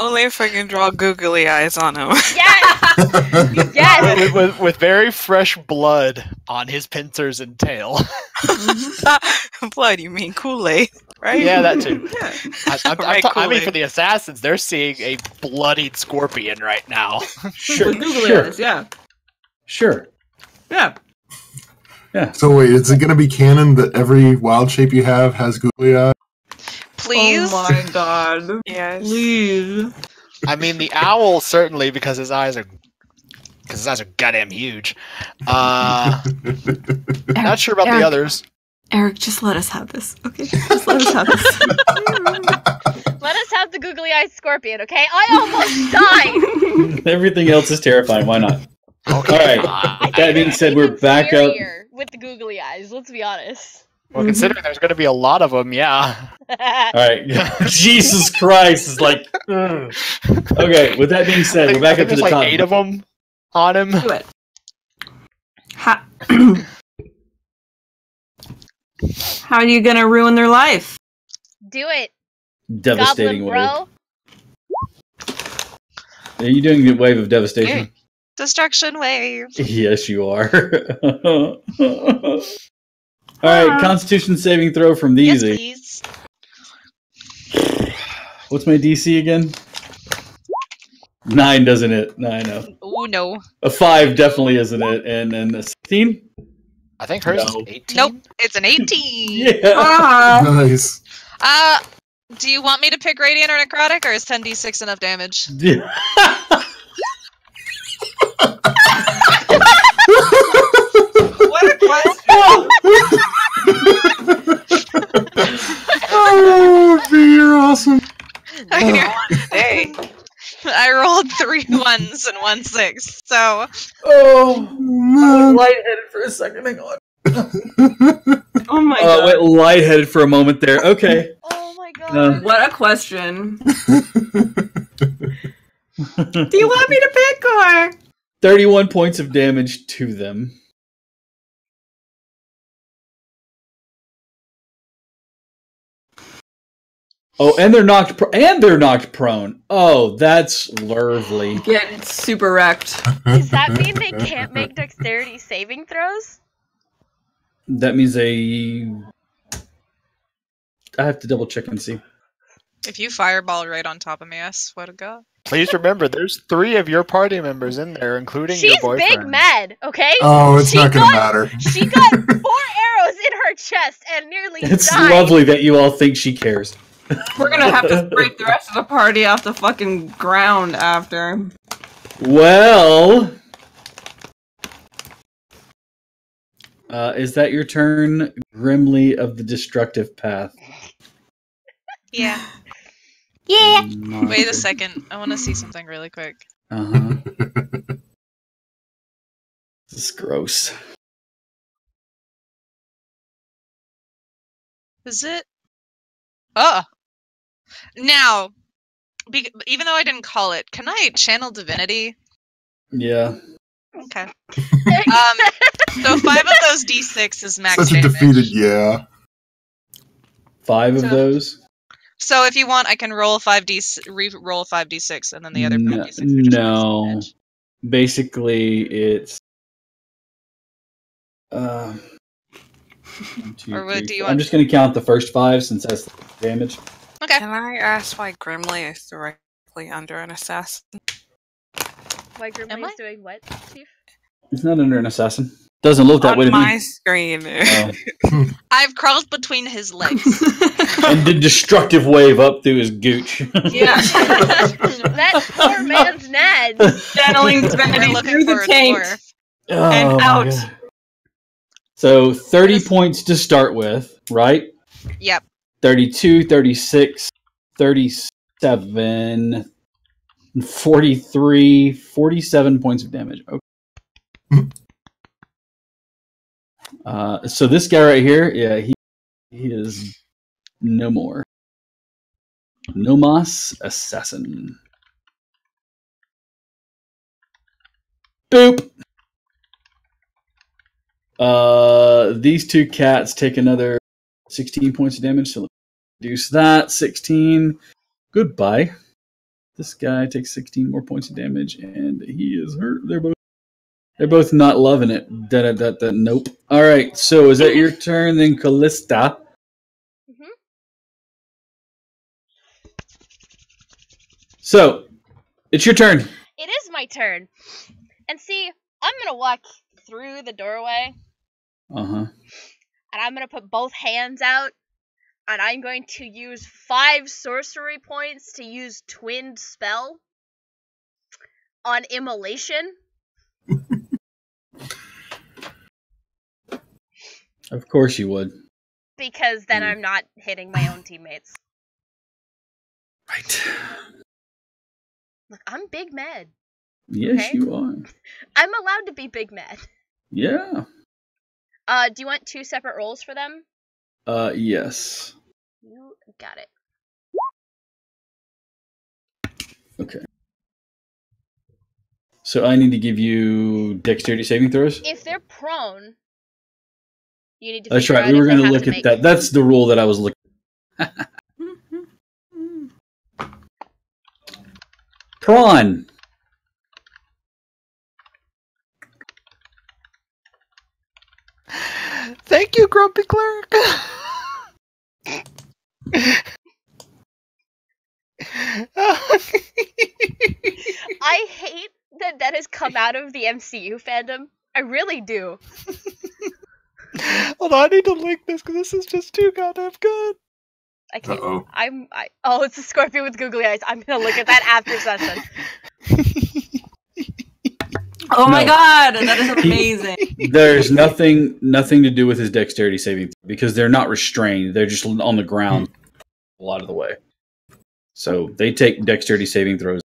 Only if I can draw googly eyes on him. Yes! Yes! with very fresh blood on his pincers and tail. Blood, you mean Kool-Aid, right? Yeah, that too. Right, I mean, Kool-Aid. for the assassins, they're seeing a bloodied scorpion right now. Sure, With googly sure, eyes, yeah. sure. Yeah. So wait, is it going to be canon that every wild shape you have has googly eyes? Please. Oh my god. Yes. Please. I mean, the owl certainly, because his eyes are goddamn huge. Not sure about the Eric. others. Eric, just let us have this, okay? Just let us have this. Let us have the googly eyed scorpion, okay? I almost died! Everything else is terrifying. Why not? Okay. All right. That being said, we're back up. Scarier with the googly eyes, let's be honest. Well, considering there's going to be a lot of them, yeah. All right. Jesus Christ is like. Okay. With that being said, we're back up to there's the like top. 8 of them on him. Do it. How are you gonna ruin their life? Do it, Devastating Goblin wave. bro. Are you doing a wave of devastation? Destruction wave. Yes, you are. All right. Constitution saving throw from Yes, these. please. What's my DC again? 9 doesn't it? No, I know. Oh no. A 5 definitely isn't it, and then a 16. I think hers No. is 18. Nope. It's an 18. Yeah. Ah. Nice. Do you want me to pick radiant or necrotic, or is 10d6 enough damage? What a question! Oh, V, you're awesome. Hey. I rolled 3 1s and 1 6, so Oh, Man. lightheaded for a second. Hang on. Oh my Oh, I god. went lightheaded for a moment there. Okay. Oh my god. What a question. Do you want me to pick or? 31 points of damage to them. Oh, and they're knocked prone. Oh, that's lovely. Get super wrecked. Does that mean they can't make dexterity saving throws? That means I have to double check and see. if you fireball right on top of me, I swear to God. Please remember, there's 3 of your party members in there, including your She's boyfriend. big mad, okay? Oh, it's She not going to got- matter. She got 4 arrows in her chest and nearly It's died. lovely that you all think she cares. We're gonna have to break the rest of the party off the fucking ground after. Well, is that your turn, Grimly of the Destructive Path? Yeah. Yeah. Wait a second. I want to see something really quick. Uh-huh. This is gross. Is it? Oh. Now, even though I didn't call it, can I channel divinity? Yeah. Okay. So 5 of those d6 is max Such a damage. defeated yeah. 5 of So- those? So if you want, I can roll 5d, re-roll 5d6, and then the other 5d6 are just max No. damage. Basically, it's... 1, 2, Or what 3, do you 4. want? I'm just going to count the first 5 since that's the damage. Okay. Can I ask why Grimly is directly under an assassin? Why Grimly Am I? is doing what, Chief? It's not under an assassin. Doesn't look that On way to my me. screen. Oh. I've crawled between his legs. And did destructive wave up through his gooch. Yeah. That poor man's Ned. Channeling We're divinity looking through for the a taint. dwarf. Oh, And my out. God. So 30 points to start with, right? Yep. 32, 36, 37, 43, 47 points of damage. Okay. So this guy right here, yeah, he is no more. Nomos Assassin. Boop. These two cats take another 16 points of damage, so let's reduce that. 16. Goodbye. This guy takes 16 more points of damage, and he is hurt. They're both not loving it. Nope. All right. So is that your turn, then, Callista? Mhm. So it's your turn. It is my turn. And see, I'm gonna walk through the doorway, Uh-huh. and I'm gonna put both hands out, and I'm going to use 5 sorcery points to use Twinned Spell on Immolation. Of course you would. Because then I'm not hitting my own teammates. Right. Look, I'm big mad. Yes, Okay. you are. I'm allowed to be big mad. Yeah. Do you want 2 separate rolls for them? Yes. You got it. Okay. So I need to give you dexterity saving throws? If they're prone, you need to That's figure right. out We were if they going to have look to at make- that. That's the rule that I was looking at. Prawn. Thank you, Grumpy Cleric. I hate that has come out of the MCU fandom. I really do. Hold on, I need to link this because this is just too goddamn good. I can't. Uh-oh. Oh, it's a scorpion with googly eyes. I'm gonna look at that after session. Oh my No. god, that is amazing. There's nothing to do with his dexterity saving because they're not restrained. They're just on the ground a lot of the way. So they take dexterity saving throws.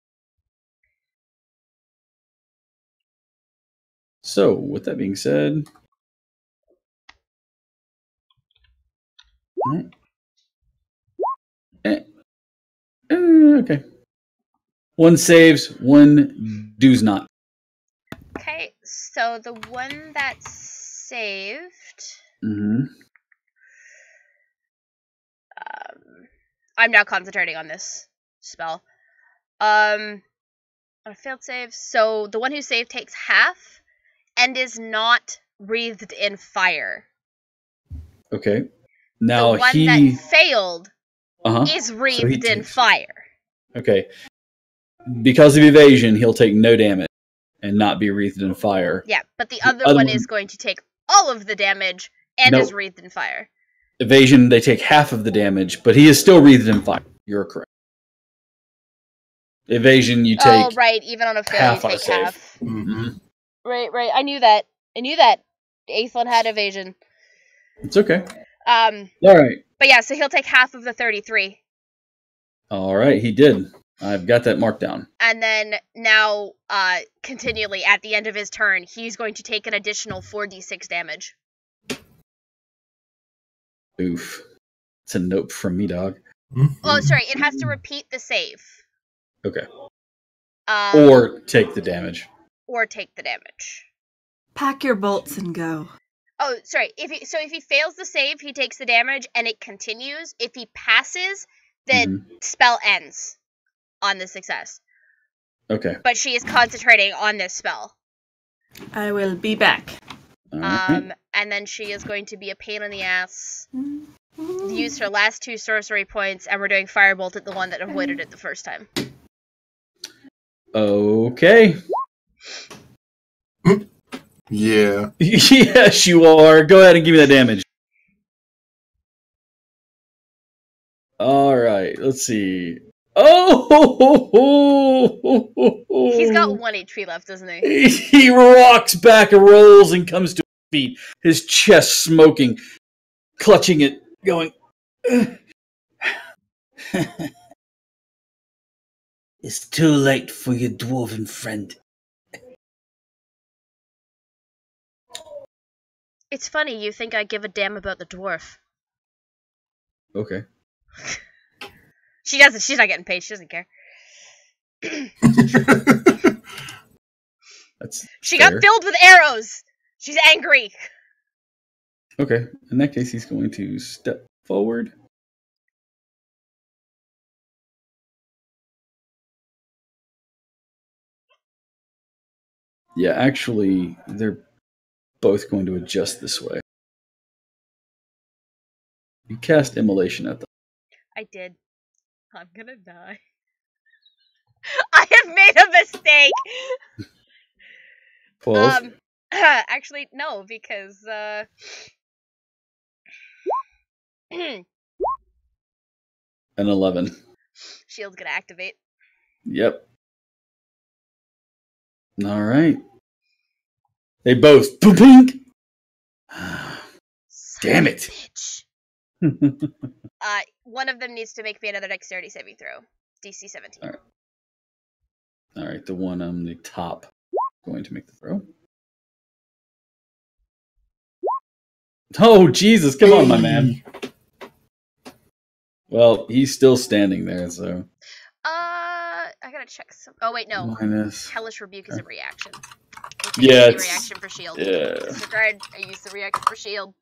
So, with that being said, okay. One saves, one does not. Okay, so the one that saved. Mm-hmm. I'm now concentrating on this spell. On a failed save, so the one who saved takes half and is not breathed in fire. Okay. Now the one he that failed is breathed in fire. Okay. Because of evasion, he'll take no damage and not be wreathed in fire. Yeah, but the other one is going to take all of the damage and is wreathed in fire. Evasion, they take half of the damage, but he is still wreathed in fire. You're correct. Evasion, you take Oh, right. Even on a fail, half you on a take save. half. Mm-hmm. Right. I knew that. Aethlon had evasion. It's okay. All right. But yeah, so he'll take half of the 33. All right, he did. I've got that marked down. And then now, continually at the end of his turn, he's going to take an additional 4d6 damage. Oof. It's a note from me, dog. Oh, sorry, it has to repeat the save. Okay. Or take the damage. Or take the damage. Pack your bolts and go. Oh, sorry. If he fails the save, he takes the damage, and it continues. If he passes, the spell ends on the success. Okay. But she is concentrating on this spell. I will be back. Right. And then she is going to be a pain in the ass. Use her last 2 sorcery points, and we're doing Firebolt at the one that avoided it the first time. Okay. Yeah. Yes, you are. Go ahead and give me that damage. All right. Let's see. Oh! He's got 1 HP left, doesn't he? He rocks back and rolls and comes to his feet, his chest smoking, clutching it, going. It's too late for your dwarven friend. It's funny, you think I give a damn about the dwarf. Okay. She doesn't. She's not getting paid. She doesn't care. That's She fair. got filled with arrows. She's angry. Okay. In that case, he's going to step forward. Yeah, actually, they're both going to adjust this way. You cast Immolation at them. I did. I'm gonna die. I have made a mistake. 12. Actually, no, because And 11. shield's gonna activate. Yep. All right. They both. Pink. Damn it. Bitch. One of them needs to make me another dexterity saving throw. DC 17. All right. All right. The one on the top going to make the throw. Oh, Jesus. Come on, my man. Well, he's still standing there, so. I gotta check some. Oh, wait, no. Minus. Hellish Rebuke is a reaction. Yeah, Use the it's- reaction for shield. yeah. Disregard. I use the reaction for shield.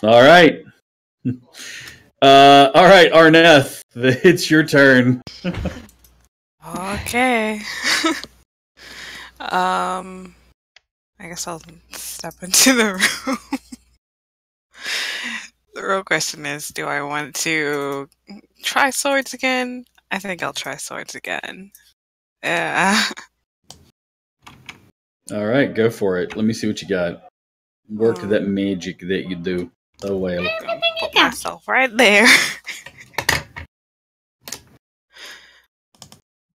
All right. All right, Arneth. It's your turn. Okay. I guess I'll step into the room. The real question is, do I want to try swords again? I think I'll try swords again. Yeah. All right, go for it. Let me see what you got. Work that magic that you do. Oh, well. Put myself right there.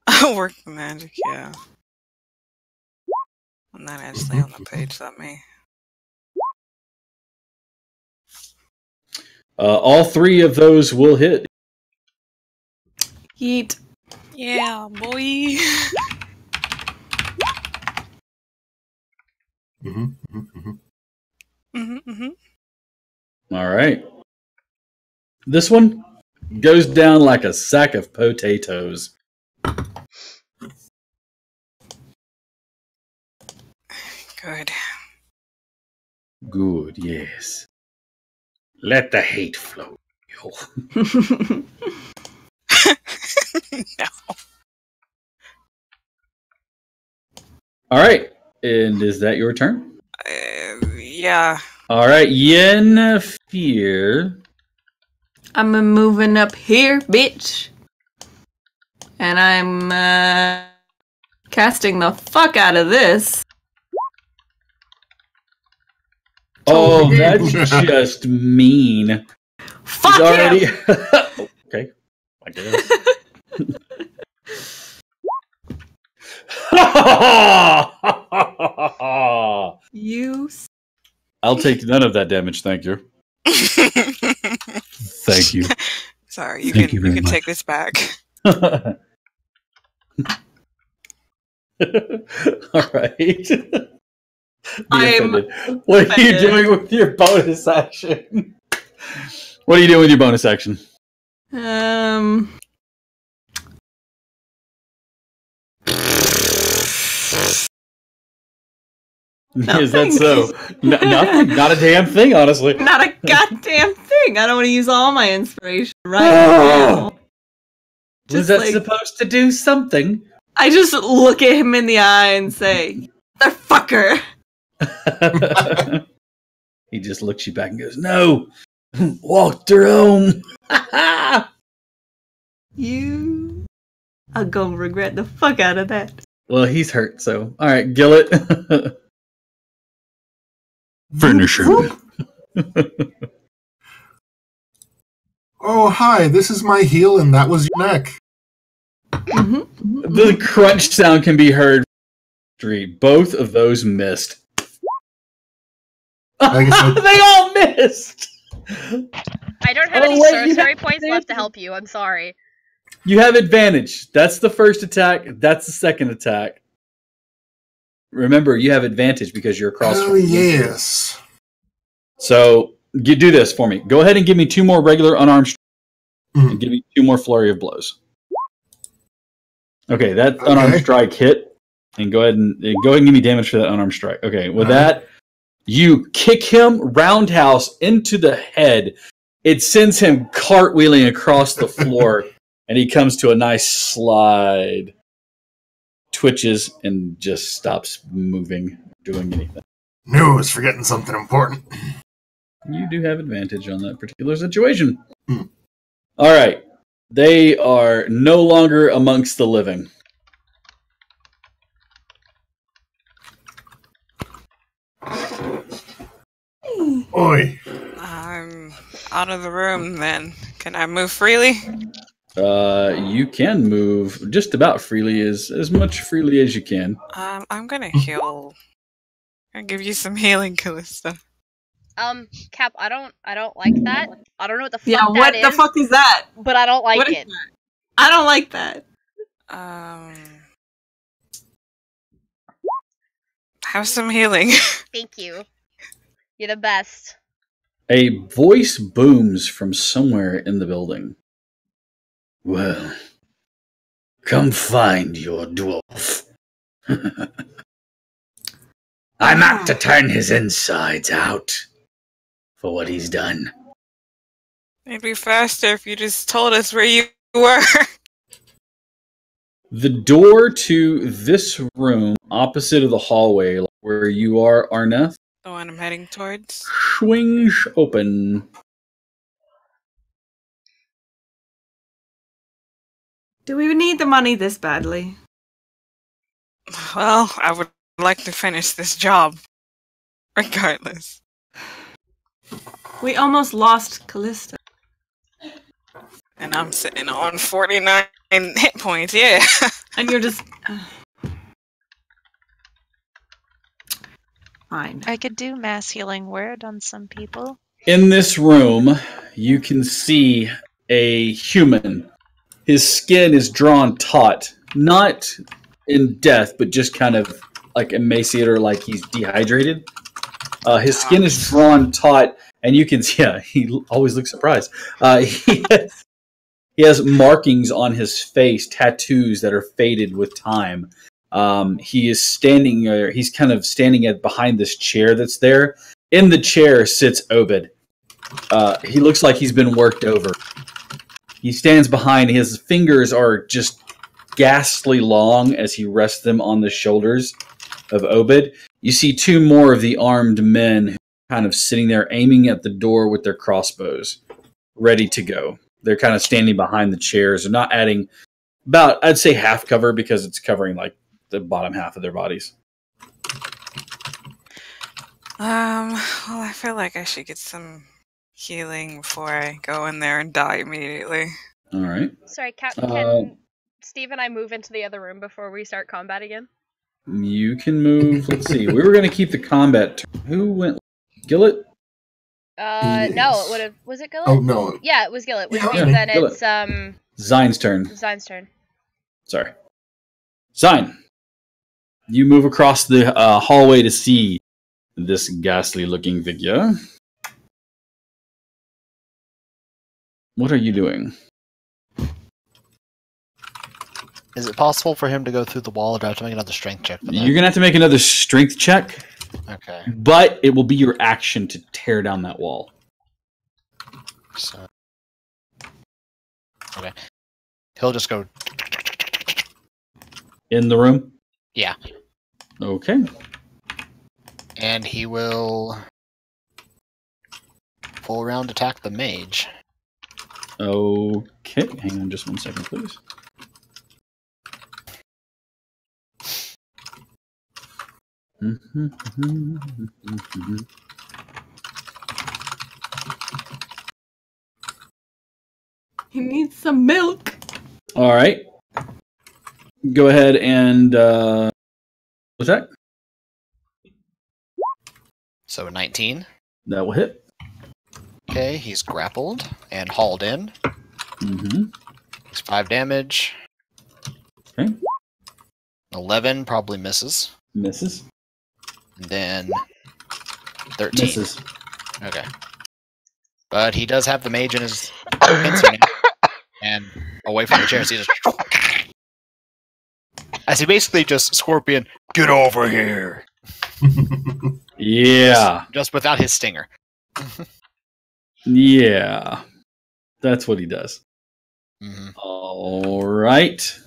I'll work the magic, yeah. And then actually on the page, let me. All three of those will hit. Yeet. Yeah, boy. All right. This one goes down like a sack of potatoes. Good. Good, yes. Let the hate flow. No. All right. And is that your turn? Yeah. All right. Yennefer. I'm moving up here, bitch. And I'm casting the fuck out of this. Oh, that's just mean. Fuck He's already. him! Okay. I guess. You. I'll take none of that damage, thank you. Thank you. Sorry, you Thank can you very much. take this back. All right. Be I'm offended. What are you offended. doing with your bonus action? What are you doing with your bonus action? Is that so? Nothing. Not a damn thing, honestly. Not a goddamn thing. I don't want to use all my inspiration right now. Was Just that like- supposed to do something? I just look at him in the eye and say, "Motherfucker." He just looks you back and goes, "No, walked her home." You. I'll go regret the fuck out of that. Well, he's hurt, so all right, Gillet. Finish him. Oh, hi, this is my heel and that was your neck. The crunch sound can be heard. Both of those missed. I guess I- They all missed. I don't have Oh, any wait, you sorcery have points left to help you. I'm sorry. You have advantage. That's the first attack. That's the second attack. Remember, you have advantage because you're across. Oh, from me. yes. So do this for me. Go ahead and give me 2 more regular unarmed strikes and give me 2 more flurry of blows. Okay, that unarmed strike hit. And go ahead and give me damage for that unarmed strike. Okay, with that, you kick him roundhouse into the head. It sends him cartwheeling across the floor, and he comes to a nice slide. Twitches and just stops moving, doing anything. Knew I was forgetting something important. You do have advantage on that particular situation. All right. They are no longer amongst the living. Oi. I'm out of the room then. Can I move freely? You can move just about freely, as much freely as you can. I'm gonna heal. I'll give you some healing, Callista. Cap, I don't like that. I don't know what the fuck Yeah, what that the is, fuck is that? but I don't like What is it. that? I don't like that. Have some healing. Thank you. You're the best. A voice booms from somewhere in the building. Well, come find your dwarf. I'm apt to turn his insides out for what he's done. It'd be faster if you just told us where you were. The door to this room, opposite of the hallway where you are, Arneth, The one I'm heading towards. swings open. Do we need the money this badly? Well, I would like to finish this job. Regardless. We almost lost Callista. And I'm sitting on 49 hit points, yeah. And you're just... Fine. I could do mass healing word on some people. In this room, you can see a human. His skin is drawn taut, not in death, but just kind of like emaciated or like he's dehydrated. His skin is drawn taut, and you can see, yeah, he always looks surprised. He has markings on his face, tattoos that are faded with time. He is standing there. He's kind of standing behind this chair that's there. In the chair sits Obed. He looks like he's been worked over. He stands behind. His fingers are just ghastly long as he rests them on the shoulders of Obed. You see two more of the armed men who are kind of sitting there aiming at the door with their crossbows, ready to go. They're kind of standing behind the chairs. They're not adding about, I'd say, half cover because it's covering like the bottom half of their bodies. Well, I feel like I should get some healing before I go in there and die immediately. All right. Sorry, Cap, can Steve and I move into the other room before we start combat again? You can move. Let's see. We were going to keep the combat. Who went? Gillet? No, it would have. Was it Gillet? Oh, no. Yeah, it was Gillet. Which Yeah, means then Gillet. it's Zine's turn. Zine's turn. Sorry. Zine. You move across the hallway to see this ghastly-looking figure. What are you doing? Is it possible for him to go through the wall, or do I have to make another strength check for that? You're going to have to make another strength check, Okay. but it will be your action to tear down that wall. So. Okay. He'll just go. In the room? Yeah. Okay. And he will full round attack the mage. Okay. Hang on just 1 second, please. He needs some milk. All right. Go ahead and what's that? So 19. That will hit. Okay, he's grappled and hauled in. Mm-hmm. It's 5 damage. Okay. 11 probably misses. Misses. And then 13. Misses. Okay. But he does have the mage in his pincer now. And away from the chair, so he just... As he basically just Scorpion, get over here. Yeah. Just without his stinger. Yeah. That's what he does. Mm-hmm. All right.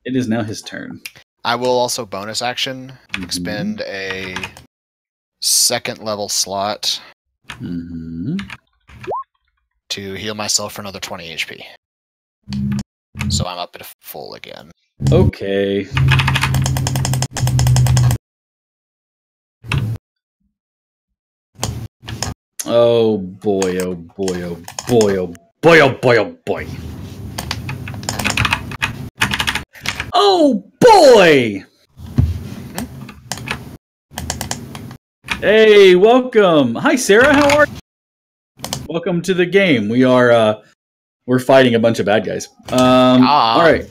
It is now his turn. I will also bonus action expend a second level slot to heal myself for another 20 HP. So I'm up at full again. Okay. Oh boy, oh boy, oh boy, oh boy, oh boy, oh boy. Oh boy! Hey, welcome. Hi, Sarah. How are you? Welcome to the game. We are we're fighting a bunch of bad guys. All right.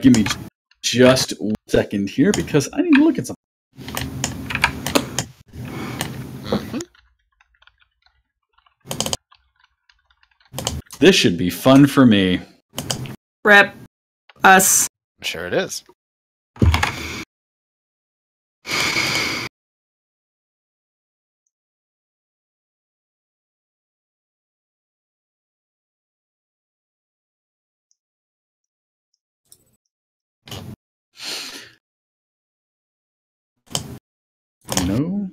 Give me just 1 second here because I need to look at something. This should be fun for me. Rep us. I'm sure it is. No.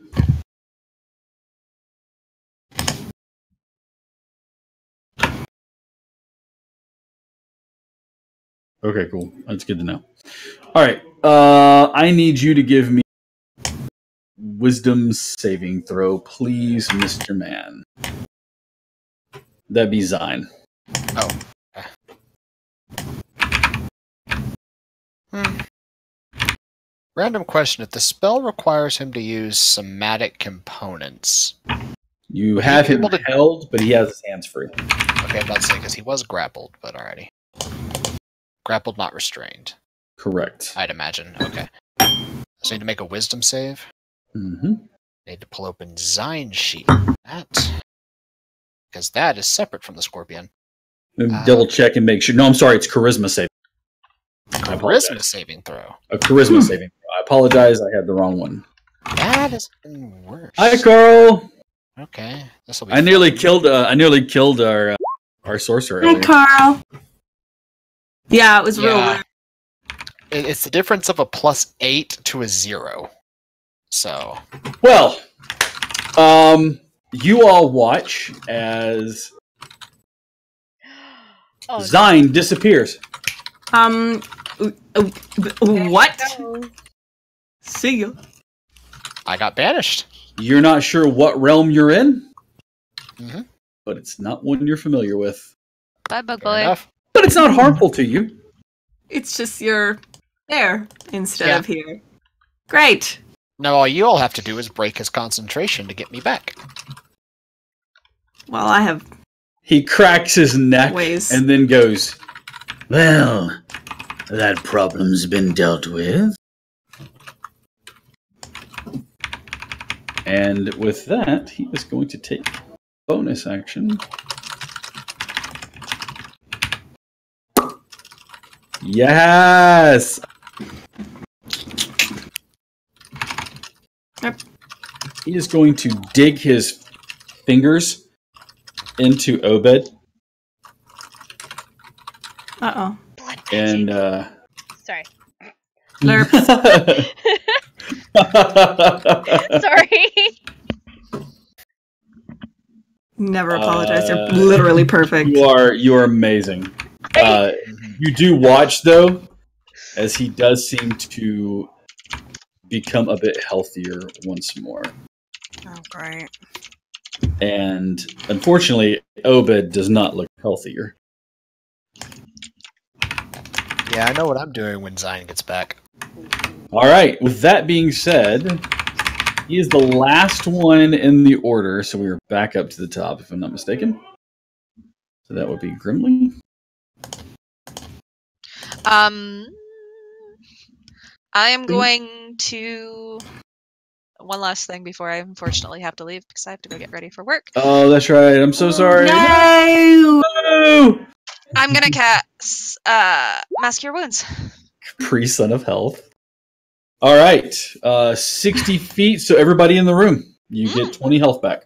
Okay, cool. That's good to know. All right. I need you to give me wisdom saving throw, please, Mr. Man. That'd be Zine. Oh. Random question. If the spell requires him to use somatic components... You have him held, but he has his hands free. Okay, I'm about to say, because he was grappled, but alrighty. Grappled, not restrained. Correct. I'd imagine. Okay. So I need to make a wisdom save. Mm-hmm. I need to pull open Zine sheet. Because that is separate from the Scorpion. Double check and make sure. No, I'm sorry. It's charisma saving. Charisma saving throw. A charisma saving throw. I apologize. I had the wrong one. That is even worse. Hi, Carl. Okay, this will be. I nearly killed our sorcerer. Hi, earlier. Carl. Yeah, it was real weird. It's the difference of a +8 to a 0. So. Well, you all watch as Zine disappears. What? See you. I got banished. You're not sure what realm you're in, but it's not one you're familiar with. Bye, bug boy. But it's not harmful to you. It's just you're there instead of here. Great. Now all you all have to do is break his concentration to get me back. Well, I have... He cracks his neck and then goes, "Well, that problem's been dealt with." And with that, he is going to take bonus action. Yes! Yep. He is going to dig his fingers into Obed. Uh-oh. And, Sorry. Slurps. Sorry. Never apologize. You're literally perfect. You are amazing. You do watch, though, as he does seem to become a bit healthier once more. Oh, great. And unfortunately, Obed does not look healthier. Yeah, I know what I'm doing when Zine gets back. All right. With that being said, he is the last one in the order, so we are back up to the top, if I'm not mistaken. So that would be Grimly. I am going to... One last thing before I unfortunately have to leave, because I have to go get ready for work. Oh, that's right. I'm so sorry. No! I'm gonna Mask your wounds. Capri Son of Health. All right, 60 feet. So everybody in the room, you get 20 health back.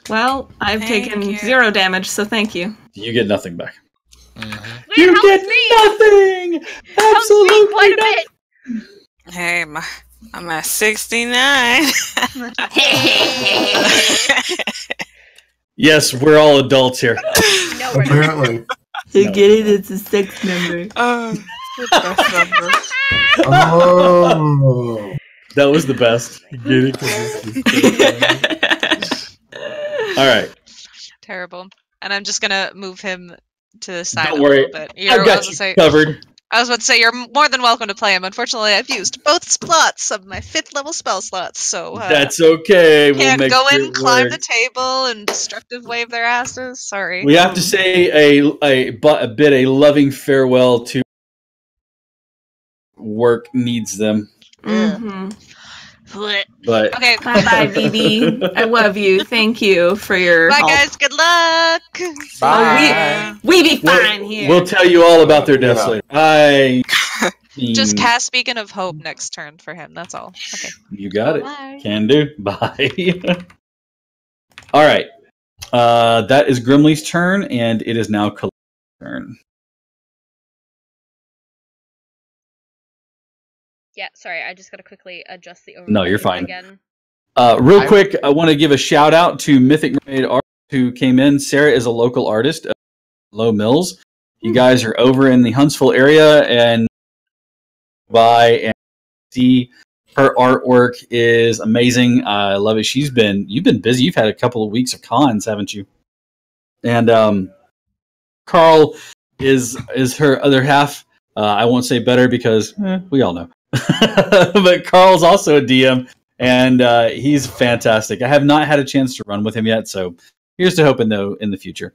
Well, I've Thank taken you. 0 damage, so thank you. You get nothing back. Mhm. You Helps get me. nothing. Helps me Absolutely quite a nothing. bit. Hey, I'm at 69. Yes, we're all adults here. No, we're not. Apparently. You get it? It's a 6 number. Oh, the best number. Oh. That was the best. You get it? 'Cause it's all right. Terrible. And I'm just gonna move him to the side Don't a worry. little bit. I've got you covered. I was about to say you're more than welcome to play him. Unfortunately, I've used both slots of my 5th level spell slots, so That's okay. We'll can't make go in, it climb work. the table, and destructive wave their asses. Sorry. We have to say a loving farewell to work needs them. Mhm. But Okay. Bye bye, BB. I love you. Thank you for your Bye, help. guys. Good luck. Bye. We be fine here. we'll tell you all about their deaths Yeah. later. I Just mean, cast Beacon of Hope next turn for him. That's all. Okay. you got it. Bye. Can do. Bye. All right. That is Grimly's turn, and it is now Kali's turn. Yeah, sorry, I just gotta quickly adjust the overlay. No, you're fine. Again. Real quick, I want to give a shout out to Mythic Mermaid Art who came in. Sarah is a local artist of Low Mills. You guys are over in the Huntsville area and by and see her artwork is amazing. I love it. You've been busy. You've had a couple of weeks of cons, haven't you? And Carl is her other half. I won't say better because we all know. But Carl's also a DM, and he's fantastic. I have not had a chance to run with him yet, so here's to hoping, though, in the future.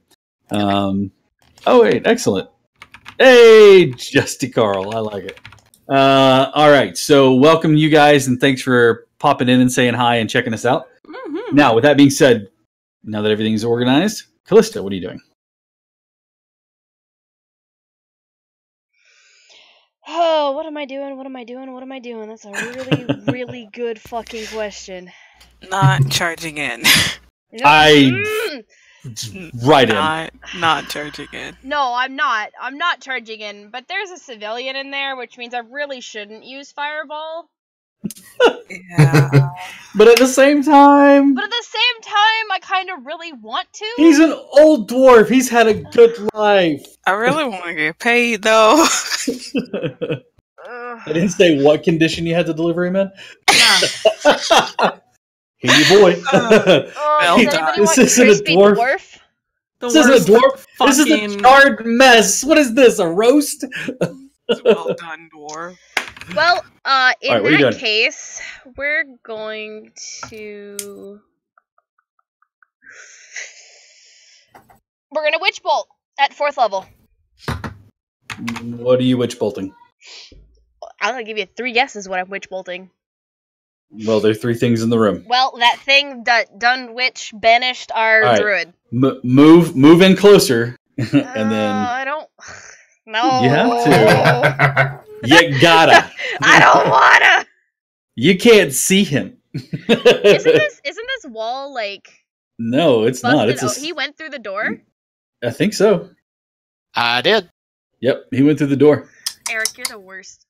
Oh, wait, excellent. Hey, Justy Carl, I like it. All right, so welcome you guys, and thanks for popping in and saying hi and checking us out. Mhm. Now, with that being said, now that everything's organized, Callista, what are you doing? Oh, what am I doing? What am I doing? What am I doing? That's a really, really good fucking question. Not charging in. Right in. Not charging in. No, I'm not. I'm not charging in, but there's a civilian in there, which means I really shouldn't use Fireball. Yeah. But at the same time, But at the same time, I kind of really want to. he's an old dwarf. He's had a good life. I really want to get paid though. Ugh. I didn't say what condition you had to deliver him in. Yeah. Here you boy. Oh, Well does done. anybody This want isn't a crispy dwarf. dwarf? The This isn't worst a dwarf. This is a fucking- charred mess. What is this? A roast? Well done, dwarf. Well, in Alright, what are you that doing? case, we're going to... We're gonna Witch Bolt at 4th level. What are you witch bolting? I'm gonna give you 3 guesses what I'm Witch Bolting. Well, there are 3 things in the room. Well, that thing that done witch banished our Alright. druid. Move in closer, and then I don't... No. You have you gotta. I don't wanna! You can't see him. Isn't this wall, like... No, it's not. busted It's o- He went through the door? I think so. I did. Yep, he went through the door. Eric, you're the worst.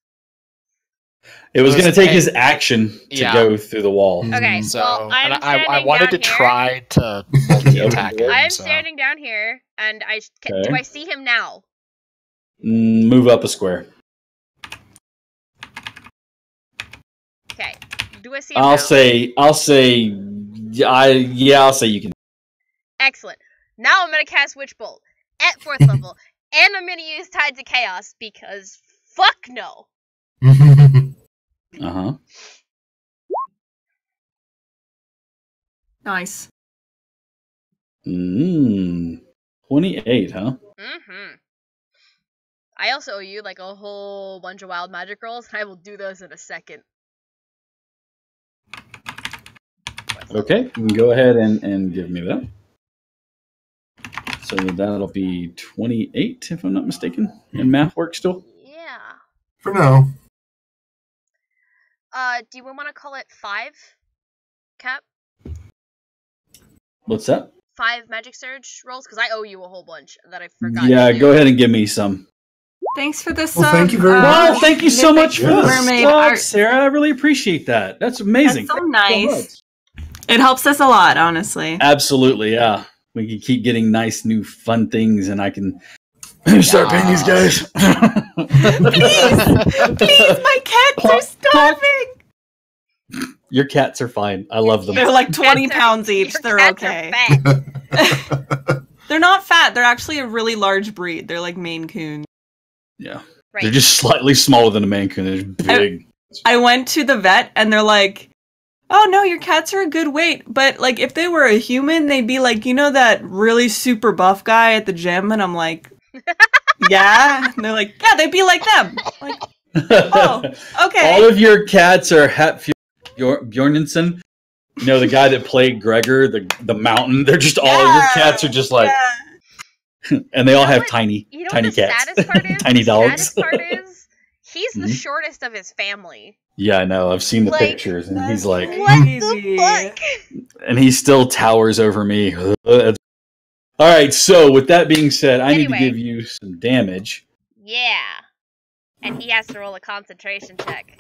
It was going to take Hey. his action to Yeah. go through the wall. Okay, So well, I'm and I standing wanted down to here. try to multi-attack him. I'm so. standing down here, and Okay. do I see him now? Move up a square. Okay. Do I see him I'll now? say. I'll say you can. Excellent. Now I'm gonna cast Witch Bolt at 4th level, and I'm gonna use Tides of Chaos because fuck no. Uh huh. Nice. 28, huh? Mm-hmm. I also owe you like a whole bunch of wild magic rolls, and I will do those in a second. Okay, you can go ahead and give me that. So So that'll be 28, if I'm not mistaken. And math works still? Yeah. For now. Do you want to call it 5? Cap? What's that? 5 magic surge rolls? Because I owe you a whole bunch that I forgot. Yeah, to do. go ahead and give me some. Thanks for the sub. Well, thank you very much. Wow, thank you so much for the Mermaid sub, art. Sarah. I really appreciate that. That's amazing. That's so Thank you nice. It helps us a lot, honestly. Absolutely, yeah. We can keep getting nice, new, fun things, and I can start paying these guys. Please, my cats are starving. Your cats are fine. I love them. They're like 20 Cats are- pounds each. your They're cats are okay. fat. They're not fat. They're actually a really large breed. They're like Maine Coon. Yeah. Right. They're just slightly smaller than a Maine Coon. They're big. I went to the vet and they're like, oh no, your cats are a good weight. But like if they were a human, they'd be like, you know that really super buff guy at the gym? And I'm like, yeah. And they're like, yeah, they'd be like them. Like, oh, okay. All of your cats are Bjornson. You know, the guy that played Gregor, the mountain. They're just all of your cats are just like, and they all have tiny the cats. saddest part is? Tiny the dogs. saddest part is, he's the Mhm. shortest of his family. Yeah, I know. I've seen the Like, pictures, and he's like, What Crazy. the fuck? and he still towers over me. All right, so with that being said, I need to Anyway. give you some damage. Yeah. And he has to roll a concentration check.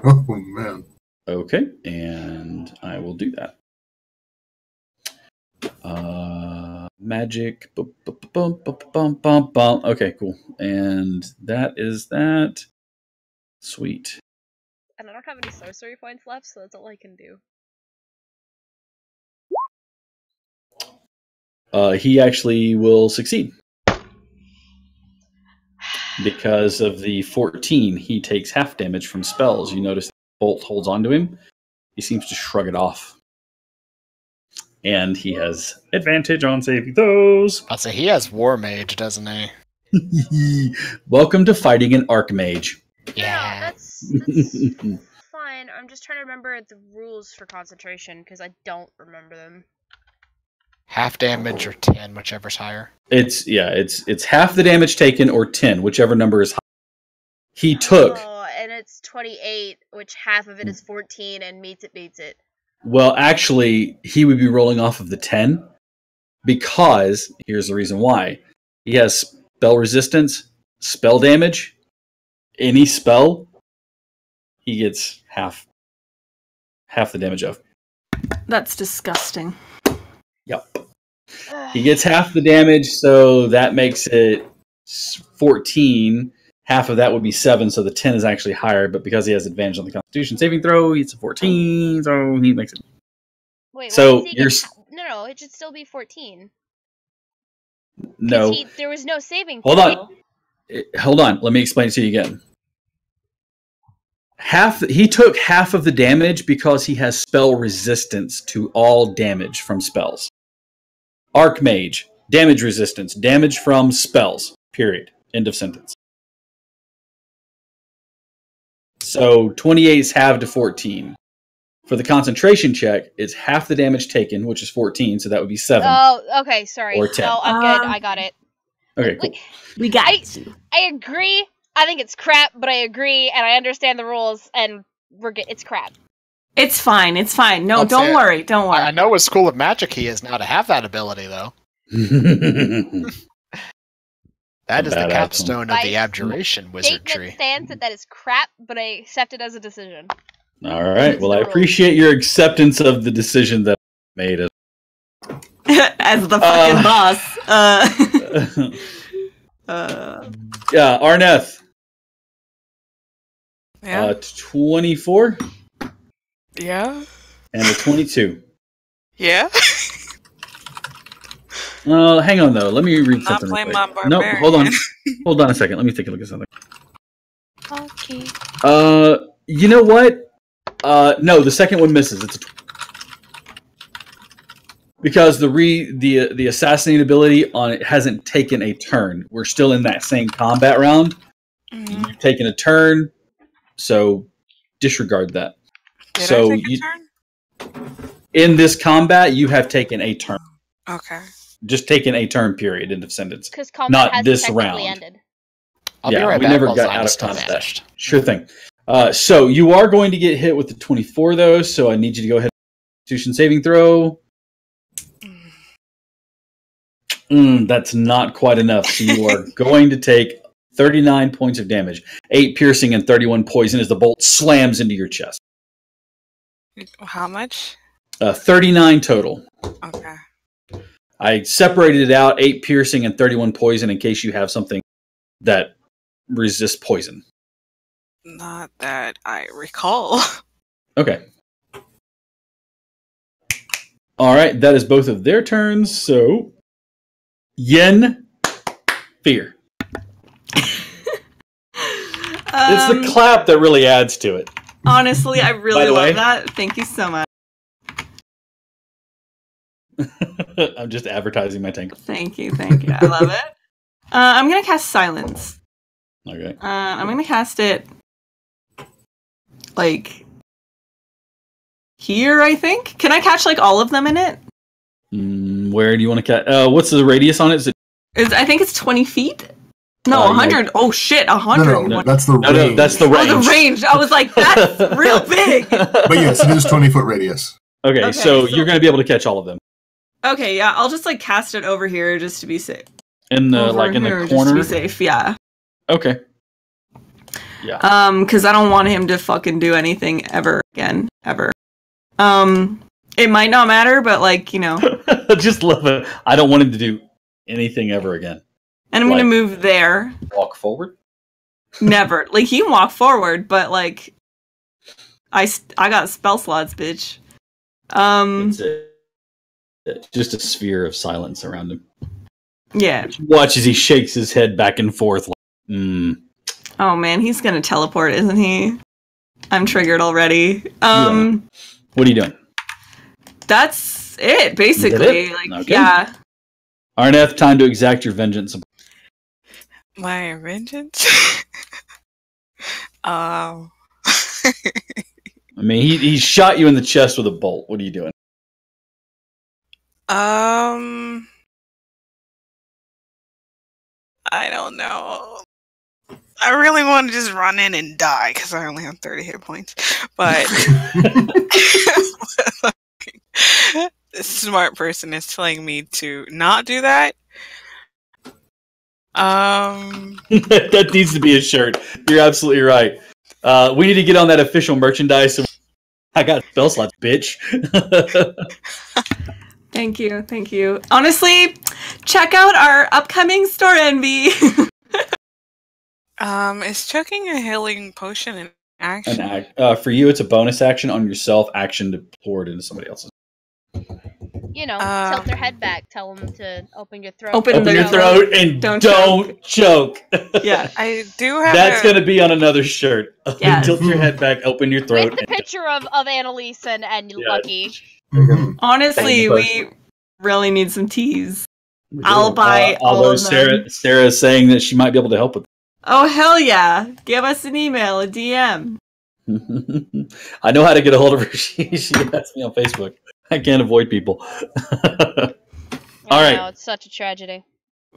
Oh, man. Okay, and I will do that. Magic. Okay, cool. And that is that. Sweet. And I don't have any sorcery points left, so that's all I can do. He actually will succeed. Because of the 14, he takes half damage from spells. You notice the bolt holds onto him. He seems to shrug it off. And he has advantage on saving those. I'd say he has War Mage, doesn't he? Welcome to fighting an Archmage. Yeah, that's fine. I'm just trying to remember the rules for concentration, because I don't remember them. Half damage or 10, whichever's higher. It's half the damage taken or 10, whichever number is high. He took, Oh, and it's 28, which half of it is 14, and beats it. well, actually, he would be rolling off of the 10 because, here's the reason why. He has spell resistance, spell damage. Any spell, he gets half the damage of. That's disgusting. Yep. He gets half the damage, so that makes it 14. Half of that would be 7, so the 10 is actually higher, but because he has advantage on the Constitution saving throw, it's a 14, so he makes it. Wait, So, why does he you're get... No, it should still be 14. No. There was no saving Hold throw. Hold on. Let me explain it to you again. He took half of the damage because he has spell resistance to all damage from spells. Archmage, damage resistance, damage from spells. Period. End of sentence. So 28 is halved to 14. For the concentration check, it's half the damage taken, which is 14, so that would be 7. Oh, okay, sorry. Or 10. No, I'm good. I got it. Okay, cool. We got you. I agree. I think it's crap, but I agree, and I understand the rules, and we're good. It's crap. It's fine. It's fine. No, I'll don't say- worry. Don't worry. I know what School of Magic he is now to have that ability, though. That is the Badass capstone of By the Abjuration Statement wizardry. stands that is crap, but I accept it as a decision. All right. Well, I the rules. appreciate your acceptance of the decision that I made. As the fucking boss. Yeah, Arneth. Yeah. 24 Yeah. and a 22. Yeah. Hang on though. Let me read Not something. playing real my quick. No, hold on. Hold on a second. Let me take a look at something. Okay. You know what? No, the second one misses. It's a because the assassinate ability on it hasn't taken a turn. We're still in that same combat round. Mhm. You've taken a turn, so disregard that. Did So I take a turn? in this combat, you have taken a turn. Okay. just taken a turn period in Descendants. Because combat Not has this technically round. ended. I'll be right we back never while got Zod out is of still combat. vanished. Sure thing. So you are going to get hit with the 24, though, so I need you to go ahead and Constitution saving throw. That's not quite enough, so you are going to take 39 points of damage, 8 piercing and 31 poison as the bolt slams into your chest. How much? 39 total. Okay. I separated it out, 8 piercing and 31 poison in case you have something that resists poison. Not that I recall. Okay. All right, that is both of their turns, so Yen, fear. It's the clap that really adds to it. Honestly, I really By the love way- that. Thank you so much. I'm just advertising my tank. Thank you. I love it. I'm gonna cast Silence. Okay. I'm gonna cast it like here, I think. Can I catch like all of them in it? Where do you want to catch? What's the radius on it? Is it? I think it's 20 feet. No, Yeah. 100. Oh shit, 100. No, that's the range. No, that's the range. Oh, the range. I was like, that's real big. But yes, it is 20-foot radius. Okay, so you're going to be able to catch all of them Okay, yeah, I'll just like cast it over here just to be safe. in the Over in here the just to corner. be safe, yeah. Okay. Yeah. Because I don't want him to fucking do anything ever again, ever. It might not matter, but like, you know. Just love it. I don't want him to do anything ever again. And I'm gonna Like- move there. Walk forward. Never. Like he can walk forward, but like, I got spell slots, bitch. It's just a sphere of silence around him. Yeah. Watch as he shakes his head back and forth. Like, Oh man, he's gonna teleport, isn't he? I'm triggered already. What are you doing? That's it, basically. it? Like, Okay. yeah. Arneth, time to exact your vengeance. My vengeance? I mean, he shot you in the chest with a bolt. What are you doing? I don't know. I really want to just run in and die because I only have 30 hit points. But this smart person is telling me to not do that. That needs to be a shirt. You're absolutely right. We need to get on that official merchandise. I got spell slots, bitch. Thank you. Honestly, check out our upcoming store envy. Is chucking a healing potion an action? For you, it's a bonus action on yourself. Action to pour it into somebody else's. You know, tilt their head back. Tell them to open your throat. Open your throat and don't choke. Yeah, I do have. That's going to be on another shirt. Yes. Tilt your head back, open your throat. With the picture of Annalise and Lucky. honestly, we really need some teas. I'll buy all although of them. Sarah is saying that she might be able to help with Oh hell yeah! Give us an email, a DM. I know how to get a hold of her. She asked me on Facebook. I can't avoid people. All right. No, it's such a tragedy.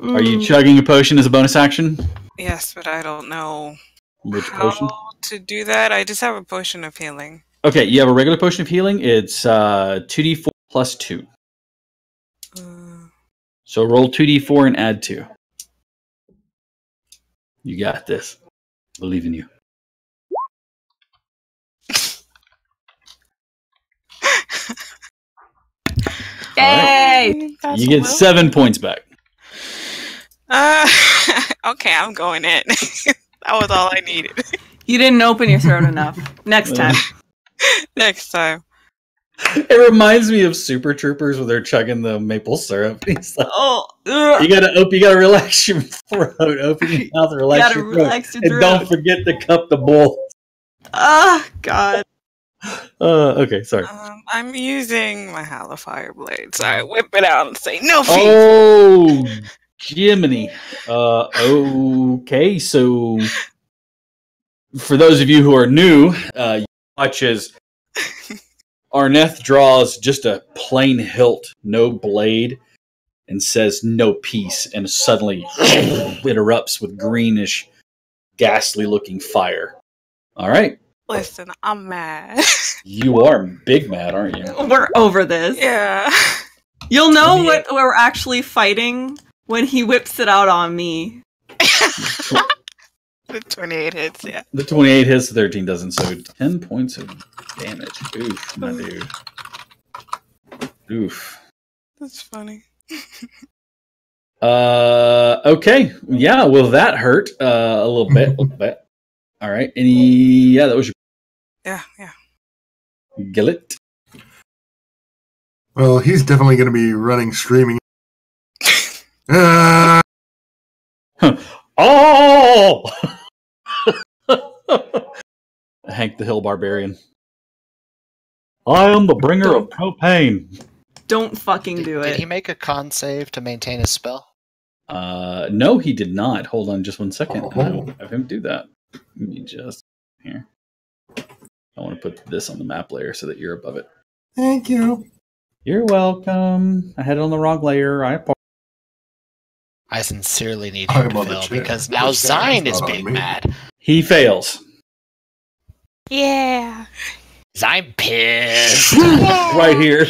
Are you chugging a potion as a bonus action? Yes, but I don't know Which how potion? to do that. I just have a potion of healing. Okay, you have a regular potion of healing. It's 2d4 plus 2. So roll 2d4 and add 2. You got this. Believe in you. Yay! That's You get well. 7 points back. Okay, I'm going in. That was all I needed. You didn't open your throat enough. Next time. Next time. It reminds me of Super Troopers where they're chugging the maple syrup. He's like, Oh, you gotta relax your throat, open your mouth, and relax gotta your throat, relax your and throat. don't forget to cup the bowl. Oh God. Okay, sorry. I'm using my Halifire blade, so I whip it out and say, "No feet." Oh, Jiminy. Okay, so for those of you who are new, you watch as Arneth draws just a plain hilt, no blade, and says no peace, and suddenly it erupts with greenish, ghastly looking fire. All right. Listen, I'm mad. You are big mad, aren't you? We're over this. Yeah. You'll know what we're actually fighting when he whips it out on me. The 28 hits, yeah. The 28 hits, the 13 doesn't, so 10 points of damage. Oof, my dude. Oof. That's funny. Okay. Yeah, well, that hurt a little bit. All right. Yeah, that was your Yeah. Gillet. Well, he's definitely going to be running screaming. Ah! Oh! Hank the Hill Barbarian. I am the bringer of propane. Don't fucking do Did it. he make a con save to maintain his spell? No, he did not. Hold on just 1 second. I will have him do that. Let me just here. I want to put this on the map layer so that you're above it. Thank you. You're welcome. I had it on the wrong layer. I sincerely need I'm him on to the fail chair. because now The chair Zine is is not on being me. mad. He fails. Yeah. I'm pissed. Right here.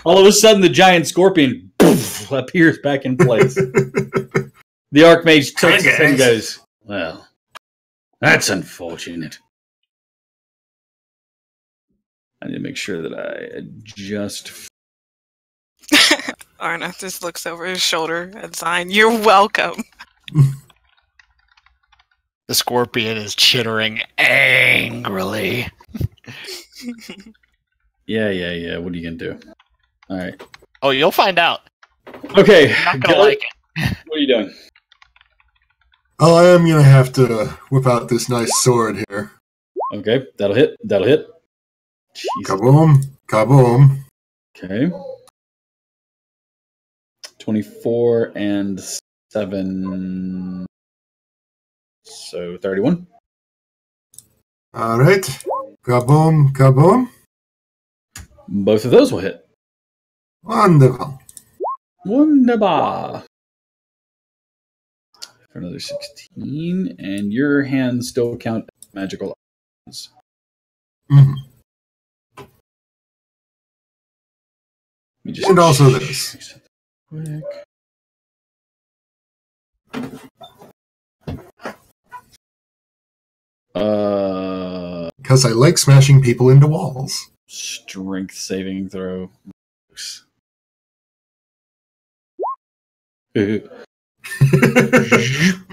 All of a sudden, the giant scorpion poof, appears back in place. The Archmage tilts his head and goes, well, that's unfortunate. I need to make sure that I adjust. Arna just looks over his shoulder at Zine. You're welcome. The scorpion is chittering angrily. Yeah. What are you going to do? All right. Oh, you'll find out. Okay. You're not gonna Gillet, like it. what are you doing? Oh, I am going to have to whip out this nice sword here. Okay. That'll hit. Jesus. Kaboom. Kaboom. Okay. 24 and 7. So 31. All right. Kaboom. Kaboom. Both of those will hit. Wonderful. Wunderbar. For another 16. And your hands still count as magical items. Mhm. Let me just And also this. quick. Because I like smashing people into walls. Strength saving throw.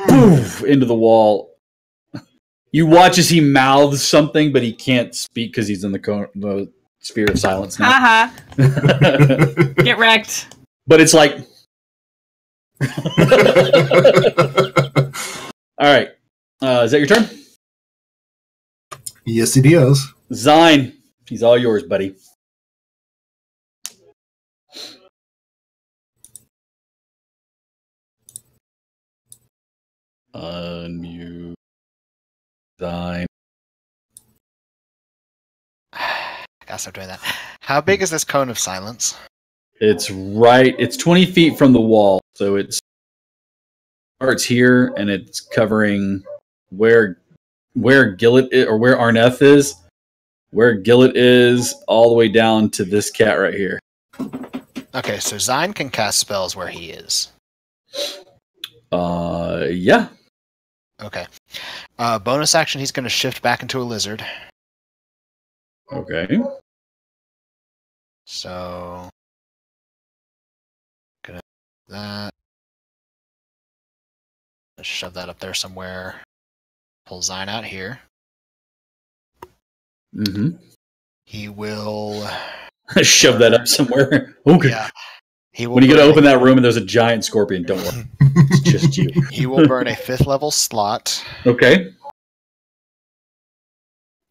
Poof, into the wall. You watch as he mouths something, but he can't speak because he's in the sphere of silence now. Haha. Get wrecked. But it's like, all right. Is that your turn? Yes, it is. Zine, he's all yours, buddy. Unmute. Zine. Gotta stop doing that. How big is this cone of silence? It's 20 feet from the wall, so it starts here, and it's covering where Gillet is, or where Arneth is, where Gillet is, all the way down to this cat right here. Okay, so Zine can cast spells where he is. Yeah. Okay. Bonus action, he's going to shift back into a lizard. Okay. So, gonna do that. Let's shove that up there somewhere. Pull Zine out here. Mm-hmm. He will. Shove that up somewhere. Okay. Yeah. He will When you go to burn open that room and there's a giant scorpion, don't worry. It's just you. He will burn a 5th level slot Okay.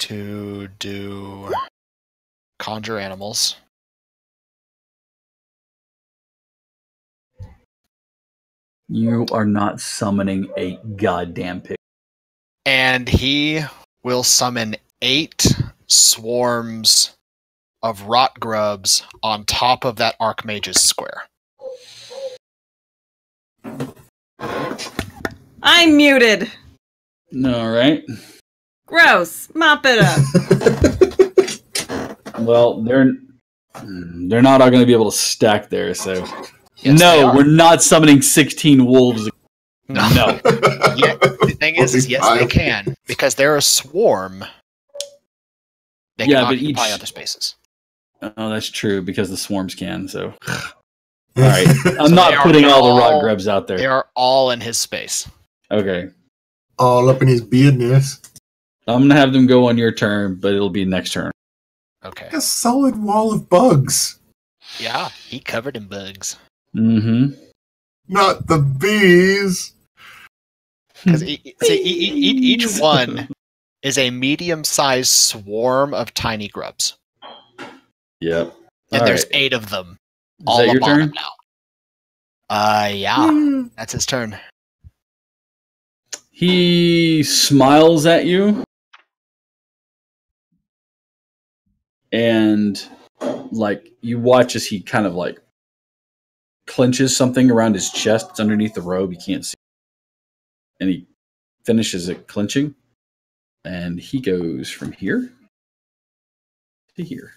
to do conjure animals. You are not summoning a goddamn pig. And he will summon 8 swarms of rot grubs on top of that Archmage's square. I'm muted. All right. Gross. Mop it up. Well, they're not all going to be able to stack there, so Yes, they no, are. we're not summoning 16 wolves. No. Yeah, the thing is yes, they can, because they're a swarm. They Yeah, can but occupy each- other spaces. Oh, that's true because the swarms can. So, all right, I'm So not they are putting all the all- rot grubs out They there. are all in his space. Okay, All up in his business. I'm gonna have them go on your turn, but it'll be next turn. Okay. A solid wall of bugs. Yeah, he covered in bugs. Mm-hmm. Not the bees. Because each one is a medium-sized swarm of tiny grubs, Yep. and All there's right. 8 of them. Is All that your upon him turn? now. Yeah, that's his turn. He smiles at you, and like you watch as he kind of like clenches something around his chest. It's underneath the robe. You can't see, and he finishes it clenching, and he goes from here to here.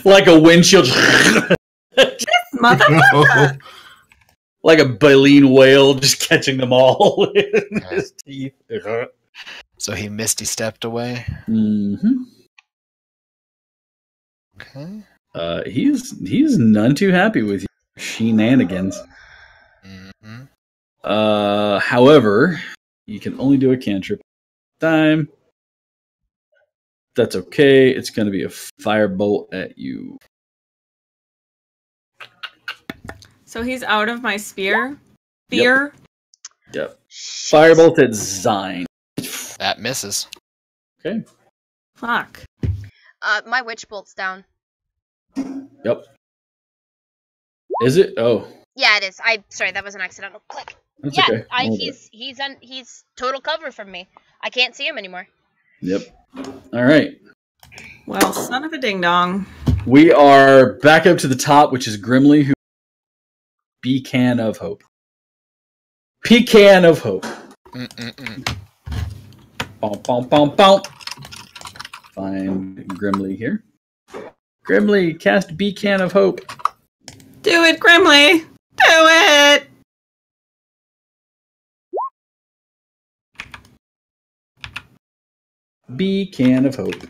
Like a windshield. Motherfucker. Like a baleen whale just catching them all in his teeth. So he misty stepped away. Mm-hmm. Okay. He's none too happy with you shenanigans. Mm-hmm. However, you can only do a cantrip at a time. That's okay. It's going to be a firebolt at you. So he's out of my spear. Spear. Yep. Firebolt at Zine. That misses. Okay. Fuck. My witch bolt's down. Yep. Is it? Oh, Yeah, it is. Sorry, that was an accidental click. that's Yeah, okay. Hold it. he's total cover from me. I can't see him anymore. Yep. All right. Well, son of a ding dong. We are back up to the top, which is Grimly, who Beacon of Hope. Pecan of Hope. Mm-mm-mm. Bom, bom, bom, bom. Find Grimly here. Grimly, cast Beacon of Hope. Do it, Grimly. Do it. Beacon of Hope.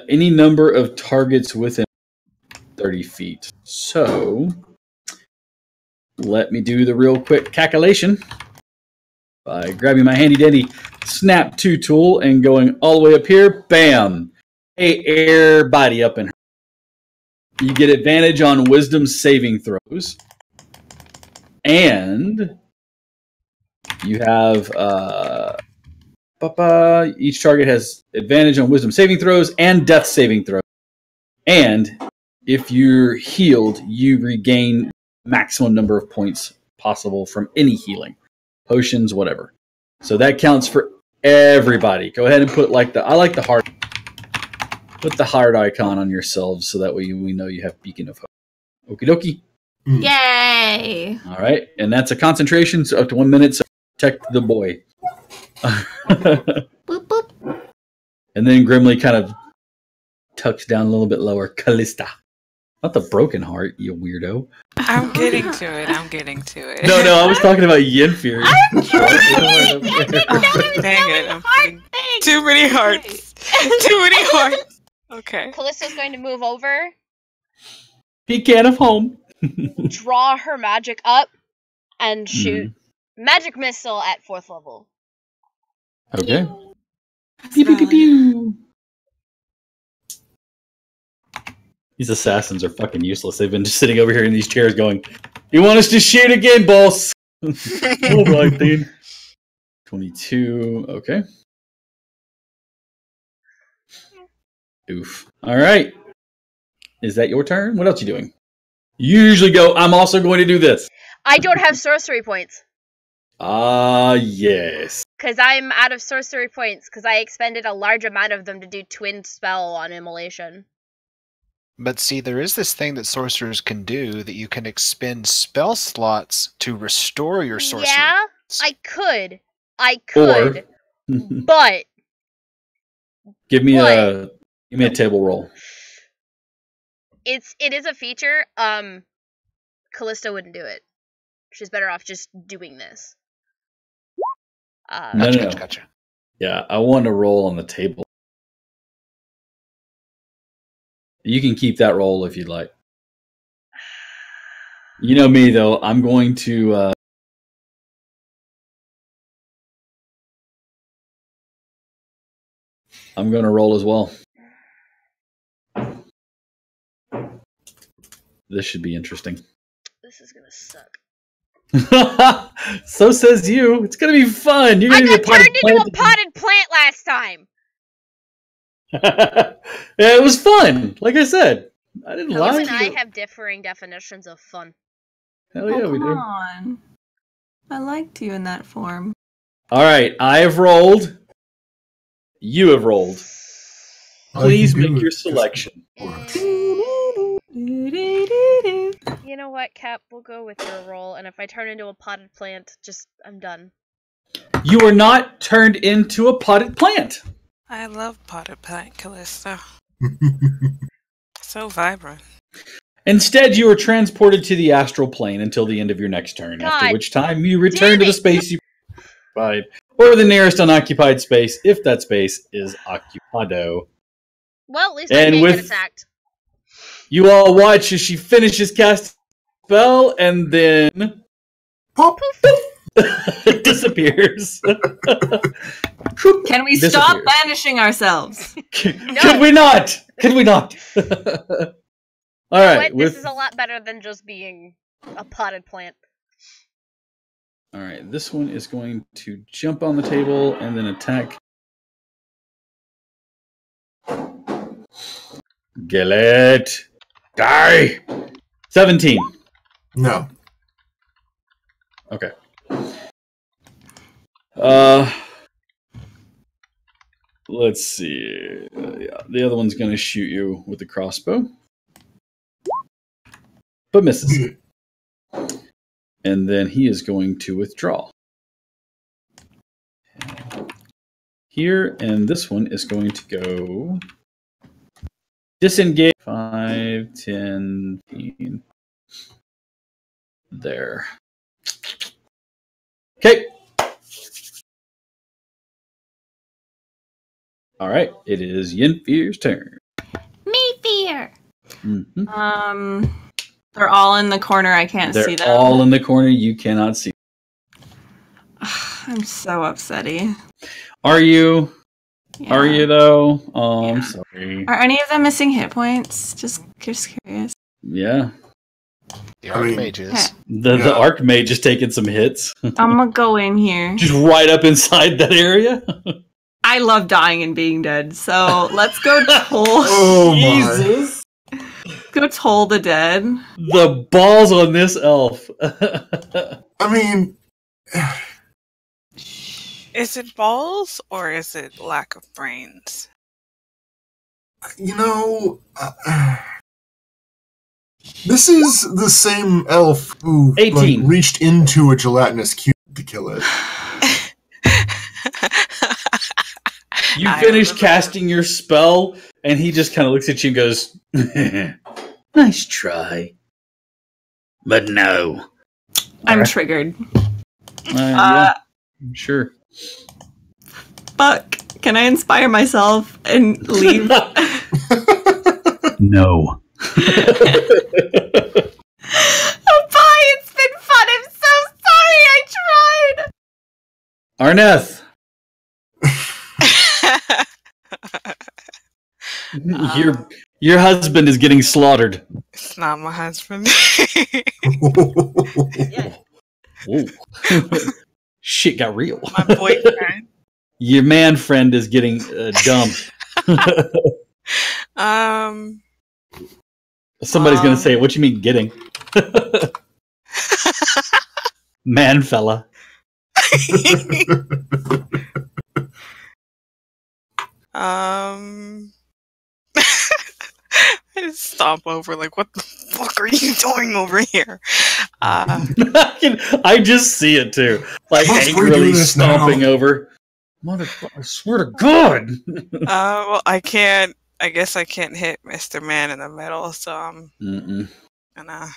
Any number of targets within 30 feet. So, let me do the real quick calculation by grabbing my handy dandy Snap 2 tool and going all the way up here. Bam! Hey, everybody up in her. You get advantage on wisdom saving throws. And you have each target has advantage on wisdom saving throws and death saving throws. And if you're healed, you regain maximum number of points possible from any healing. Potions, whatever. So that counts for everybody. Go ahead and put I like the heart. Put the heart icon on yourselves so that way we know you have Beacon of Hope. Okie dokie. Yay. All right. And that's a concentration, so up to 1 minute, so protect the boy. Boop, boop. And then Grimly kind of tucks down a little bit lower. Callista. Not the broken heart, you weirdo. I'm getting to it. I'm getting to it. No, I was talking about Yenfear. Oh, dang it. I'm putting too many hearts. Too many hearts. Okay. Callista's going to move over, Pecan of Home. draw her magic up, and shoot magic missile at 4th level. Okay. Pew, pew, pew, pew. These assassins are fucking useless. They've been just sitting over here in these chairs going, "You want us to shoot again, boss?" All right, then. 22. Okay. Oof. All right. is that your turn? What else you doing? You usually go, I'm also going to do this. I don't have sorcery points. Yes. Because I'm out of sorcery points, because I expended a large amount of them to do twin spell on immolation. But see, there is this thing that sorcerers can do that you can expend spell slots to restore your sorcery. Yeah, I could. But give me a table roll. It is a feature. Callista wouldn't do it. She's better off just doing this. Gotcha. Yeah, I want to roll on the table. You can keep that roll if you'd like. You know me, though. I'm going to... I'm going to roll as well. This should be interesting. This is going to suck. So says you. It's going to be fun. You're I gonna got turned into a potted plant last time. Yeah, it was fun. Like I said, I didn't lie. You and I have differing definitions of fun. Hell yeah, we do. Come on. I liked you in that form. All right, I have rolled. You have rolled. Please make your selection. You know what, Cap? We'll go with your roll, and if I turn into a potted plant, I'm done. You are not turned into a potted plant. I love potted plant, Callista. So vibrant. Instead, you are transported to the astral plane until the end of your next turn, after which time you return to the space you occupied, or the nearest unoccupied space, if that space is occupado. Well, at least I didn't get attacked. You all watch as she finishes casting spell, and then pop, it disappears. Can we stop banishing ourselves? Could we not? Could we not? All right. This is a lot better than just being a potted plant. All right. This one is going to jump on the table and then attack. Gillet. Die. 17. No. Okay. Let's see. Yeah, the other one's going to shoot you with the crossbow, but misses. And then he is going to withdraw here, and this one is going to go disengage. 5, 10, 15. There. Okay. All right. It is Yenfear's turn. Me fear. Mm-hmm. They're all in the corner. I can't see them. They're all in the corner. You cannot see. I'm so upsetty. Are you? Yeah. Are you though? Oh, yeah. I'm sorry. Are any of them missing hit points? Just curious. Yeah. The Archmages. The Archmage is taking some hits. I'm gonna go in here. Just right up inside that area. I love dying and being dead, so let's go toll. Oh Jesus. Go toll the dead. The balls on this elf. I mean, is it balls or is it lack of brains? You know, this is the same elf who reached into a gelatinous cube to kill it. You finish casting your spell, and he just kind of looks at you and goes, nice try. But no. I'm triggered. Yeah, sure. Fuck. Can I inspire myself and leave? No. Oh, bye. It's been fun. I'm so sorry. I tried. Arneth. Your husband is getting slaughtered. It's not my husband. Whoa. Shit got real. My boyfriend. Your man friend is getting dumped. Somebody's gonna say, "What you mean getting?" Man, fella. I just stomp over like, what the fuck are you doing over here? I just see it too, like Must we do angrily this stomping now? over. Motherfucker! I swear to God. Well, I can't. I guess I can't hit Mr. Man in the middle, so I'm gonna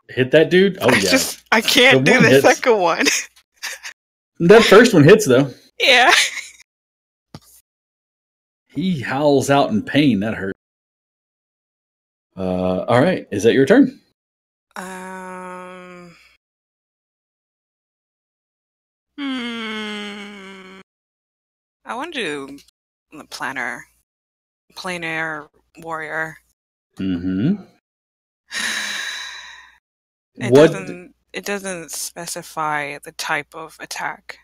hit that dude. Oh yeah. I can't The do one the hits. second one. That first one hits though. Yeah. He howls out in pain. That hurt. All right. Is that your turn? I want to do the planar warrior. Mm-hmm. It doesn't specify the type of attack.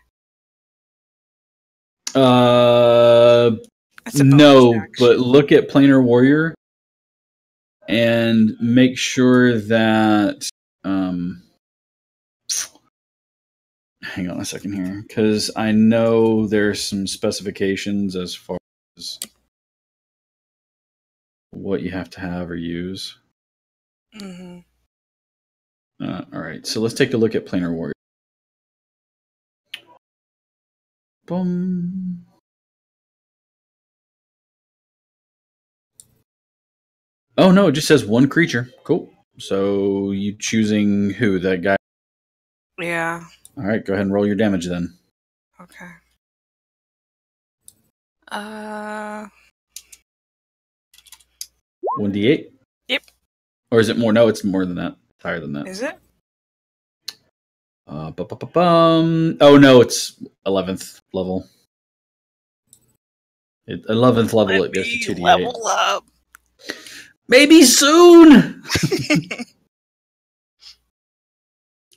It's a No, bonus action. but look at Planar Warrior and make sure that. Hang on a second here, because I know there's some specifications as far as what you have to have or use. Mm-hmm. All right, so let's take a look at Planar Warrior. Boom. Oh no, it just says one creature. Cool. So you choosing who? That guy? Yeah. All right, go ahead and roll your damage then. Okay. 1d8? Yep. Or is it more? No, it's more than that. It's higher than that. Is it? Oh no, it's 11th level. 11th level, it goes to 2d8. Level up. Maybe soon!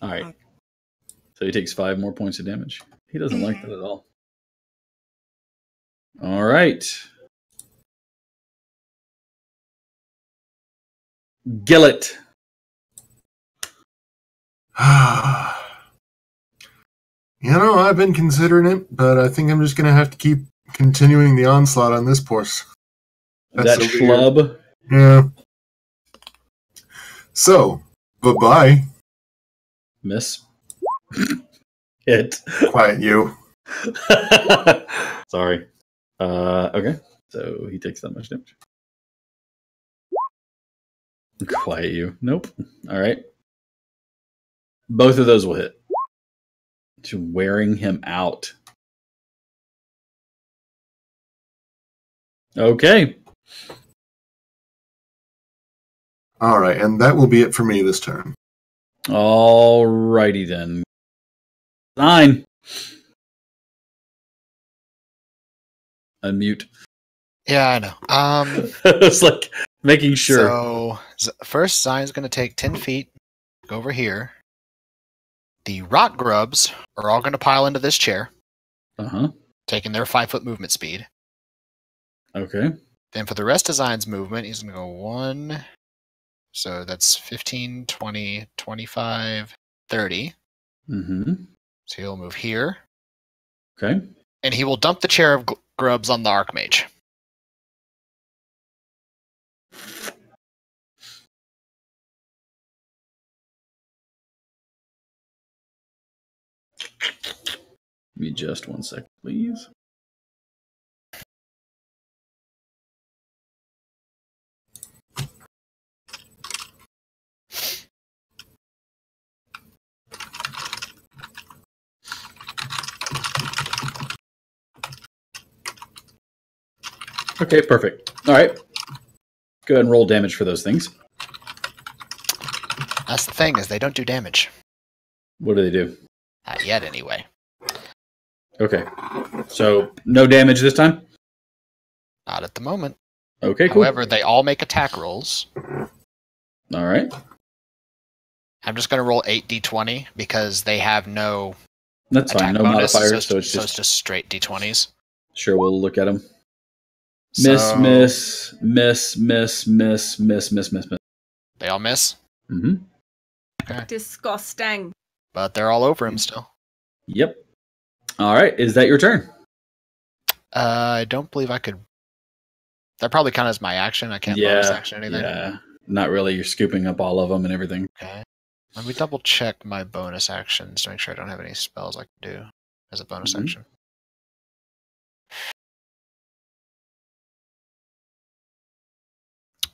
Alright. So he takes 5 more points of damage. He doesn't like that at all. Alright. Gillet. You know, I've been considering it, but I think I'm just going to have to keep continuing the onslaught on this horse. That schlub. Yeah. So, bye-bye. Miss. Hit. Quiet you. Sorry. Okay. So he takes that much damage. Quiet you. Nope. All right. Both of those will hit. To wearing him out. Okay. All right, and that will be it for me this turn. All righty then. 9. Unmute. Yeah, I know. It's like making sure. So first, Zion's going to take 10 feet, go over here. The rock grubs are all going to pile into this chair, taking their 5-foot movement speed. Okay. Then for the rest of Zion's movement, he's going to go 1. So that's 15, 20, 25, 30. Mm-hmm. So he'll move here. Okay. And he will dump the chair of grubs on the Archmage. Give me just 1 second, please. Okay, perfect. All right. Go ahead and roll damage for those things. That's the thing, is they don't do damage. What do they do? Not yet, anyway. Okay. So, no damage this time? Not at the moment. Okay, cool. However, they all make attack rolls. All right. I'm just going to roll 8d20 because they have no That's fine. attack No bonus, modifiers, so it's just straight d20s. Sure, we'll look at them. Miss, So- miss, miss, miss, miss, miss, miss, miss, miss. They all miss, Mm-hmm. Disgusting. but they're all over him still. Yep. All right. Is that your turn? I don't believe I could. That probably counts as my action. I can't bonus action anything. Yeah. Not really. You're scooping up all of them and everything. Okay. Let me double check my bonus actions to make sure I don't have any spells I can do as a bonus Mhm. action.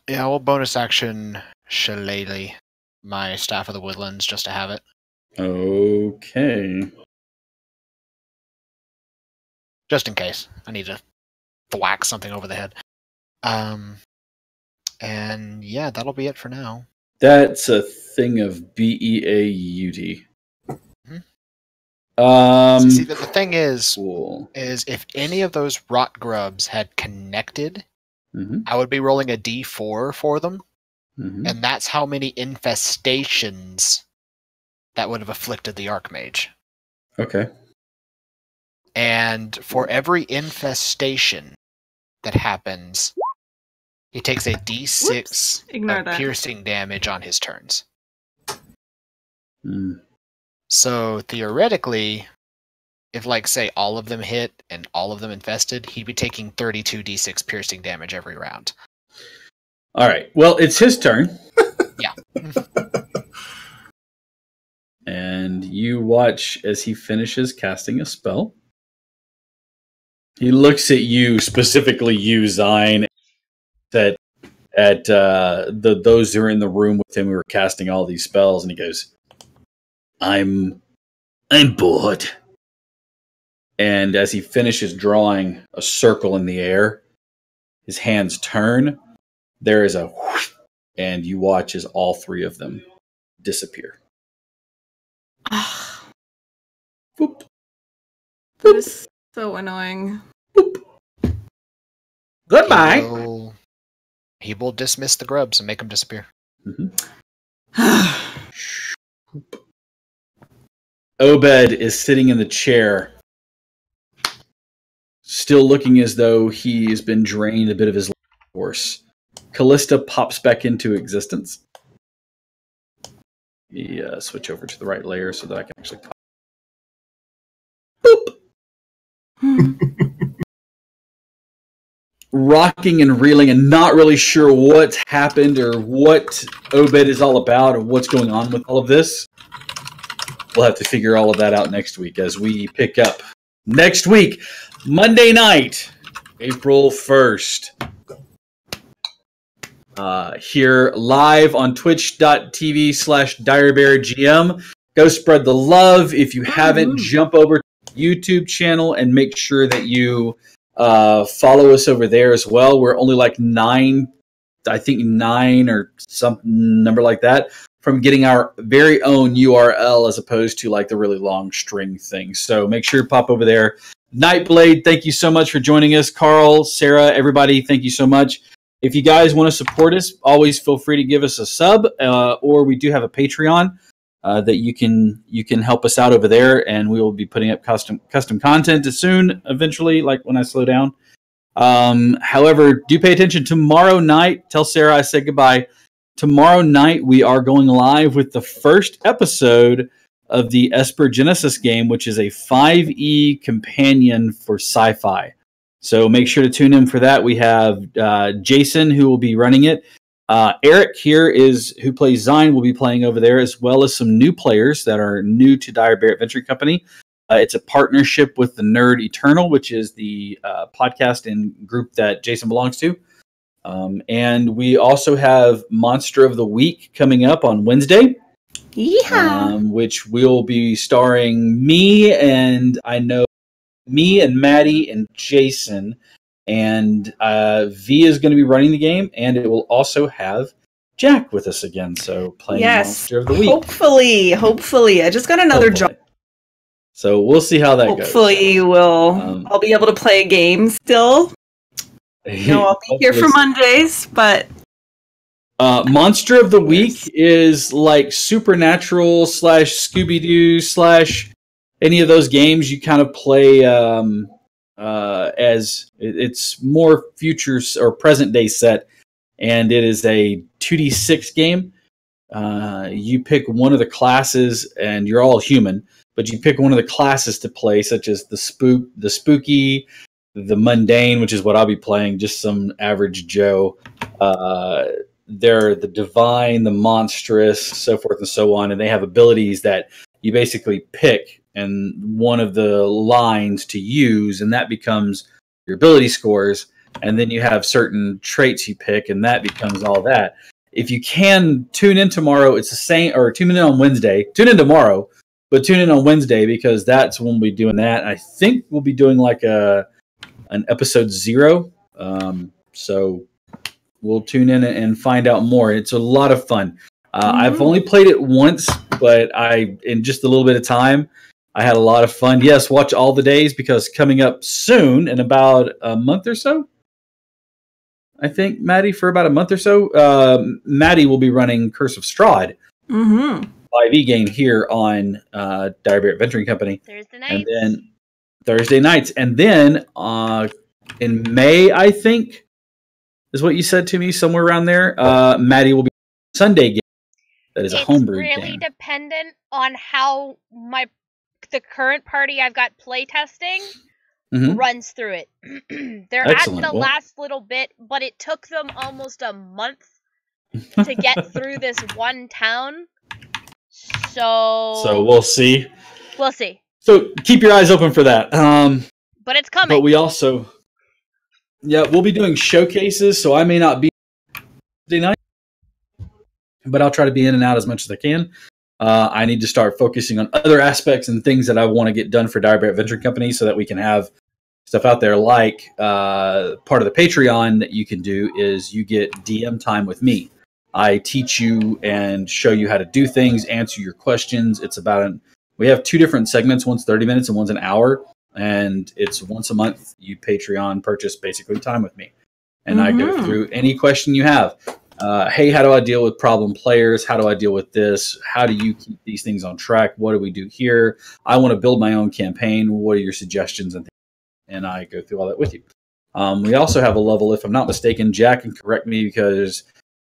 Yeah, well, bonus action Shillelagh, my Staff of the Woodlands, just to have it. Okay. Just in case. I need to thwack something over the head. And yeah, that'll be it for now. That's a thing of BEAUT. See, the thing is Cool. if any of those rot grubs had connected, Mm-hmm. I would be rolling a d4 for them, Mm-hmm. and that's how many infestations that would have afflicted the Archmage. Okay. And for every infestation that happens, he takes a d6 Whoops. Ignore of that. piercing damage on his turns. Mm. So theoretically, if like say all of them hit and all of them infested, he'd be taking 32 d6 piercing damage every round. All right. Well, it's his turn. Yeah. And you watch as he finishes casting a spell. He looks at you, specifically you, Zine, that at those who are in the room with him who are casting all these spells, and he goes, I'm bored. And as he finishes drawing a circle in the air, his hands turn. There is a whoosh, and you watch as all three of them disappear. Boop. That is so annoying. Goodbye. He will dismiss the grubs and make them disappear. Obed is sitting in the chair, still looking as though he's been drained a bit of his life force. Callista pops back into existence. Switch over to the right layer so that I can actually talk. Boop! Rocking and reeling and not really sure what's happened or what Obed is all about or what's going on with all of this. We'll have to figure all of that out next week as we pick up next week, Monday night, April 1st. Here live on twitch.tv/DireBearGM. Go spread the love. If you haven't, jump over to the YouTube channel and make sure that you follow us over there as well. We're only like 9 or some number like that from getting our very own URL as opposed to like the really long string thing. So make sure to pop over there. Nightblade, thank you so much for joining us. Carl, Sarah, everybody, thank you so much. If you guys want to support us, always feel free to give us a sub, or we do have a Patreon that you can help us out over there, and we will be putting up custom content soon, eventually, like when I slow down. However, do pay attention tomorrow night. Tell Sarah I said goodbye. Tomorrow night, we are going live with the first episode of the Esper Genesis game, which is a 5e companion for sci-fi. So make sure to tune in for that. We have Jason, who will be running it. Eric here who plays Zine, will be playing over there, as well as some new players that are new to Dire Bear Adventure Company. It's a partnership with the Nerd Eternal, which is the podcast and group that Jason belongs to. And we also have Monster of the Week coming up on Wednesday. Yeah. Which will be starring me and Maddie and Jason. And V is going to be running the game, and it will also have Jack with us again. So playing Monster of the Week. Hopefully. I just got another job. So we'll see how that goes. Hopefully I'll be able to play a game still. I'll be here for Mondays, but Monster of the Week is like Supernatural / Scooby-Doo / any of those games you kind of play as it's more futures or present day set, and it is a 2d6 game. You pick one of the classes, and you're all human, but you pick one of the classes to play, such as the spooky, the mundane, which is what I'll be playing, just some average Joe. They're the divine, the monstrous, so forth and so on, and they have abilities that you basically pick and one of the lines to use, and that becomes your ability scores. And then you have certain traits you pick, and that becomes all that. If you can tune in tomorrow, it's the same, or tune in on Wednesday. Tune in tomorrow, but tune in on Wednesday because that's when we'll be doing that. And I think we'll be doing like an episode 0. So we'll tune in and find out more. It's a lot of fun. I've only played it once, but in just a little bit of time, I had a lot of fun. Yes, watch all the days because coming up soon in about a month or so, I think, Maddie, for about a month or so, Maddie will be running Curse of Strahd, 5e game here on Direbear Adventuring Company. Thursday nights. And then Thursday nights. And then in May, I think, is what you said to me, somewhere around there, Maddie will be Sunday game. That is a homebrew game. It's really dependent on how the current party I've got playtesting runs through it. They're Excellent. at the last little bit, but it took them almost a month to get through this one town. So we'll see. We'll see. So keep your eyes open for that. But it's coming. But we also, we'll be doing showcases, so I may not be Thursday night, but I'll try to be in and out as much as I can. I need to start focusing on other aspects and things that I want to get done for Direbear Adventure Company so that we can have stuff out there. Like part of the Patreon that you can do is you get DM time with me. I teach you and show you how to do things, answer your questions. It's we have 2 different segments. One's 30 minutes and one's an hour. And it's once a month. You Patreon purchase basically time with me. And I go through any question you have. Hey, how do I deal with problem players? How do I deal with this? How do you keep these things on track? What do we do here? I want to build my own campaign. What are your suggestions? And I go through all that with you. We also have a level, if I'm not mistaken, Jack can correct me because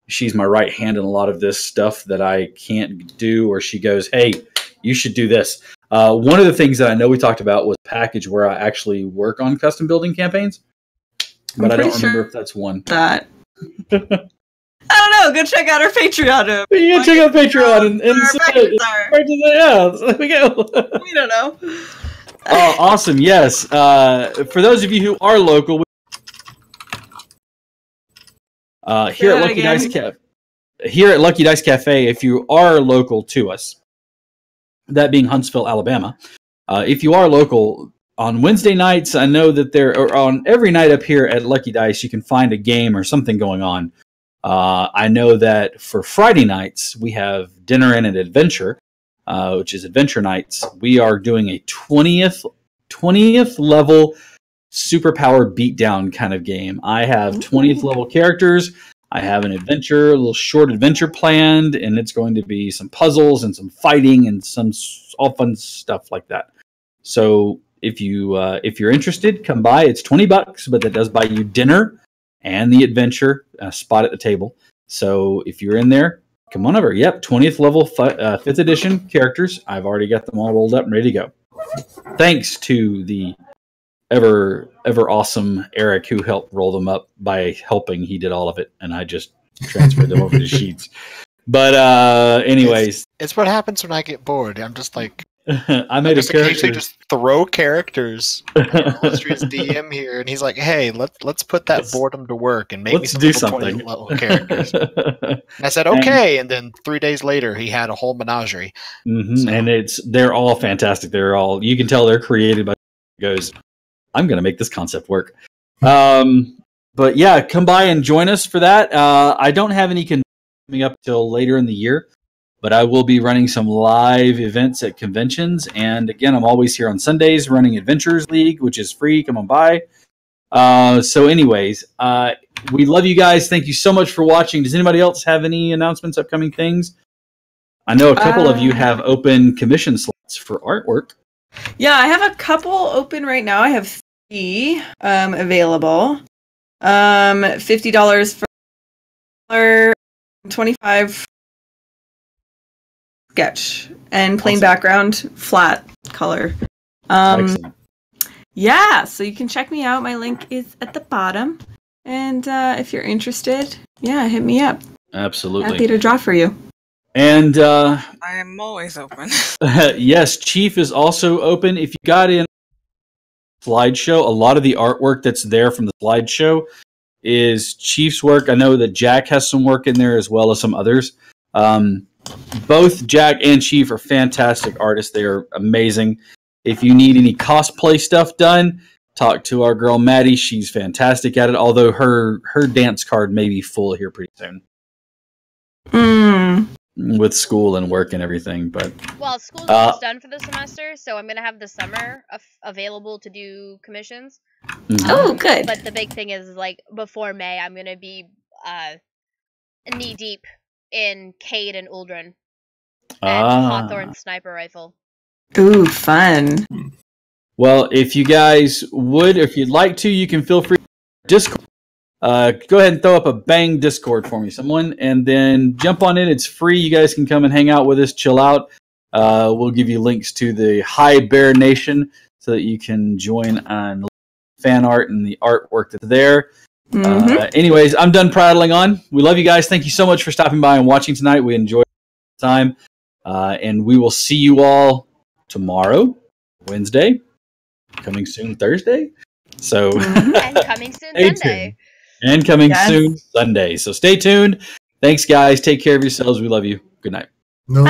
she's my right hand in a lot of this stuff that I can't do, or she goes, hey, you should do this. One of the things that I know we talked about was a package where I actually work on custom building campaigns, but I don't remember if that's one. That. I don't know. Go check out our Patreon. You can check out Patreon and submit. Yeah, there we go. We don't know. Oh, awesome! Yes. For those of you who are local, here at Lucky Dice Cafe, if you are local to us, that being Huntsville, Alabama, if you are local on Wednesday nights, I know that or on every night up here at Lucky Dice, you can find a game or something going on. I know that for Friday nights, we have Dinner and an Adventure, which is Adventure Nights. We are doing a 20th level superpower beatdown kind of game. I have 20th level characters. I have an adventure, a little short adventure planned, and it's going to be some puzzles and some fighting and some all fun stuff like that. So if you're interested, come by. It's $20, but that does buy you dinner and the adventure spot at the table. So if you're in there, come on over. Yep, 20th level 5th edition characters. I've already got them all rolled up and ready to go. Thanks to the ever awesome Eric who helped roll them up by helping. He did all of it, and I just transferred them over to sheets. But anyways, it's what happens when I get bored. I'm just like, I made a character. Just throw characters. Illustrious DM here, and he's like, "Hey, let's put that boredom to work and make me some something. Level characters." And I said, "Okay," and then 3 days later, he had a whole menagerie. So. And they're all fantastic. You can tell they're created by goes. I'm going to make this concept work. But yeah, come by and join us for that. I don't have any coming up till later in the year. But I will be running some live events at conventions. And again, I'm always here on Sundays running Adventures League, which is free. Come on by. So anyways, we love you guys. Thank you so much for watching. Does anybody else have any announcements, upcoming things? I know a couple of you have open commission slots for artwork. Yeah, I have a couple open right now. I have be available. $50 for 25 sketch and plain Awesome. background, flat color. Excellent. Yeah, so you can check me out. My link is at the bottom. And if you're interested, yeah, hit me up. Absolutely. Happy to draw for you. And I am always open. yes, Chief is also open. If you got in slideshow, a lot of the artwork that's there from the slideshow is Chief's work. I know that Jack has some work in there as well as some others. Both Jack and Chief are fantastic artists. They are amazing. If you need any cosplay stuff done, talk to our girl Maddie. She's fantastic at it, although her dance card may be full here pretty soon. With school and work and everything. But Well, school's almost done for the semester, so I'm going to have the summer available to do commissions. Oh, good. But the big thing is, like, before May, I'm going to be knee-deep in Cade and Uldren. And Hawthorne Sniper Rifle. Ooh, fun. Well, if you guys would, if you'd like to, you can feel free to Discord. Go ahead and throw up a bang Discord for me, someone, and then jump on it. It's free. You guys can come and hang out with us, chill out. We'll give you links to the High Bear Nation so that you can join on fan art and the artwork that's there. Anyways, I'm done prattling on. We love you guys. Thank you so much for stopping by and watching tonight. We enjoyed the time. And we will see you all tomorrow, Wednesday, coming soon Thursday. So And coming soon Sunday. And coming soon Sunday. So stay tuned. Thanks, guys. Take care of yourselves. We love you. Good night. No.